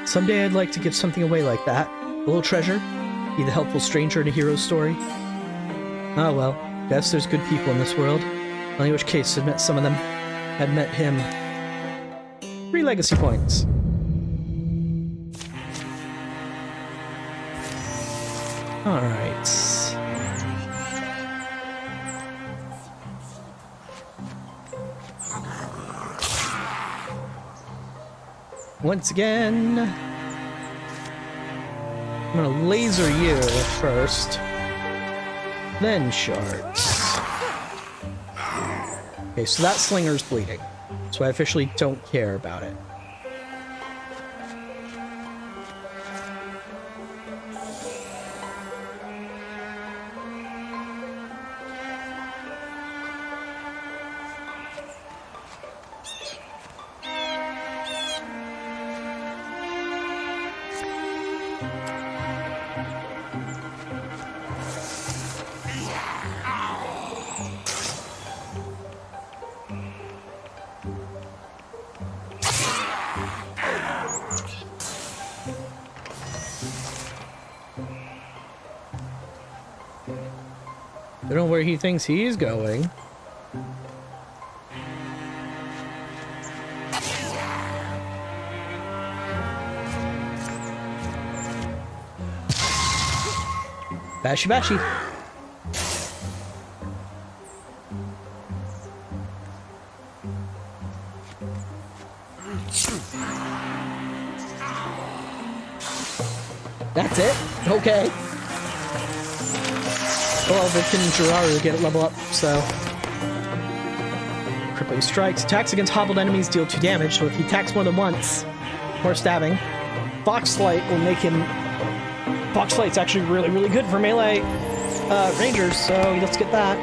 Someday I'd like to give something away like that. A little treasure. Be the helpful stranger in a hero's story. Oh well, guess there's good people in this world. Only which case I'd met some of them. Had met him. 3 legacy points. Alright. Once again, I'm gonna laser you first, then shards. Okay, so that slinger's bleeding, so I officially don't care about it. I don't know where he thinks he's going. Bashy bashy. That's it? Okay. Well, they can Jiraru get it level up, so... Crippling strikes. Attacks against hobbled enemies deal 2 damage, so if he attacks more than once, more stabbing. Fox Flight will make him... Fox Flight's actually really, really good for melee rangers, so let's get that.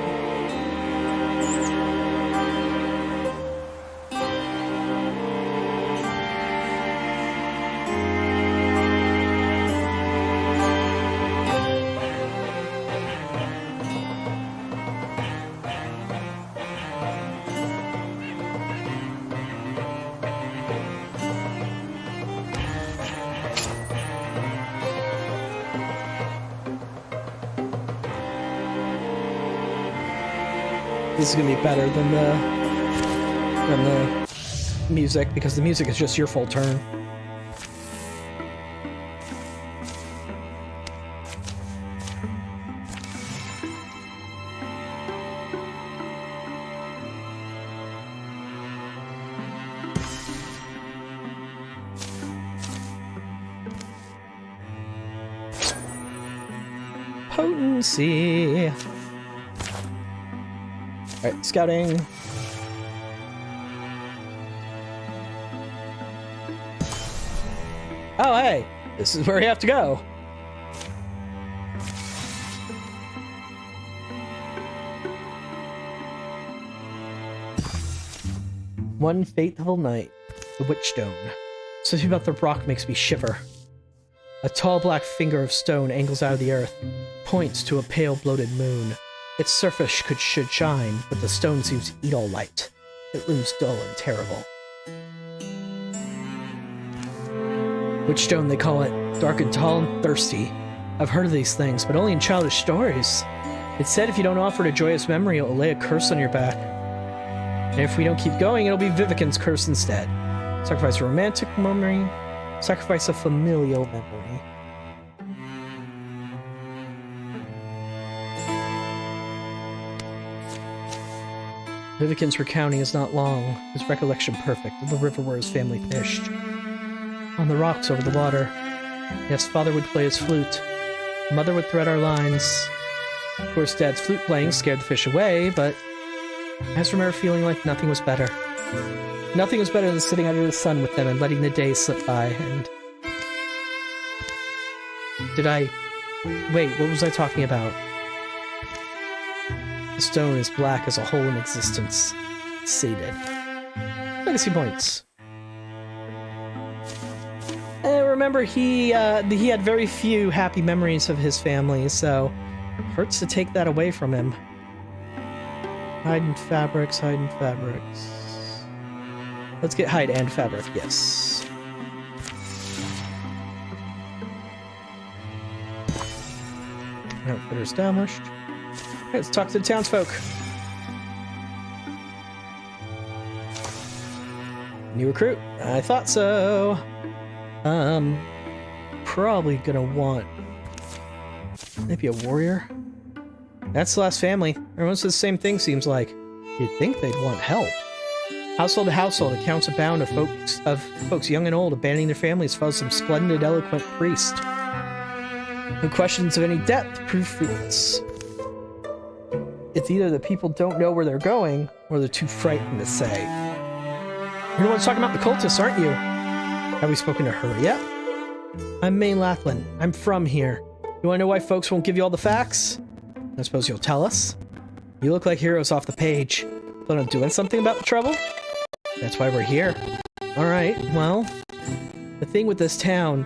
This is gonna be better than the music, because the music is just your full turn. Potency. Alright, scouting. Oh, hey! This is where we have to go. One fateful night. The Witchstone. Something about the rock makes me shiver. A tall black finger of stone angles out of the earth, points to a pale bloated moon. Its surface should shine, but the stone seems to eat all light. It looms dull and terrible. Witchstone, they call it. Dark and tall and thirsty. I've heard of these things, but only in childish stories. It's said if you don't offer it a joyous memory, it will lay a curse on your back. And if we don't keep going, it'll be Vivican's curse instead. Sacrifice a romantic memory. Sacrifice a familial memory. Vivican's recounting is not long, his recollection perfect, of the river where his family fished. On the rocks over the water. Yes, father would play his flute. Mother would thread our lines. Of course, Dad's flute playing scared the fish away, but I just remember feeling like nothing was better. Nothing was better than sitting under the sun with them and letting the days slip by, and... Wait, what was I talking about? The stone is black as a hole in existence. Sated. Legacy points. Remember, he had very few happy memories of his family, so it hurts to take that away from him. Hide and fabrics, hide and fabrics. Let's get hide and fabric, yes. Outfitter established. Okay, let's talk to the townsfolk. New recruit. I thought so. Probably gonna want maybe a warrior. That's the last family. Everyone says the same thing, seems like. You'd think they'd want help. Household to household, accounts abound of folks young and old abandoning their families follow some splendid, eloquent priest. No questions of any depth prove fruitless. It's either the people don't know where they're going, or they're too frightened to say. You're the ones talking about the cultists, aren't you? Have we spoken to her yet? I'm Maine Lackland. I'm from here. You wanna know why folks won't give you all the facts? I suppose you'll tell us. You look like heroes off the page. Plan on doing something about the trouble? That's why we're here. Alright, well... The thing with this town,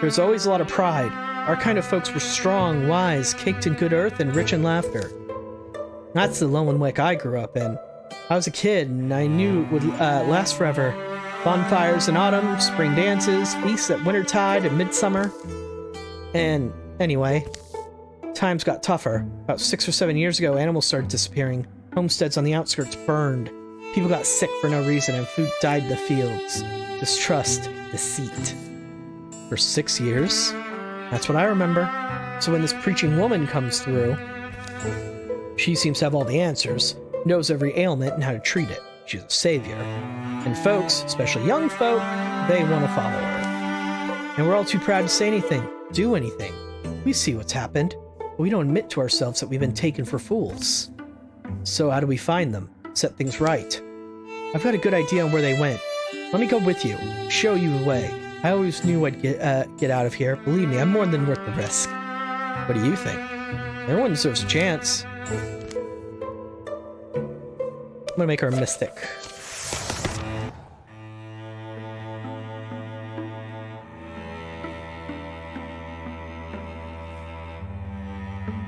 there's always a lot of pride. Our kind of folks were strong, wise, caked in good earth, and rich in laughter. That's the lone wick I grew up in. I was a kid, and I knew it would last forever. Bonfires in autumn, spring dances, feasts at wintertide and midsummer. And anyway, times got tougher. About 6 or 7 years ago, animals started disappearing. Homesteads on the outskirts burned. People got sick for no reason, and food died in the fields. Distrust, deceit. For 6 years? That's what I remember. So when this preaching woman comes through, she seems to have all the answers, knows every ailment and how to treat it. She's a savior. And folks, especially young folk, they want to follow her. And we're all too proud to say anything. do anything. We see what's happened, but we don't admit to ourselves that we've been taken for fools. So how do we find them? Set things right. I've got a good idea on where they went. Let me go with you, show you the way. I always knew I'd get out of here. Believe me, I'm more than worth the risk. What do you think? Everyone deserves a chance. I'm gonna make her a mystic.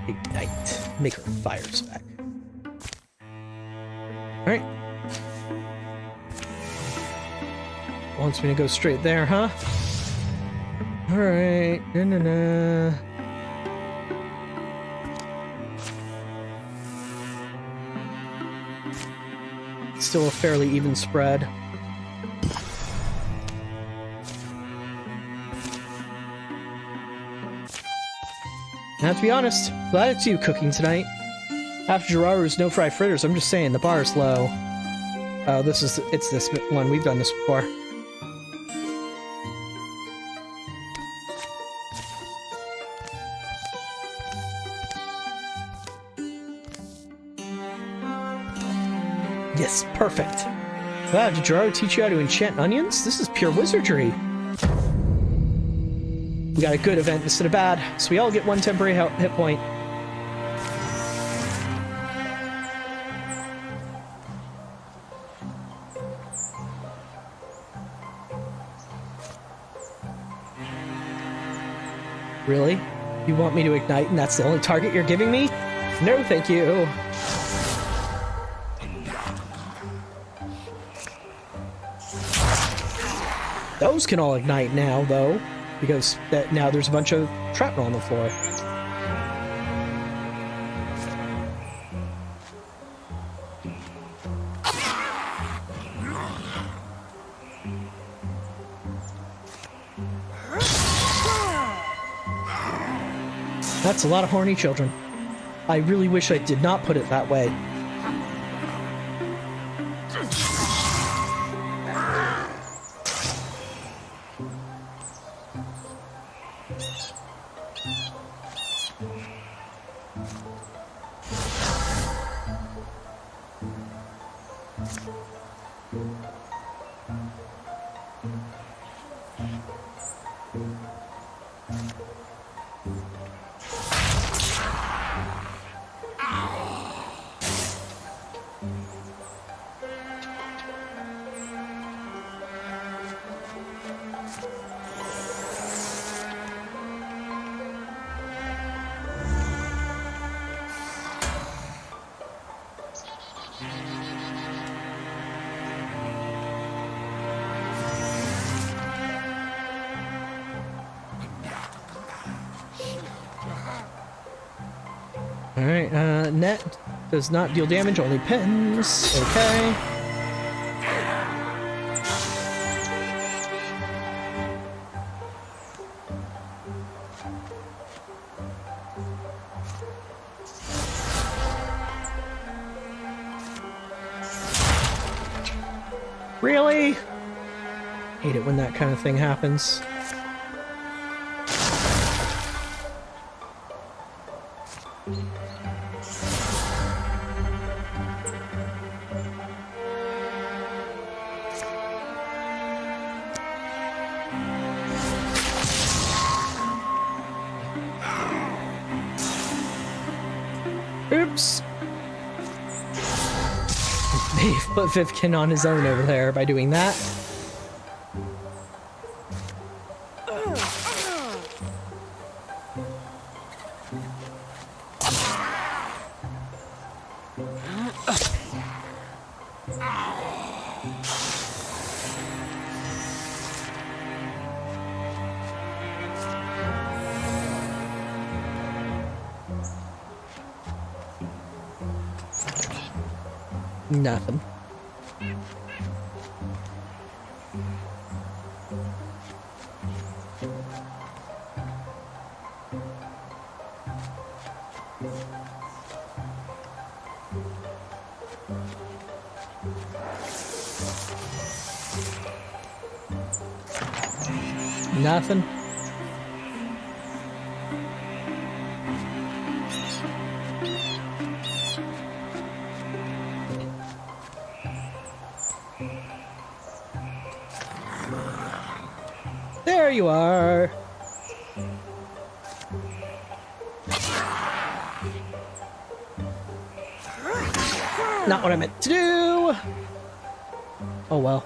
Ignite. Make her fire spec. Alright. Wants me to go straight there, huh? Alright. Still a fairly even spread. Now, to be honest, glad it's you cooking tonight. After Jiraru's no fry fritters, I'm just saying, the bar is low. Oh, it's this one. We've done this before. Yes, perfect. Wow, did Jiraru teach you how to enchant onions? This is pure wizardry. We got a good event instead of bad, so we all get one temporary hit point. Really? You want me to ignite and that's the only target you're giving me? No, thank you. Those can all ignite now, though, because now there's a bunch of shrapnel on the floor. That's a lot of horny children. I really wish I did not put it that way. Alright, net does not deal damage, only pins. Okay. Really? Hate it when that kind of thing happens. Oops. He put Vivkin on his own over there by doing that. Nothing. Nothing. There you are. Not what I meant to do. Oh well.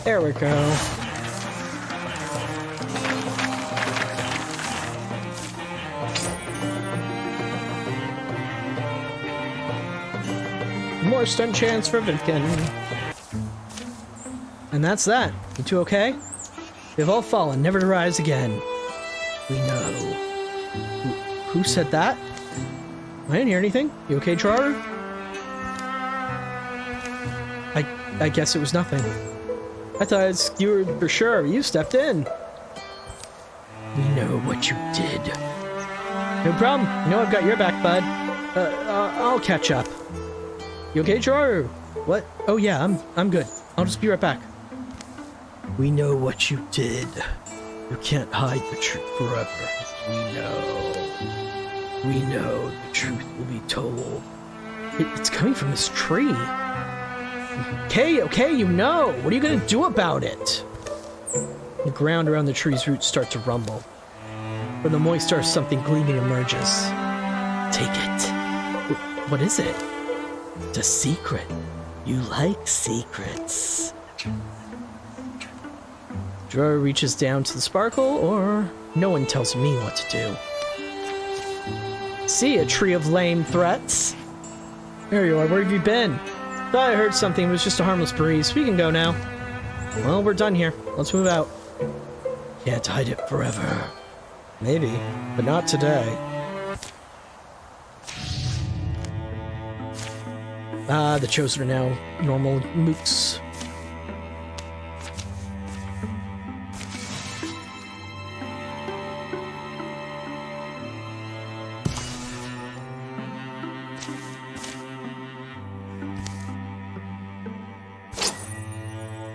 There we go. More stun chance for Vivkin. And that's that. You two okay? They've all fallen, never to rise again. We know. Who said that? I didn't hear anything. You okay, Chararu? I guess it was nothing. I thought I skewered for sure. You stepped in. We know what you did. No problem. You know I've got your back, bud. I'll catch up. You okay, Chararu? What? Oh yeah, I'm good. I'll just be right back. We know what you did. You can't hide the truth forever. We know. We know the truth will be told. It's coming from this tree. Okay, you know. What are you gonna do about it? The ground around the tree's roots start to rumble. From the moist earth, something gleaming emerges. Take it. What is it? It's a secret. You like secrets. Drawer reaches down to the sparkle, or no one tells me what to do. See, a tree of lame threats. There you are. Where have you been? Thought I heard something. It was just a harmless breeze. We can go now. Well, we're done here. Let's move out. Can't hide it forever. Maybe, but not today. The Chosen are now normal mooks.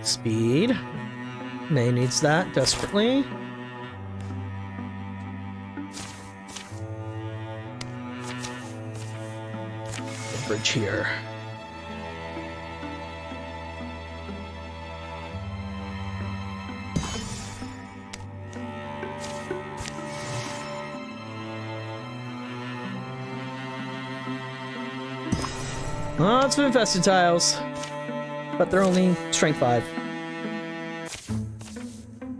Speed. May needs that desperately. The bridge here. Lots of infested tiles, but they're only strength 5.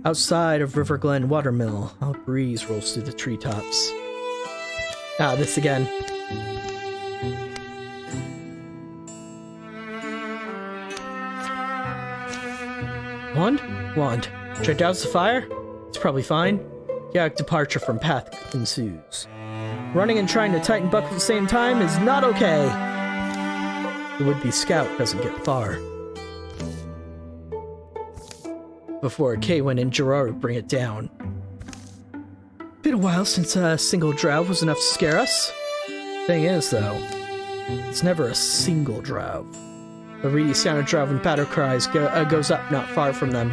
Outside of River Glen Watermill, a breeze rolls through the treetops. Ah, this again. Wand. Should I douse the fire? It's probably fine. Chaotic departure from path ensues. Running and trying to tighten buckle at the same time is not okay. The would-be scout doesn't get far before Kaywin and Jiraru bring it down. Been a while since a single drow was enough to scare us. Thing is, though, it's never a single drow. The reedy sound of drow and battle cries goes up not far from them.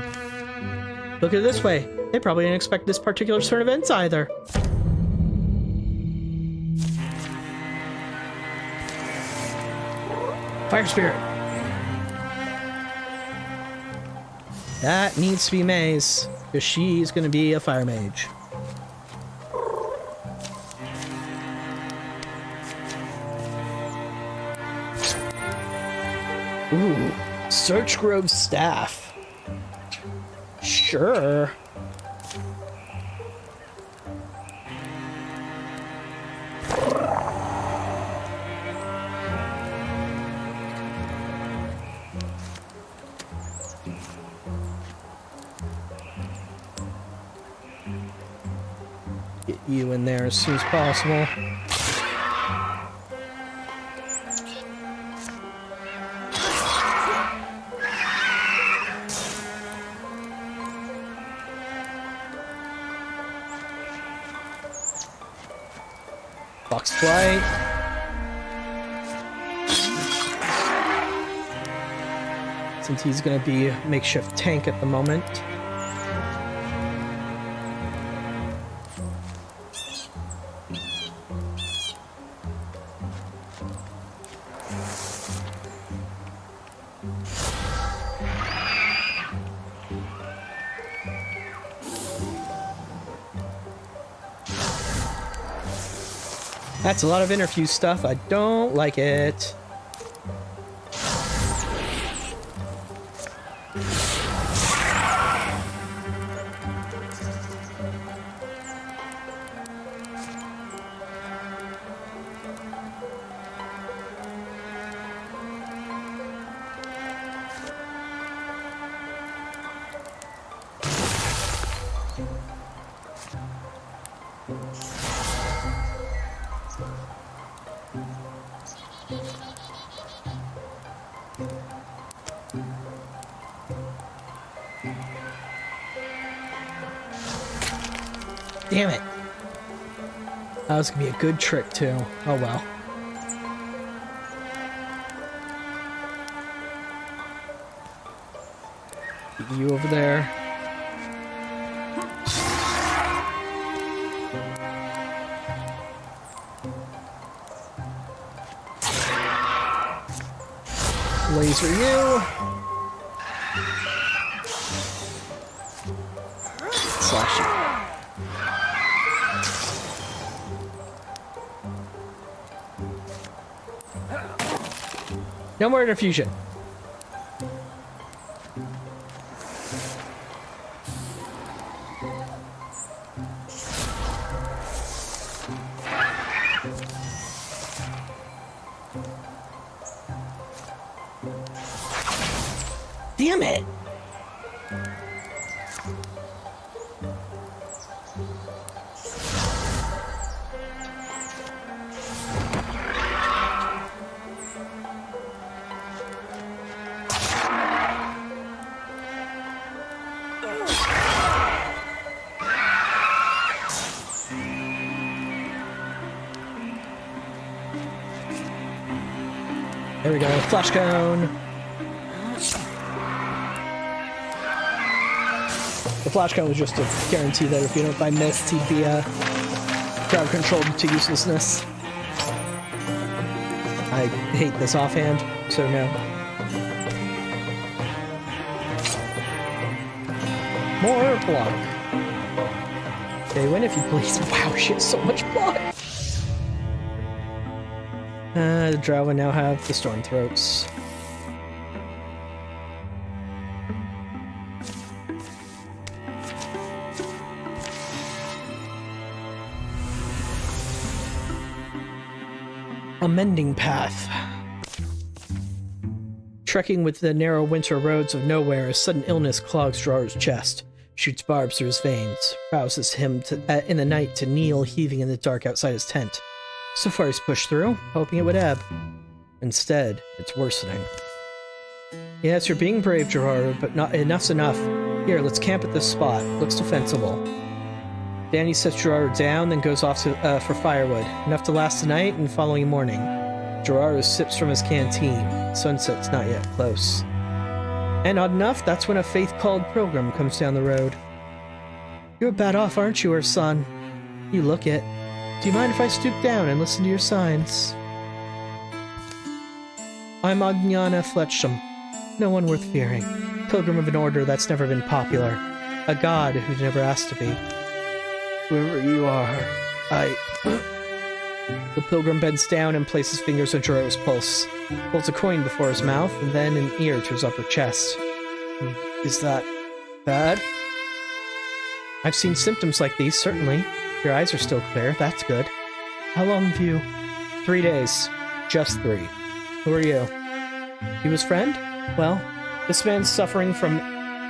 Look at it this way. They probably didn't expect this particular turn of events either. Fire Spirit. That needs to be May's, because she's going to be a fire mage. Ooh, Search Grove Staff. Sure. Get you in there as soon as possible. Fox flight. Since he's gonna be a makeshift tank at the moment. That's a lot of interview stuff. I don't like it. Damn it. That was gonna be a good trick too. Oh well. You over there. Laser you. Slash you. No more interfusion. Damn it! There we go, flash cone. The flash cone was just to guarantee that if I missed, he'd be crowd controlled to uselessness. I hate this offhand, so no. More block. Okay, win if you please. Wow, she has so much block. The Drow will now have the Storm Throats. A mending path. Trekking with the narrow winter roads of nowhere, a sudden illness clogs Drar's chest, shoots barbs through his veins, rouses him in the night to kneel heaving in the dark outside his tent. So far he's pushed through, hoping it would ebb. Instead, it's worsening. Yes, you're being brave, Gerard, but not enough's enough. Here, let's camp at this spot. Looks defensible. Danny sets Gerard down, then goes off for firewood. Enough to last the night and following morning. Gerard sips from his canteen. Sunset's not yet close. And odd enough, that's when a faith-called pilgrim comes down the road. You're bad off, aren't you, her son? You look it. Do you mind if I stoop down and listen to your signs? I'm Agnana Fletcham. No one worth fearing. Pilgrim of an order that's never been popular. A god who's never asked to be. Whoever you are, The pilgrim bends down and places fingers on Gerard's pulse. Holds a coin before his mouth, and then an ear to his upper chest. Is that bad? I've seen symptoms like these, certainly. Your eyes are still clear, that's good. How long have you? 3 days. Just 3. Who are you? You his friend? Well, this man's suffering from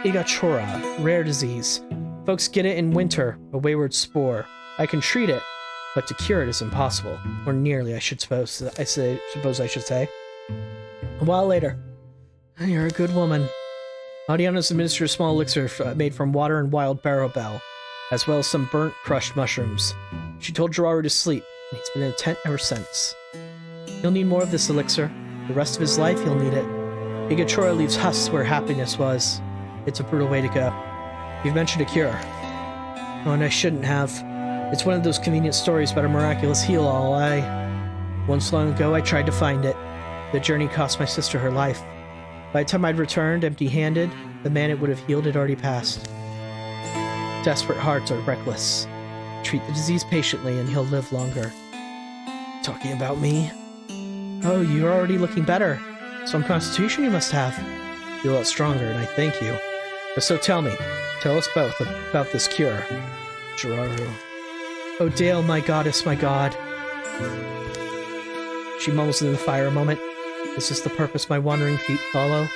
Igachora, rare disease. Folks get it in winter, a wayward spore. I can treat it, but to cure it is impossible. Or nearly, I suppose I should say. A while later. You're a good woman. Audiana's administered a small elixir made from water and wild barrow bell, as well as some burnt, crushed mushrooms. She told Gerard to sleep, and he's been in a tent ever since. He'll need more of this elixir. The rest of his life, he'll need it. PNGtuber leaves husks where happiness was. It's a brutal way to go. You've mentioned a cure. Oh, and I shouldn't have. It's one of those convenient stories about a miraculous heal-all. Once long ago, I tried to find it. The journey cost my sister her life. By the time I'd returned, empty-handed, the man it would have healed had already passed. Desperate hearts are reckless. Treat the disease patiently and he'll live longer. Talking about me? Oh, you're already looking better. Some constitution you must have. Feel a lot stronger, and I thank you. But so tell us both about this cure. Jiraru. Oh, Dale, my goddess, my god. She mumbles into the fire a moment. Is this the purpose my wandering feet follow?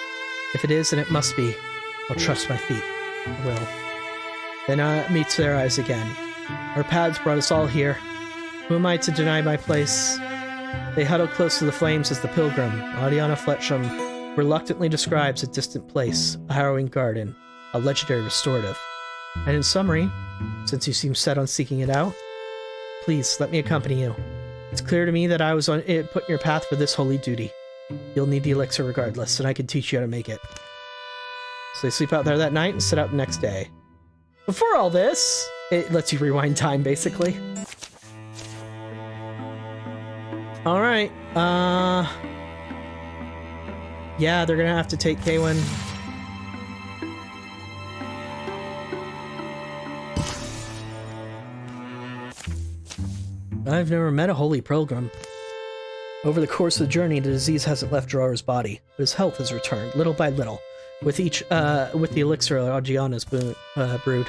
If it is, then it must be. I'll trust my feet. I will. Then meets their eyes again. Our paths brought us all here. Who am I to deny my place? They huddle close to the flames as the pilgrim, Adiana Fletcham, reluctantly describes a distant place, a harrowing garden, a legendary restorative. And in summary, since you seem set on seeking it out, please let me accompany you. It's clear to me that I was put in your path for this holy duty. You'll need the elixir regardless, and I can teach you how to make it. So they sleep out there that night and set out the next day. Before all this, it lets you rewind time, basically. Alright, yeah, they're gonna have to take Kaywin. I've never met a holy pilgrim. Over the course of the journey, the disease hasn't left Jiraru's body, but his health has returned, little by little, with the elixir Adiana's brewed.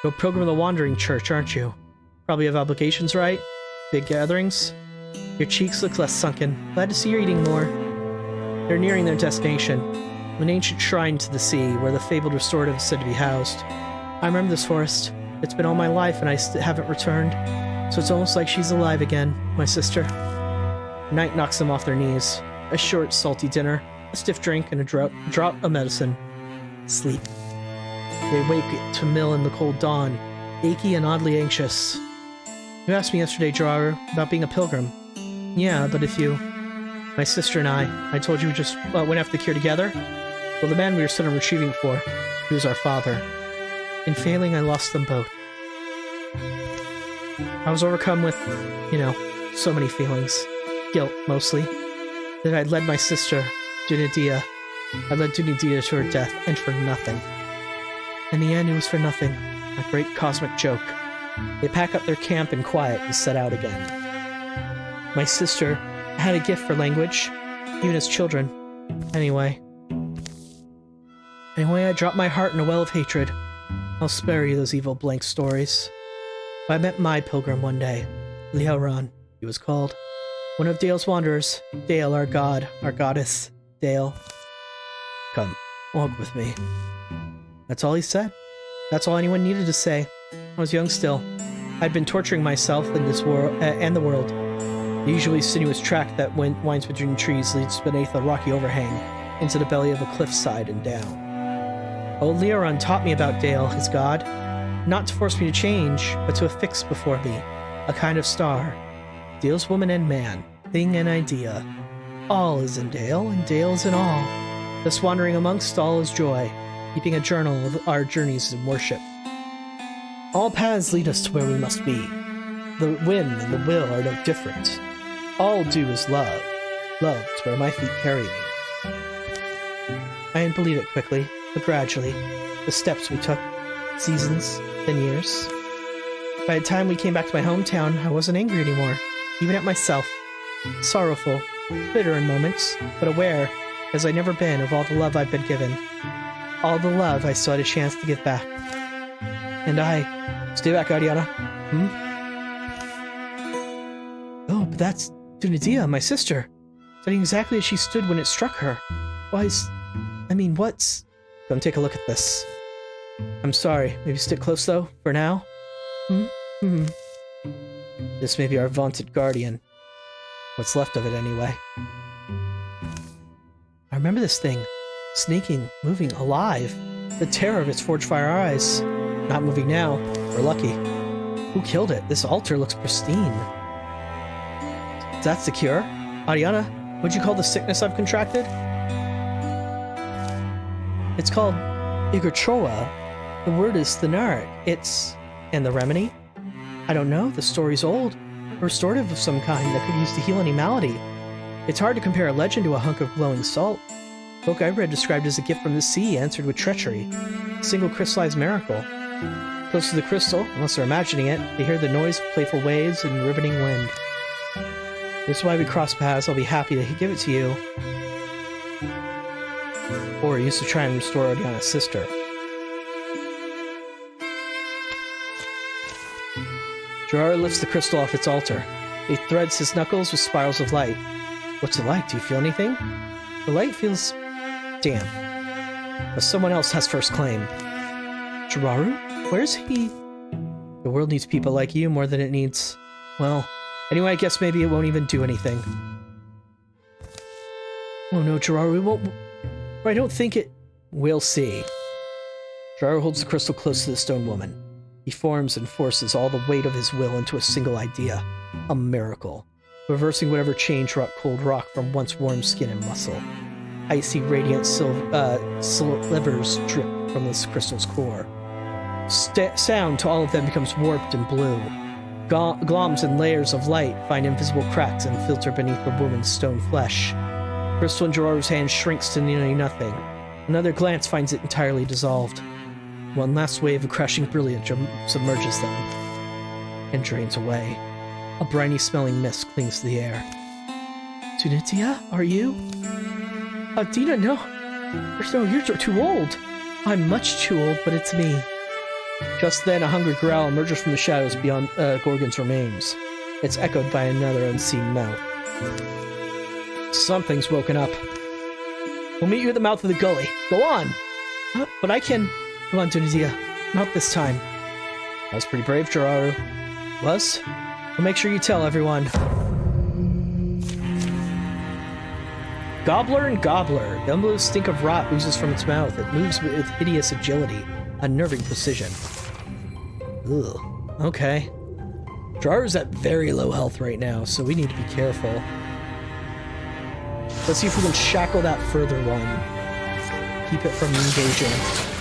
You're a pilgrim of the Wandering Church, aren't you? Probably have obligations, right? Big gatherings? Your cheeks look less sunken. Glad to see you're eating more. They're nearing their destination, an ancient shrine to the sea, where the fabled restorative is said to be housed. I remember this forest. It's been all my life, and I haven't returned, so it's almost like she's alive again, my sister. Night knocks them off their knees. A short, salty dinner, a stiff drink, and a drop of medicine. Sleep. They wake to mill in the cold dawn, achy and oddly anxious. You asked me yesterday, Jiraru, about being a pilgrim. Yeah, but if you... My sister and I told you we just went after the cure together? Well, the man we were sent on retrieving for, he was our father. In failing, I lost them both. I was overcome with, so many feelings. Guilt, mostly. That I'd led my sister, Dunidia. I led Dunidia to her death, and for nothing. In the end, it was for nothing. A great cosmic joke. They pack up their camp in quiet and set out again. My sister had a gift for language, even as children. Anyway, I dropped my heart in a well of hatred. I'll spare you those evil blank stories. I met my pilgrim one day. Liaoran, he was called. One of Dale's wanderers. Dale, our god, our goddess. Dale. Come, walk with me. That's all he said. That's all anyone needed to say. I was young still. I'd been torturing myself in this world and the world. The usually sinuous track that winds between trees leads beneath a rocky overhang into the belly of a cliffside and down. Old Liaoran taught me about Dale, his god, not to force me to change, but to affix before me a kind of star. Dale's woman and man, thing and idea. All is in Dale, and Dale is in all. Thus wandering amongst all is joy, keeping a journal of our journeys in worship. All paths lead us to where we must be. The wind and the will are no different. All do is love. Love is where my feet carry me. I didn't believe it quickly, but gradually, the steps we took, seasons, then years. By the time we came back to my hometown, I wasn't angry anymore, even at myself. Sorrowful, bitter in moments, but aware, as I'd never been, of all the love I've been given. All the love I still had a chance to give back. And stay back, Adiana. Oh, but that's Dunidia, my sister. Standing exactly as she stood when it struck her. What's... Come take a look at this. I'm sorry. Maybe stick close, though, for now? This may be our vaunted guardian. What's left of it, anyway. I remember this thing. Sneaking, moving, alive. The terror of its forged fire eyes. Not moving now. We're lucky. Who killed it? This altar looks pristine. That's the cure. Ariana, what'd you call the sickness I've contracted? It's called Igerchoa. The word is thenaric. It's... And the remedy? I don't know. The story's old. A restorative of some kind that could be used to heal any malady. It's hard to compare a legend to a hunk of glowing salt. The book I read described as a gift from the sea, answered with treachery. A single crystallized miracle. Close to the crystal, unless they're imagining it, they hear the noise of playful waves and ribboning wind. This is why we cross paths. I'll be happy to give it to you. Or used to try and restore Oriana's sister. Gerard lifts the crystal off its altar. He threads his knuckles with spirals of light. What's it like? Do you feel anything? The light feels... damp. But someone else has first claim. Jiraru? Where's he? The world needs people like you more than it needs... well... anyway, I guess maybe it won't even do anything. Oh no, Jiraru, it won't... I don't think it... We'll see. Jiraru holds the crystal close to the stone woman. He forms and forces all the weight of his will into a single idea. A miracle. Reversing whatever change wrought cold rock from once warm skin and muscle. Icy, radiant slivers drip from this crystal's core. Sound to all of them becomes warped and blue. Gloms and layers of light find invisible cracks and filter beneath the woman's stone flesh. Crystal in Jiraru's hand shrinks to nearly nothing. Another glance finds it entirely dissolved. One last wave of crashing brilliance submerges them and drains away. A briny smelling mist clings to the air. Tunitia, are you? Dina, no. No, you're too old. I'm much too old, but it's me. Just then, a hungry growl emerges from the shadows beyond Gorgon's remains. It's echoed by another unseen mouth. Something's woken up. We'll meet you at the mouth of the gully. Go on! But I can... Come on, Tunisia. Not this time. That was pretty brave, Jiraru. Was? Well, make sure you tell everyone. Gobbler and Gobbler. The unbelievable stink of rot oozes from its mouth. It moves with hideous agility. Unnerving precision. Ugh. Okay. Jiraru's at very low health right now, so we need to be careful. Let's see if we can shackle that further one. Keep it from engaging.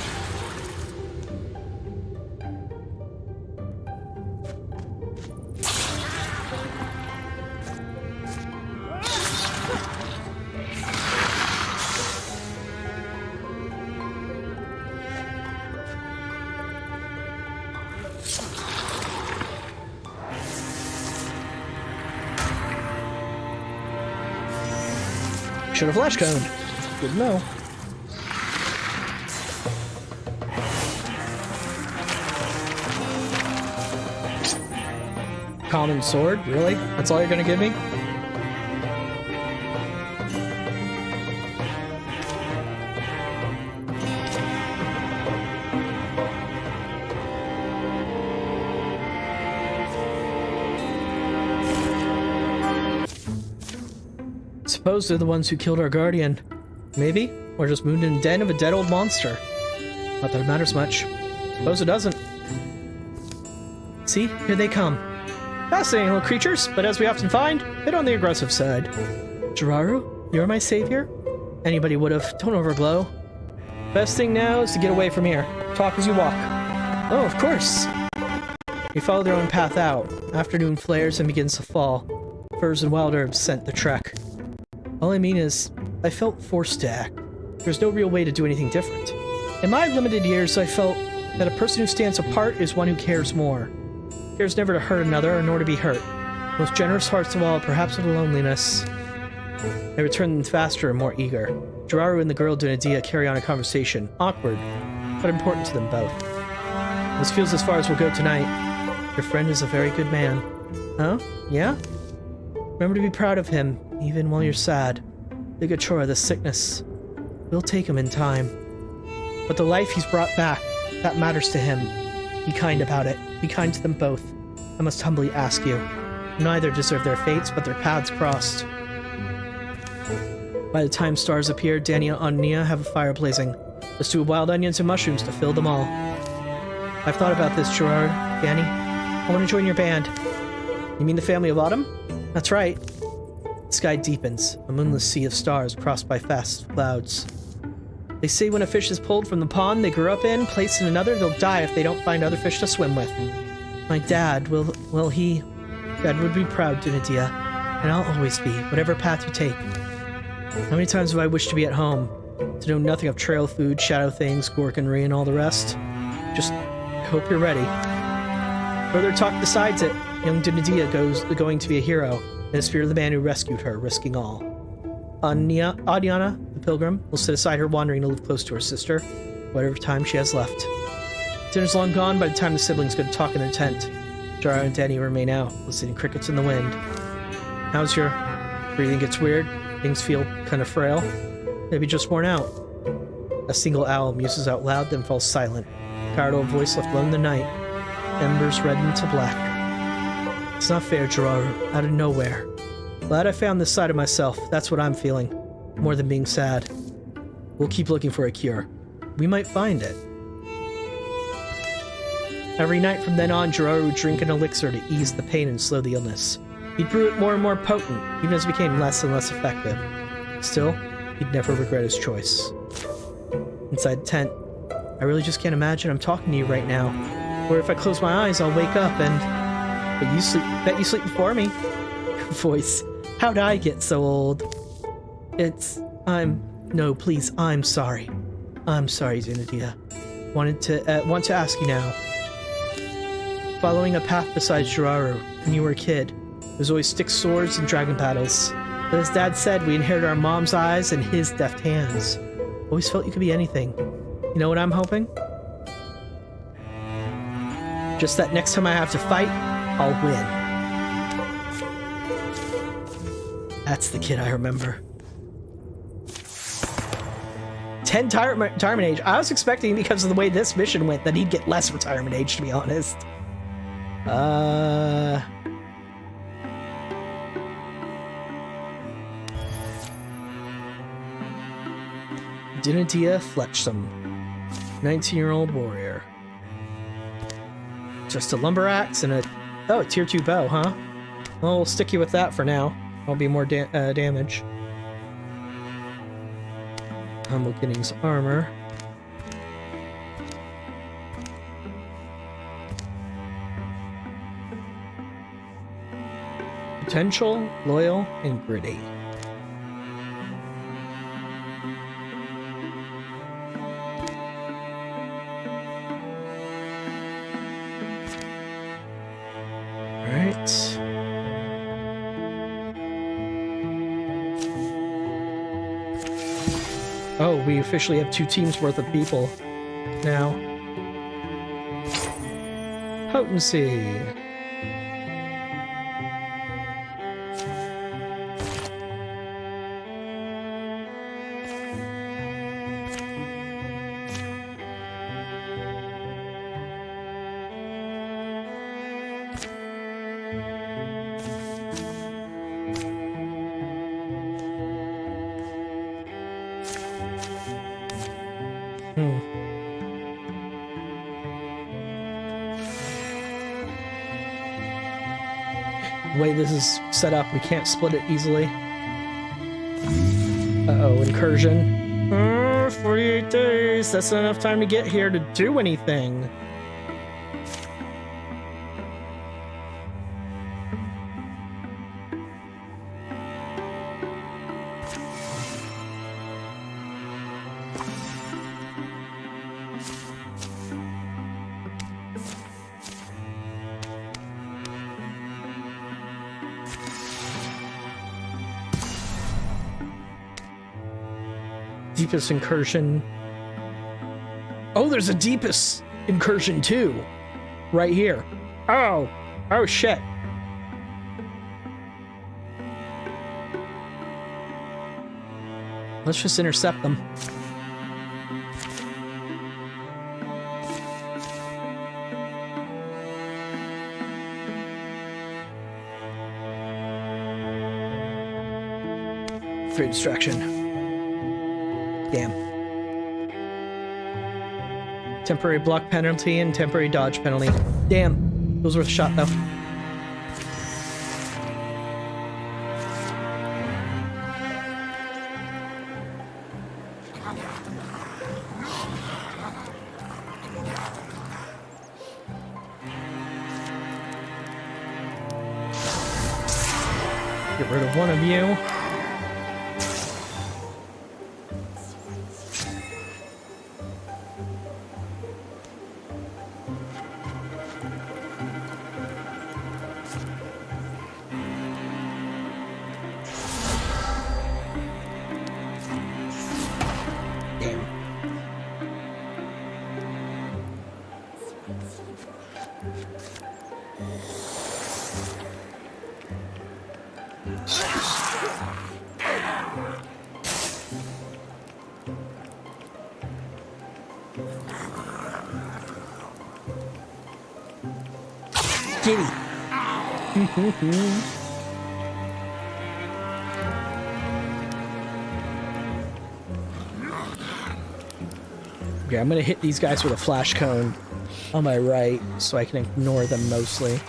Should have flash cone. Good to know. Common sword? Really? That's all you're gonna give me? Suppose they're the ones who killed our guardian. Maybe? Or just moved in the den of a dead old monster. Not that it matters much. Suppose it doesn't. See? Here they come. Fascinating little creatures, but as we often find, a bit on the aggressive side. Jiraru, you're my savior? Anybody would've. Don't overblow. Best thing now is to get away from here. Talk as you walk. Oh, of course. We follow their own path out. Afternoon flares and begins to fall. Furs and wild herbs scent the trek. All I mean is, I felt forced to act. There's no real way to do anything different. In my limited years, I felt that a person who stands apart is one who cares more. Cares never to hurt another, nor to be hurt. Most generous hearts of all, perhaps with loneliness. They return faster and more eager. Jiraru and the girl Dunadia carry on a conversation, awkward, but important to them both. This feels as far as we'll go tonight. Your friend is a very good man. Huh? Yeah? Remember to be proud of him, even while you're sad. The Gachora, the sickness. We'll take him in time. But the life he's brought back, that matters to him. Be kind about it. Be kind to them both. I must humbly ask you. Neither deserve their fates, but their paths crossed. By the time stars appear, Danny and Nia have a fire blazing. Let's do wild onions and mushrooms to fill them all. I've thought about this, Gerard. Danny, I want to join your band. You mean the family of Autumn? That's right. sky deepens, a moonless sea of stars crossed by fast clouds. They say when a fish is pulled from the pond they grew up in, placed in another, they'll die if they don't find other fish to swim with. My dad, Dad would be proud, Dunadia, and I'll always be, whatever path you take. How many times have I wished to be at home, to know nothing of trail food, shadow things, gorgonry, and all the rest? Just hope you're ready. Further talk decides it. Young Dunadia going to be a hero, in the spirit of the man who rescued her, risking all. Adiana, the pilgrim, will sit aside her wandering to live close to her sister, whatever time she has left. Dinner's long gone by the time the siblings go to talk in their tent. Jara and Danny remain out, listening to crickets in the wind. How's your breathing gets weird? Things feel kind of frail? Maybe just worn out. A single owl muses out loud, then falls silent. Tired old voice left alone in the night. Embers redden to black. It's not fair, Jiraru. Out of nowhere. Glad I found this side of myself. That's what I'm feeling. More than being sad. We'll keep looking for a cure. We might find it. Every night from then on, Jiraru would drink an elixir to ease the pain and slow the illness. He'd brew it more and more potent, even as it became less and less effective. Still, he'd never regret his choice. Inside the tent, I really just can't imagine I'm talking to you right now. Or if I close my eyes, I'll wake up and... Bet you sleep before me. Voice. How'd I get so old? No, please, I'm sorry. I'm sorry, Dunadia. Want to ask you now. Following a path besides Jiraru, when you were a kid, there was always stick swords and dragon paddles. But as Dad said, we inherited our mom's eyes and his deft hands. Always felt you could be anything. You know what I'm hoping? Just that next time I have to fight, I'll win. That's the kid I remember. 10 retirement age. I was expecting, because of the way this mission went, that he'd get less retirement age, to be honest. Dunadia Fletchsome. 19-year-old warrior. Just a lumber axe and a... Oh, a tier 2 bow, huh? Well, we'll stick you with that for now. I'll be more damage. Humble Beginnings armor. Potential, loyal, and gritty. Oh, we officially have 2 teams worth of people now. Potency. The way this is set up, we can't split it easily. Uh-oh, incursion. 48 days, that's not enough time to get here to do anything. Deepest incursion. Oh, there's a deepest incursion too. Right here. Oh. Oh shit. Let's just intercept them. Great distraction. Damn. Temporary block penalty and temporary dodge penalty. Damn. It was worth a shot, though. Get rid of one of you. Giddy. Okay, I'm gonna hit these guys with a flash cone on my right so I can ignore them mostly.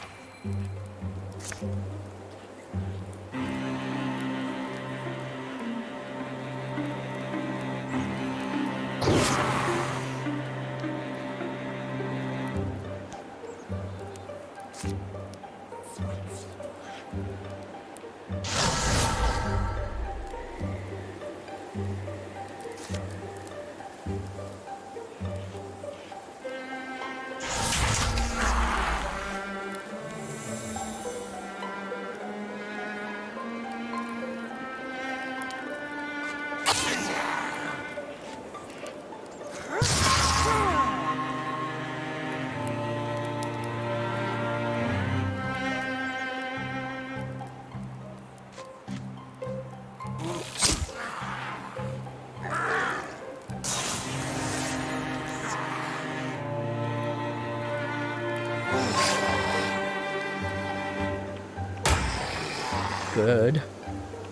Good.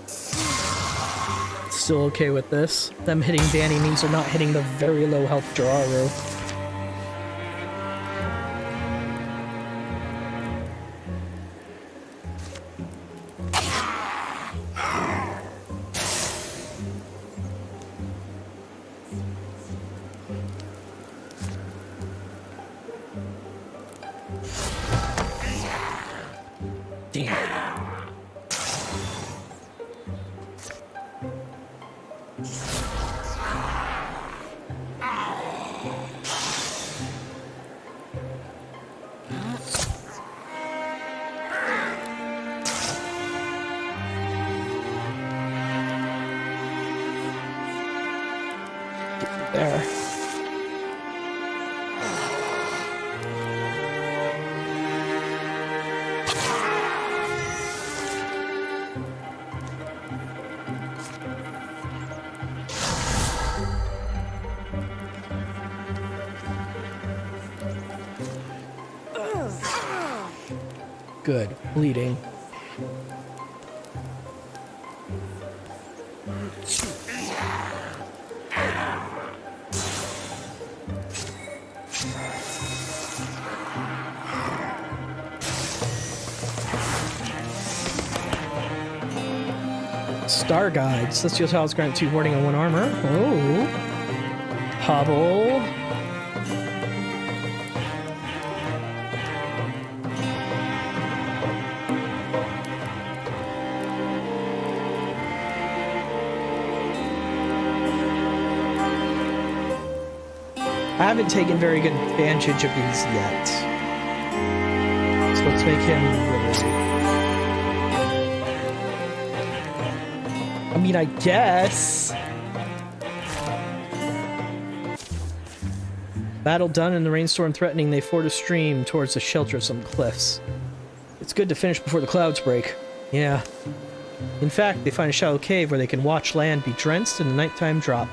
Still okay with this. Them hitting Danny means they're not hitting the very low health Jararu. Damn. There. Good. Bleeding. Star Guide. Celestial Tiles grant 2 warding and 1 armor. Oh. Hobble. I haven't taken very good advantage of these yet. So let's make him really... I mean, I guess. Battle done and the rainstorm threatening, they ford a stream towards the shelter of some cliffs. It's good to finish before the clouds break. Yeah. In fact, they find a shallow cave where they can watch land be drenched in the nighttime drop.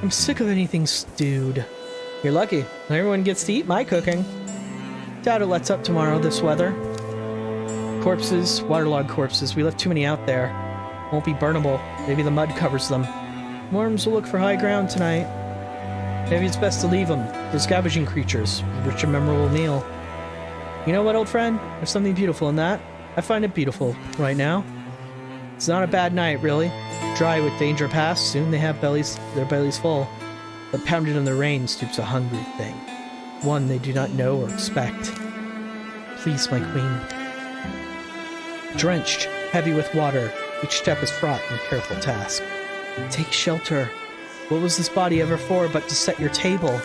I'm sick of anything stewed. You're lucky. Everyone gets to eat my cooking. Doubt it lets up tomorrow, this weather. Corpses, waterlogged corpses. We left too many out there. Won't be burnable. Maybe the mud covers them. Worms will look for high ground tonight. Maybe it's best to leave them. They're scavenging creatures. A rich and memorable meal. You know what, old friend? There's something beautiful in that. I find it beautiful right now. It's not a bad night, really. Dry with danger past, soon they have their bellies full. But pounded in the rain stoops a hungry thing. One they do not know or expect. Please, my queen. Drenched, heavy with water. Each step is fraught and careful task. Take shelter. What was this body ever for but to set your table?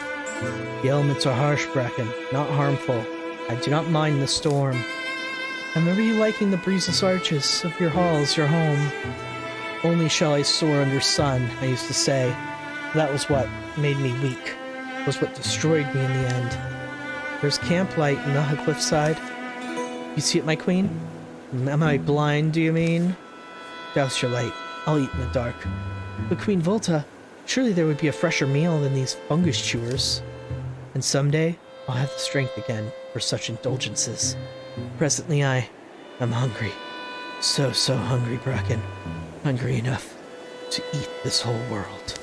The elements are harsh, Bracken, not harmful. I do not mind the storm. I remember you liking the breezeless arches of your halls, your home. Only shall I soar under sun, I used to say. That was what made me weak. Was what destroyed me in the end. There's camplight in the cliffside. You see it, my queen? Am I blind, do you mean? Douse your light. I'll eat in the dark. But Queen Volta, surely there would be a fresher meal than these fungus chewers. And someday, I'll have the strength again for such indulgences. Presently I am hungry. So hungry, Bracken. Hungry enough to eat this whole world.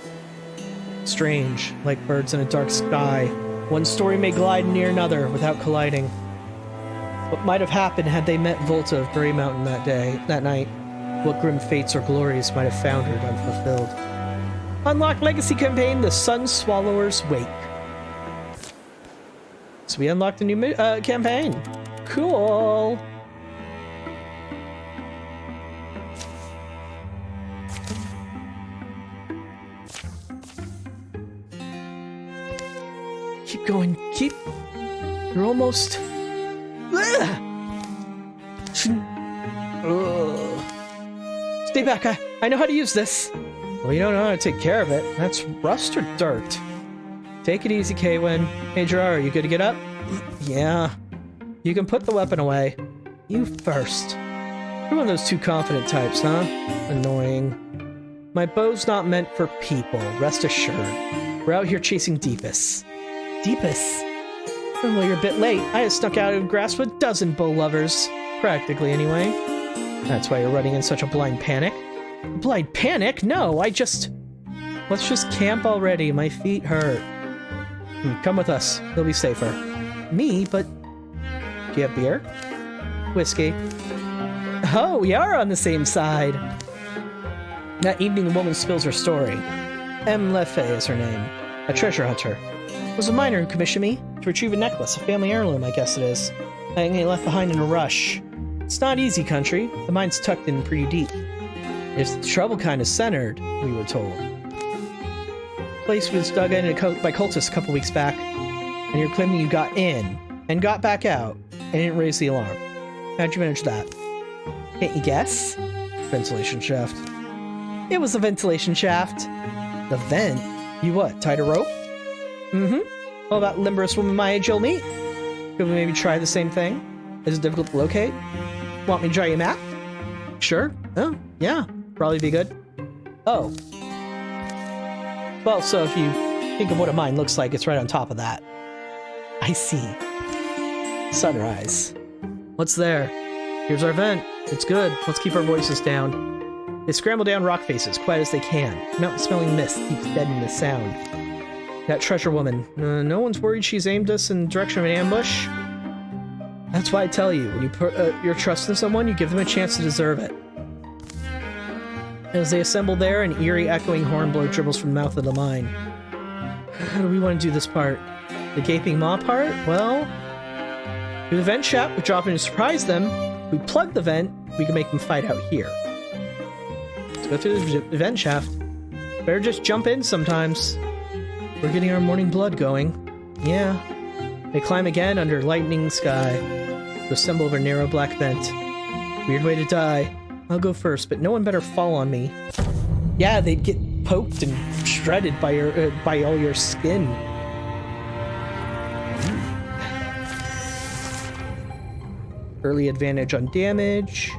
Strange, like birds in a dark sky, one story may glide near another without colliding. What might have happened had they met Volta of Grey Mountain that night? What grim fates or glories might have foundered unfulfilled? Unlock Legacy Campaign, The Sun Swallower's Wake. So we unlocked a new campaign. Cool. Keep going. Keep. You're almost. Ugh. Stay back. I know how to use this. Well, you don't know how to take care of it. That's rust or dirt. Take it easy, Kaywin. Hey, Gerard, are you good to get up? Yeah. You can put the weapon away. You first. You're one of those too confident types, huh? Annoying. My bow's not meant for people, rest assured. We're out here chasing Deepus. Deepus? Well, you're a bit late. I had snuck out of grasp a dozen bow lovers. Practically, anyway. That's why you're running in such a blind panic. Blind panic? No, Let's just camp already. My feet hurt. Come with us. You'll be safer. Me? But... Do you have beer? Whiskey. Oh, we are on the same side. That evening, the woman spills her story. M. Lefay is her name. A treasure hunter. It was a miner who commissioned me to retrieve a necklace, a family heirloom, I guess it is. I think he left behind in a rush. It's not easy country. The mine's tucked in pretty deep. It's the trouble kind of centered, we were told. The place was dug in by cultists a couple weeks back, and you're claiming you got in and got back out and didn't raise the alarm. How'd you manage that? Can't you guess? Ventilation shaft. It was a ventilation shaft. The vent? You what, tied a rope? Mm-hmm. All that limberous woman my age you'll meet. Could we maybe try the same thing? Is it difficult to locate? Want me to draw you a map? Sure. Oh, yeah. Probably be good. Oh. Well, so if you think of what a mine looks like, it's right on top of that. I see. Sunrise. What's there? Here's our vent. It's good. Let's keep our voices down. They scramble down rock faces, quiet as they can. Mountain-smelling mist keeps deadening the sound. That treasure woman. No one's worried she's aimed us in the direction of an ambush? That's why I tell you, when you put your trust in someone, you give them a chance to deserve it. As they assemble there, an eerie, echoing horn blow dribbles from the mouth of the mine. How do we want to do this part? The gaping maw part? Well, through the vent shaft, we drop in to surprise them. We plug the vent, we can make them fight out here. Let's go through the vent shaft. Better just jump in sometimes. We're getting our morning blood going. Yeah. They climb again under lightning sky to assemble over a narrow black vent. Weird way to die. I'll go first, but no one better fall on me. Yeah, they'd get poked and shredded by all your skin. Early advantage on damage.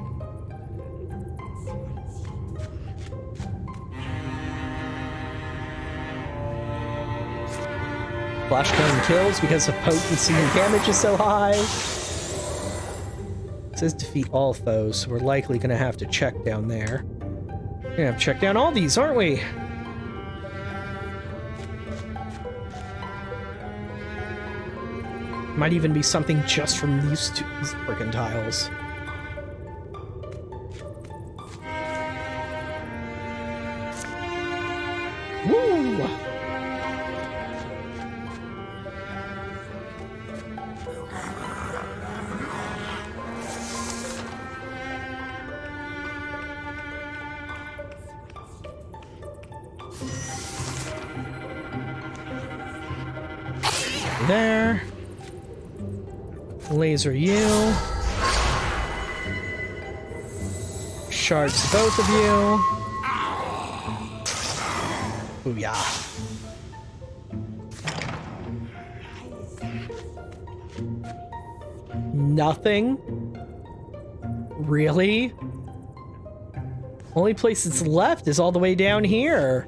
Flash cone kills because the potency and damage is so high. It says defeat all foes, so we're likely going to have to check down there. We're going to have to check down all these, aren't we? Might even be something just from these frickin' tiles. Woo! there. Laser you. Shards to both of you. Booyah. Nothing? Really? Only place that's left is all the way down here.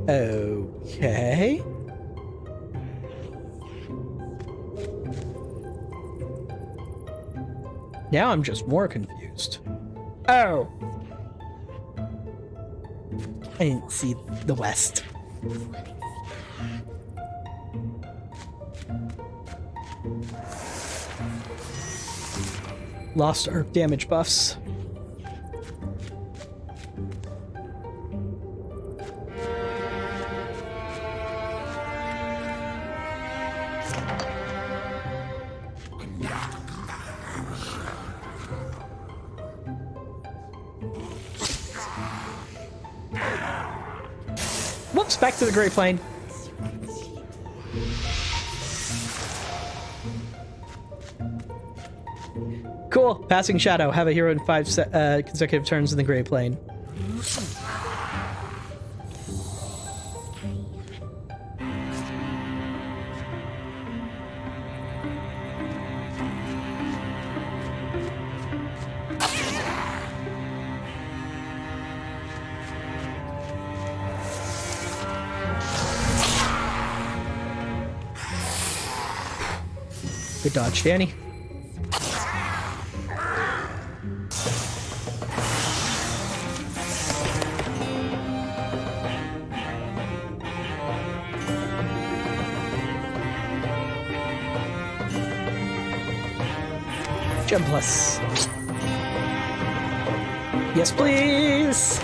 Okay. Now I'm just more confused. Oh. I didn't see the west. Lost our damage buffs. Whoops, back to the Great Plain. Cool. Passing Shadow. Have a hero in 5 consecutive turns in the Great Plain. Good dodge, Danny. Gem plus. Yes, please.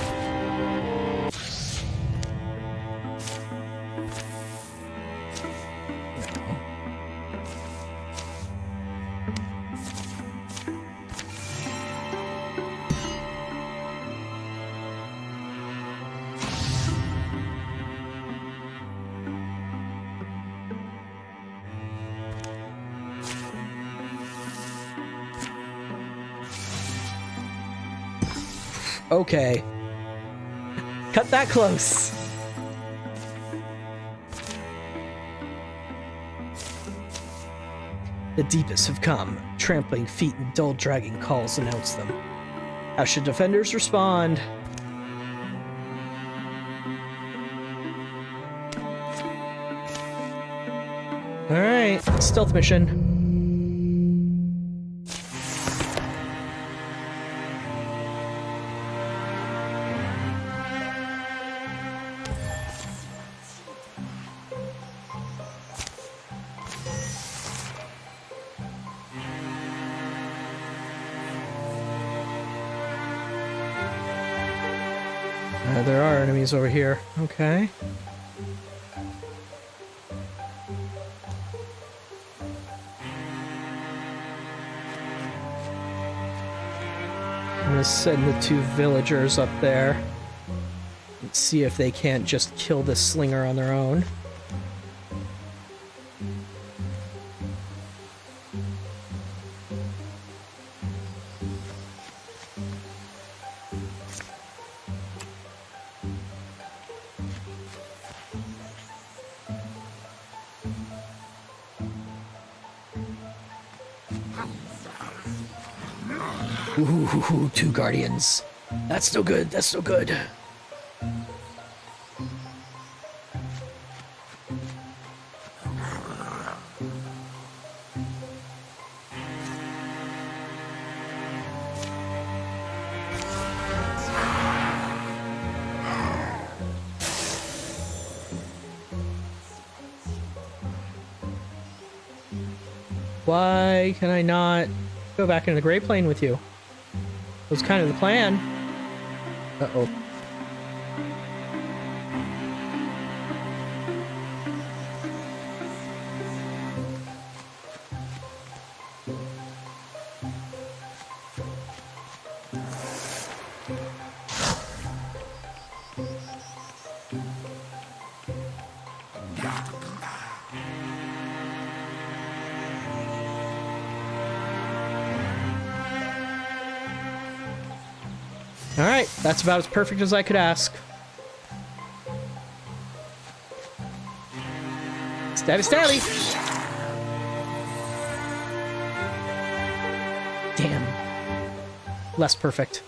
Okay. Cut that close. The deepest have come. Trampling feet and dull dragging calls announce them. How should defenders respond? Alright, stealth mission. There are enemies over here. Okay. I'm gonna send the 2 villagers up there and see if they can't just kill this slinger on their own. Ooh, 2 guardians. That's no good, that's no good. Why can I not go back into the Great Plain with you? That was kind of the plan. Uh-oh. Alright, that's about as perfect as I could ask. Stabby stabby! Damn. Less perfect.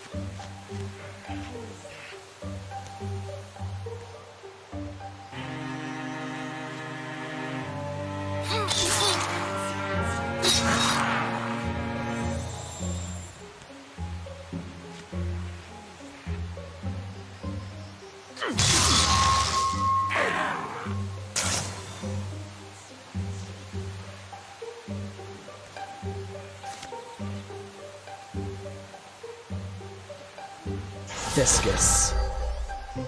Discus.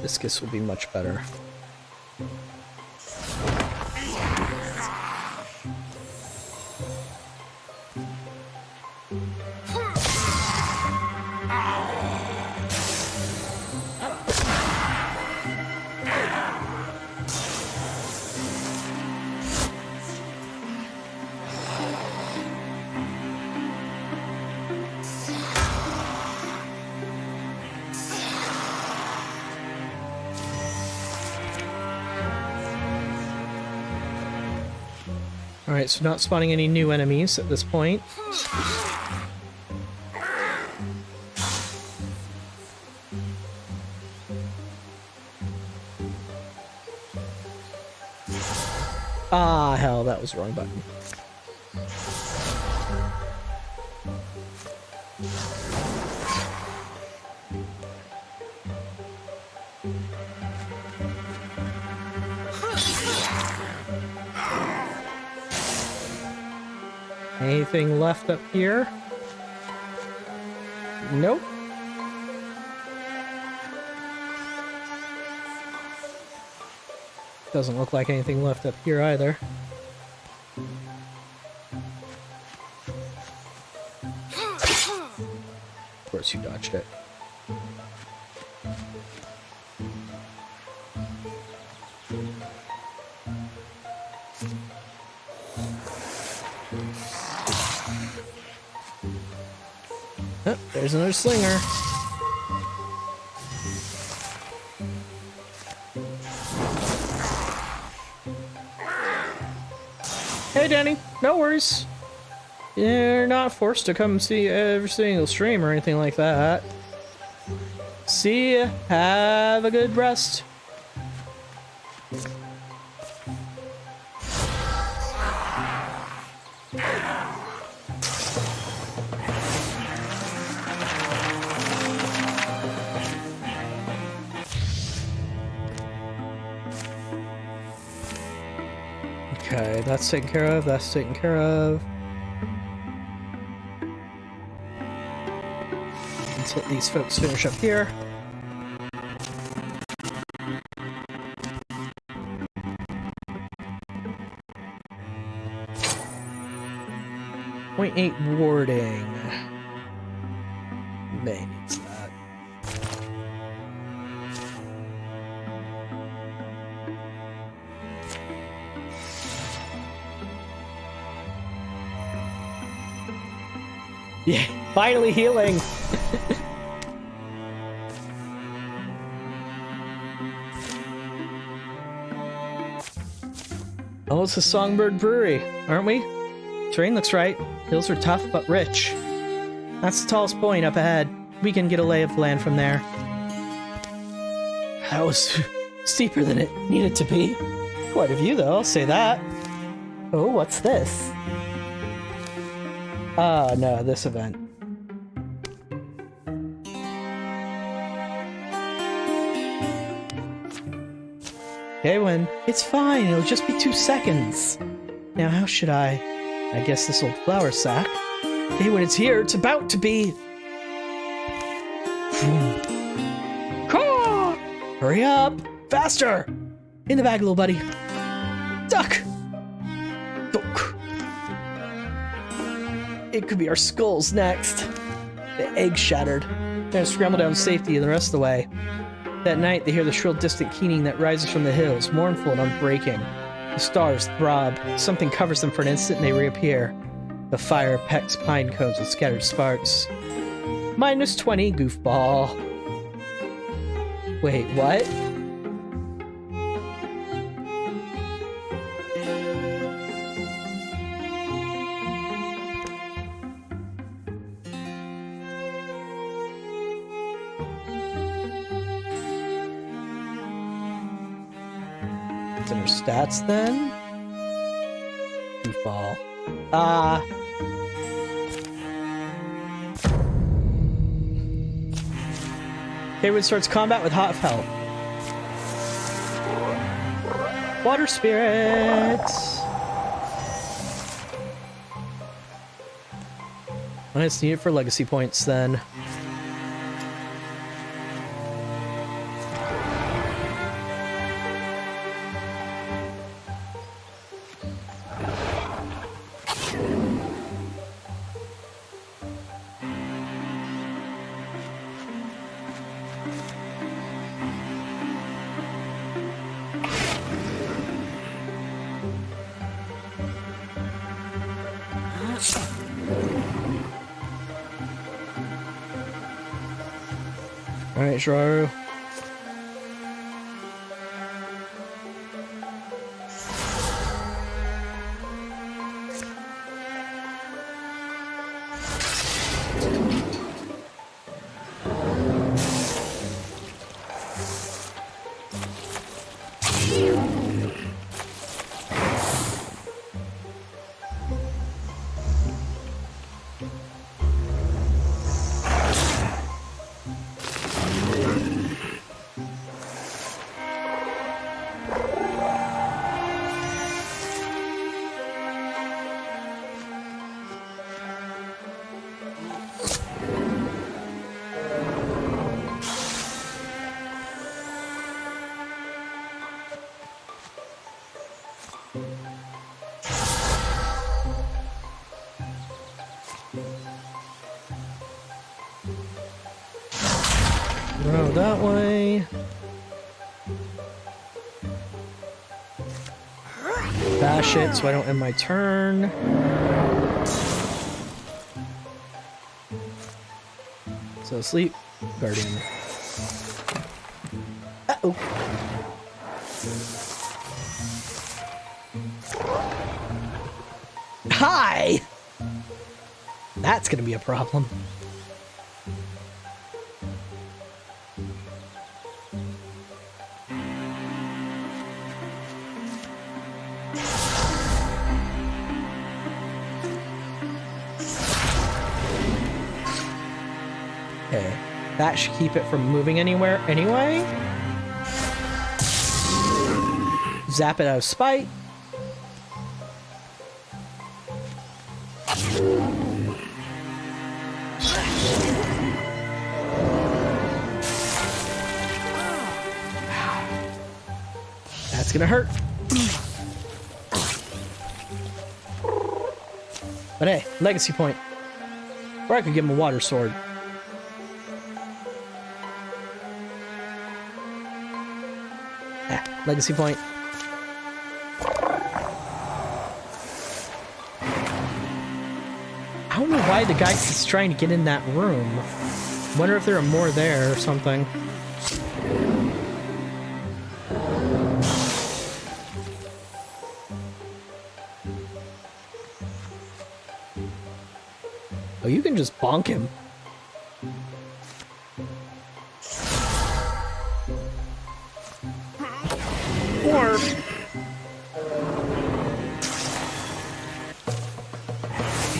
Discus will be much better. Alright, so not spawning any new enemies at this point. Ah, hell, that was the wrong button. Anything left up here? Nope. Doesn't look like anything left up here either. Of course you dodged it. Oh, there's another slinger. Hey Danny, no worries. You're not forced to come see every single stream or anything like that. See ya. Have a good rest. Okay, that's taken care of, that's taken care of. Let's let these folks finish up here. .8 warding. May needs that. Yeah, finally healing. Oh, it's a Songbird Brewery, aren't we? Terrain looks right. Hills are tough but rich. That's the tallest point up ahead. We can get a lay of the land from there. That was steeper than it needed to be. Quite a view, though, I'll say that. Oh, what's this? Ah, no, this event. Okay, Win. It's fine, it'll just be 2 seconds. Now, how should I guess this old flour sack. Hey, when it's here, it's about to be... Caw! Hurry up! Faster! In the bag, little buddy. Duck! Duck. It could be our skulls next. The egg shattered. They're gonna scramble down safety the rest of the way. That night, they hear the shrill, distant keening that rises from the hills, mournful and unbreaking. The stars throb. Something covers them for an instant, and they reappear. The fire pecks pine cones with scattered sparks. -20, goofball. Wait, what? It's in her stats then? Goofball. Haywood starts combat with hot felt. Water spirits. I just need it for legacy points then. Alright, Shiraru. Go that way. Bash it so I don't end my turn. So sleep, Guardian. Uh-oh. Hi! That's gonna be a problem. Okay, that should keep it from moving anywhere anyway. Zap it out of spite. That's gonna hurt. But hey, legacy point. Or I could give him a water sword. Ah, legacy point. I don't know why the guy is trying to get in that room. Wonder if there are more there or something. Oh, you can just bonk him. Or...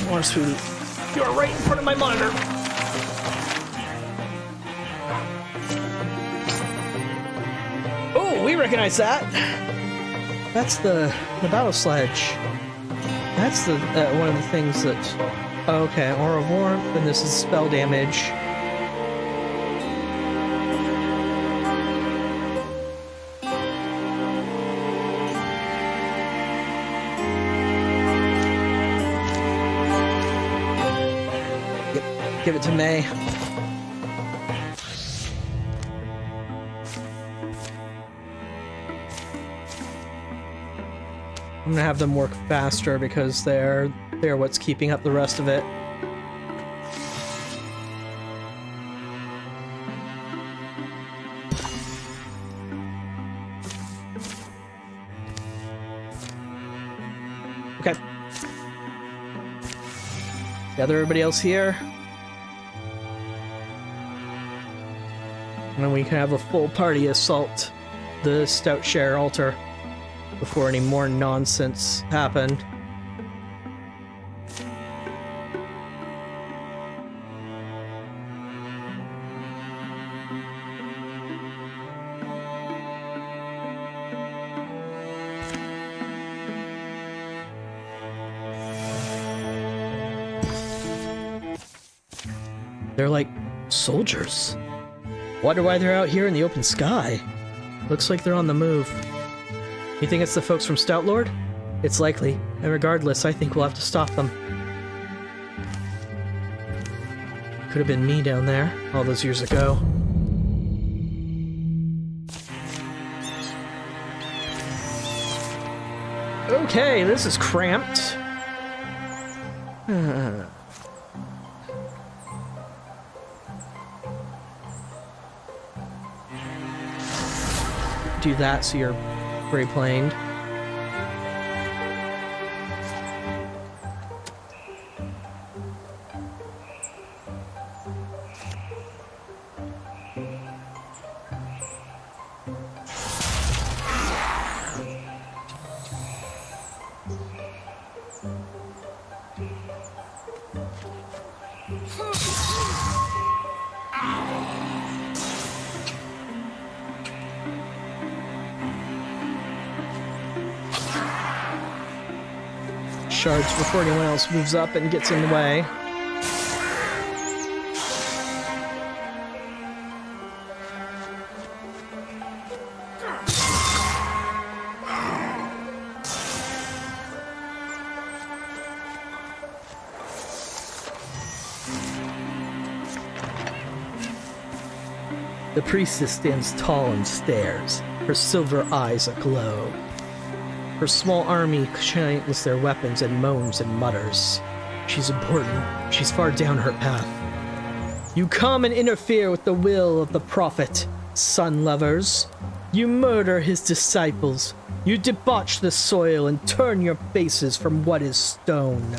More, sweetie. You are right in front of my monitor. Oh, we recognize that. That's the battle sledge. That's the one of the things that... Okay, Aura of Warmth, and this is spell damage. Give it to May. I'm gonna have them work faster because they're what's keeping up the rest of it. Okay. Gather everybody else here. And then we can have a full party assault the Stout Share altar before any more nonsense happened. They're like soldiers. Wonder why they're out here in the open sky. Looks like they're on the move. You think it's the folks from Stout Lord? It's likely, and regardless, I think we'll have to stop them. Could have been me down there all those years ago. Okay, this is cramped. Do that so you're pre-planed. Shards before anyone else moves up and gets in the way. The priestess stands tall and stares, her silver eyes aglow. Her small army shines their weapons and moans and mutters. She's important. She's far down her path. You come and interfere with the will of the prophet, sun lovers. You murder his disciples. You debauch the soil and turn your faces from what is stone.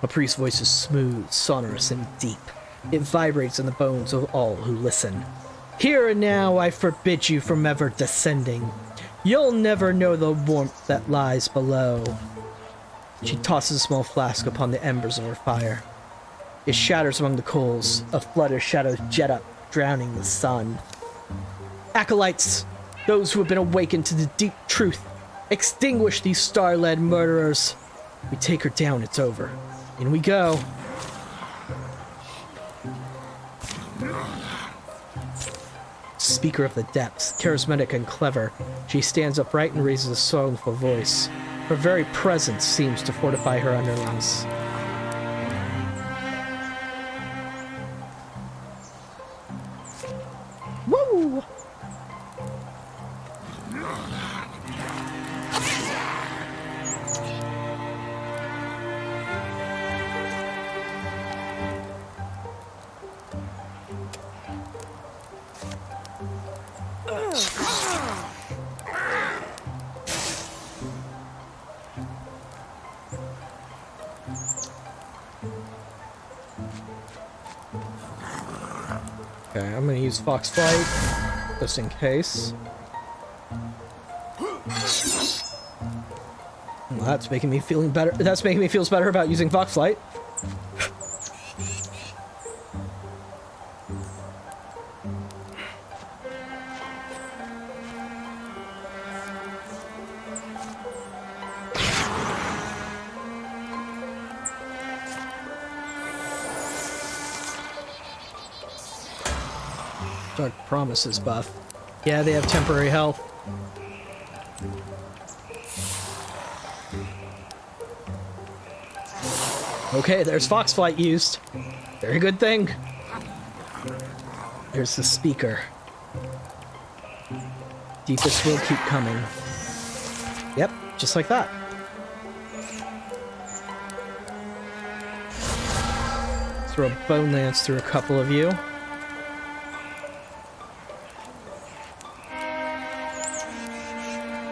A priest's voice is smooth, sonorous, and deep. It vibrates in the bones of all who listen. Here and now I forbid you from ever descending. You'll never know the warmth that lies below. She tosses a small flask upon the embers of her fire. It shatters among the coals. A flood of shadows jet up, drowning the sun. Acolytes, those who have been awakened to the deep truth, extinguish these star-led murderers. We take her down, it's over. In we go. Speaker of the depths, charismatic and clever, she stands upright and raises a soulful voice. Her very presence seems to fortify her underlings. Woo! Okay, I'm gonna use Fox Flight, just in case. Well, that's making me feeling better. That's making me feel better about using Fox Flight. Dark Promises buff. Yeah, they have temporary health. Okay, there's Fox Flight used. Very good thing. There's the speaker. Deepest will keep coming. Yep, just like that. Throw a bone lance through a couple of you.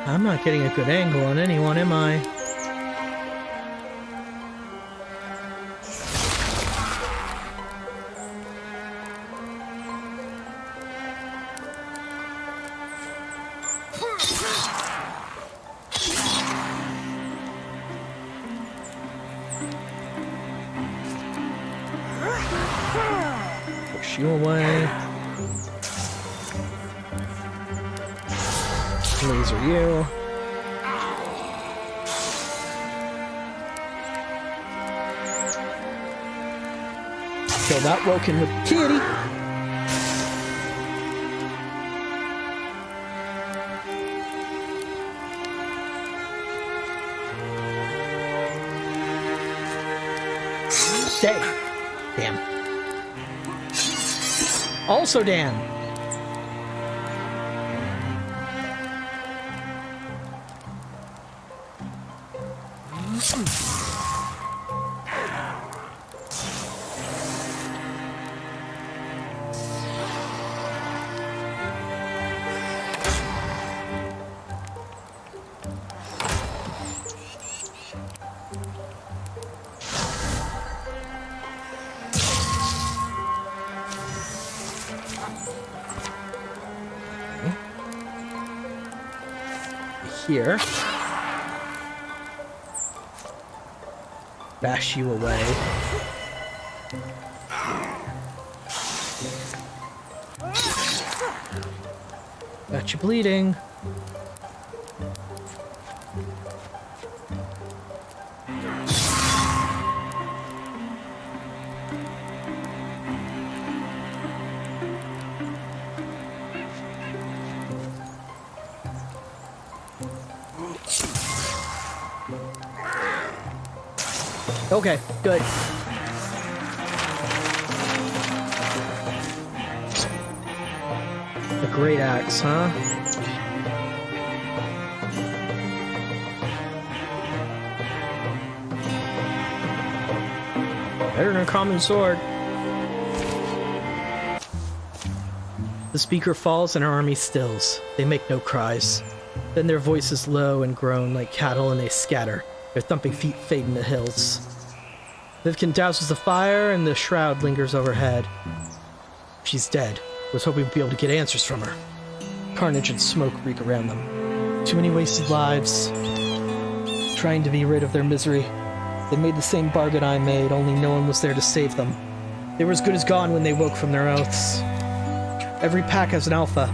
I'm not getting a good angle on anyone, am I? Bash you away. Laser you. Kill that Woken with kitty. Stay. Damn. Also Dan. Here. Bash you away. Got you bleeding. Okay, good. A great axe, huh? Better than a common sword. The speaker falls and our army stills. They make no cries. Then their voices low and groan like cattle and they scatter. Their thumping feet fade in the hills. Vivkin douses the fire and the shroud lingers overhead. She's dead. Was hoping we'd be able to get answers from her. Carnage and smoke reek around them. Too many wasted lives. Trying to be rid of their misery. They made the same bargain I made, only no one was there to save them. They were as good as gone when they woke from their oaths. Every pack has an alpha.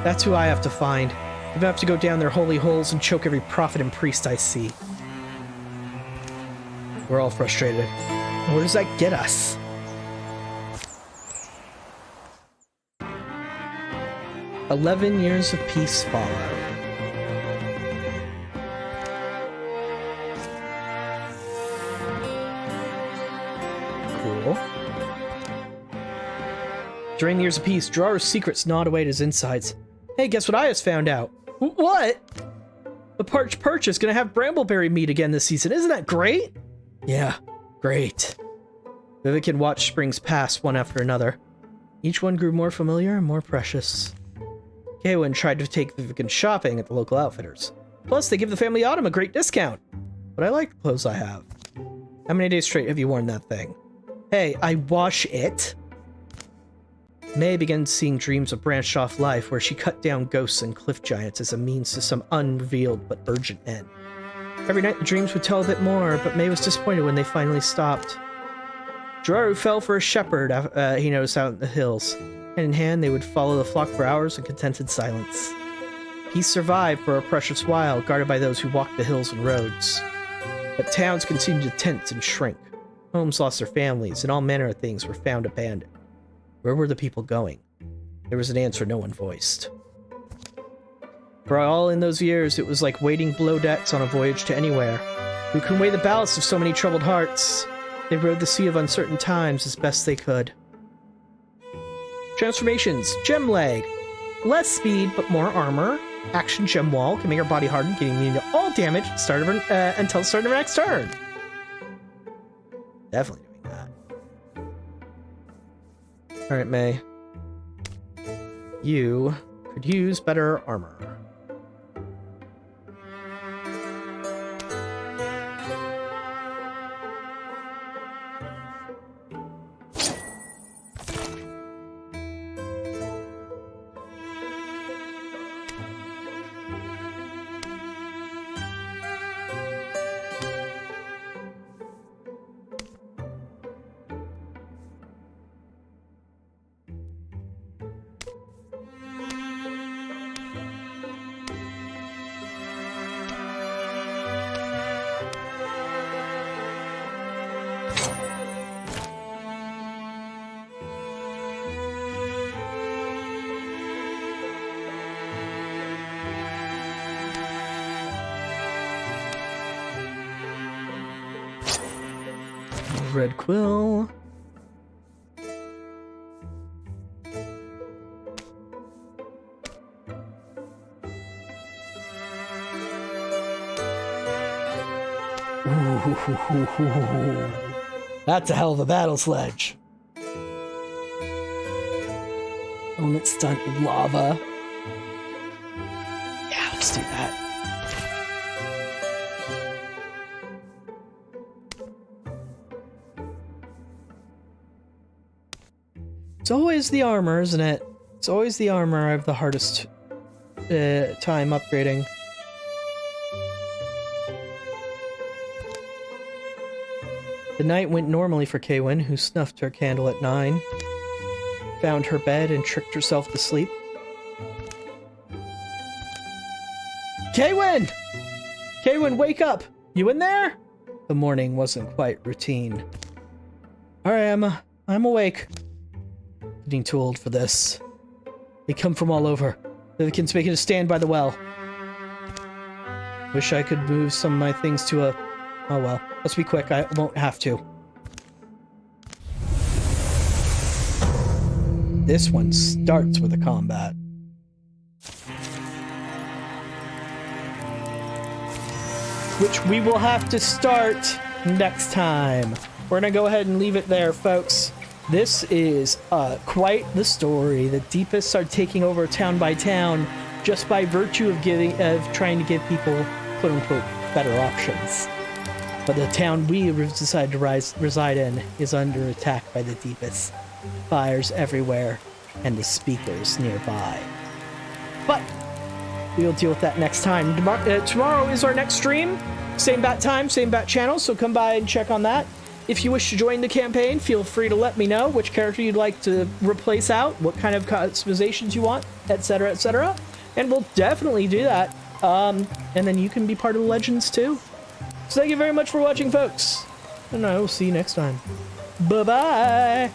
That's who I have to find. I have to go down their holy holes and choke every prophet and priest I see. We're all frustrated. Where does that get us? "11 years of peace follow." Cool. During the years of peace, Drawer's secrets gnawed away at his insides. Hey, guess what I just found out? What? The Parched Perch is gonna have brambleberry meat again this season. Isn't that great? Yeah, great. Vivican watched springs pass one after another. Each one grew more familiar and more precious. Kaywin tried to take Vivican shopping at the local outfitters. Plus, they give the family Autumn a great discount. But I like the clothes I have. How many days straight have you worn that thing? Hey, I wash it. May began seeing dreams of branched off life where she cut down ghosts and cliff giants as a means to some unrevealed but urgent end. Every night the dreams would tell a bit more, but May was disappointed when they finally stopped. Jiraru fell for a shepherd he noticed out in the hills. Hand in hand, they would follow the flock for hours in contented silence. Peace survived for a precious while, guarded by those who walked the hills and roads. But towns continued to tense and shrink. Homes lost their families, and all manner of things were found abandoned. Where were the people going? There was an answer no one voiced. For all in those years, it was like wading below decks on a voyage to anywhere. Who can weigh the ballast of so many troubled hearts? They rode the sea of uncertain times as best they could. Transformations. Gem Leg. Less speed, but more armor. Action Gem Wall can make our body harden, getting immune to all damage until the start of our next turn. Definitely doing that. Alright, May. You could use better armor. Red quill. Ooh, that's a hell of a battle sledge. Element stunt with lava. Yeah, let's do that. It's always the armor, isn't it? It's always the armor I have the hardest time upgrading. The night went normally for Kaywin, who snuffed her candle at 9, found her bed, and tricked herself to sleep. Kaywin! Kaywin, wake up! You in there? The morning wasn't quite routine. Alright, I'm awake. Getting too old for this. They come from all over. The kids making a stand by the well. Wish I could move some of my things to a... Oh well. Let's be quick, I won't have to. This one starts with a combat. Which we will have to start next time. We're gonna go ahead and leave it there, folks. This is quite the story. The Deepists are taking over town by town just by virtue of trying to give people, quote-unquote, better options. But the town we decided to reside in is under attack by the Deepists. Fires everywhere, and the speakers nearby. But we'll deal with that next time. Tomorrow is our next stream. Same bat time, same bat channel, so come by and check on that. If you wish to join the campaign, feel free to let me know which character you'd like to replace out, what kind of customizations you want, etc., etc. And we'll definitely do that. And then you can be part of the Legends too. So thank you very much for watching, folks. And I will see you next time. Bye-bye!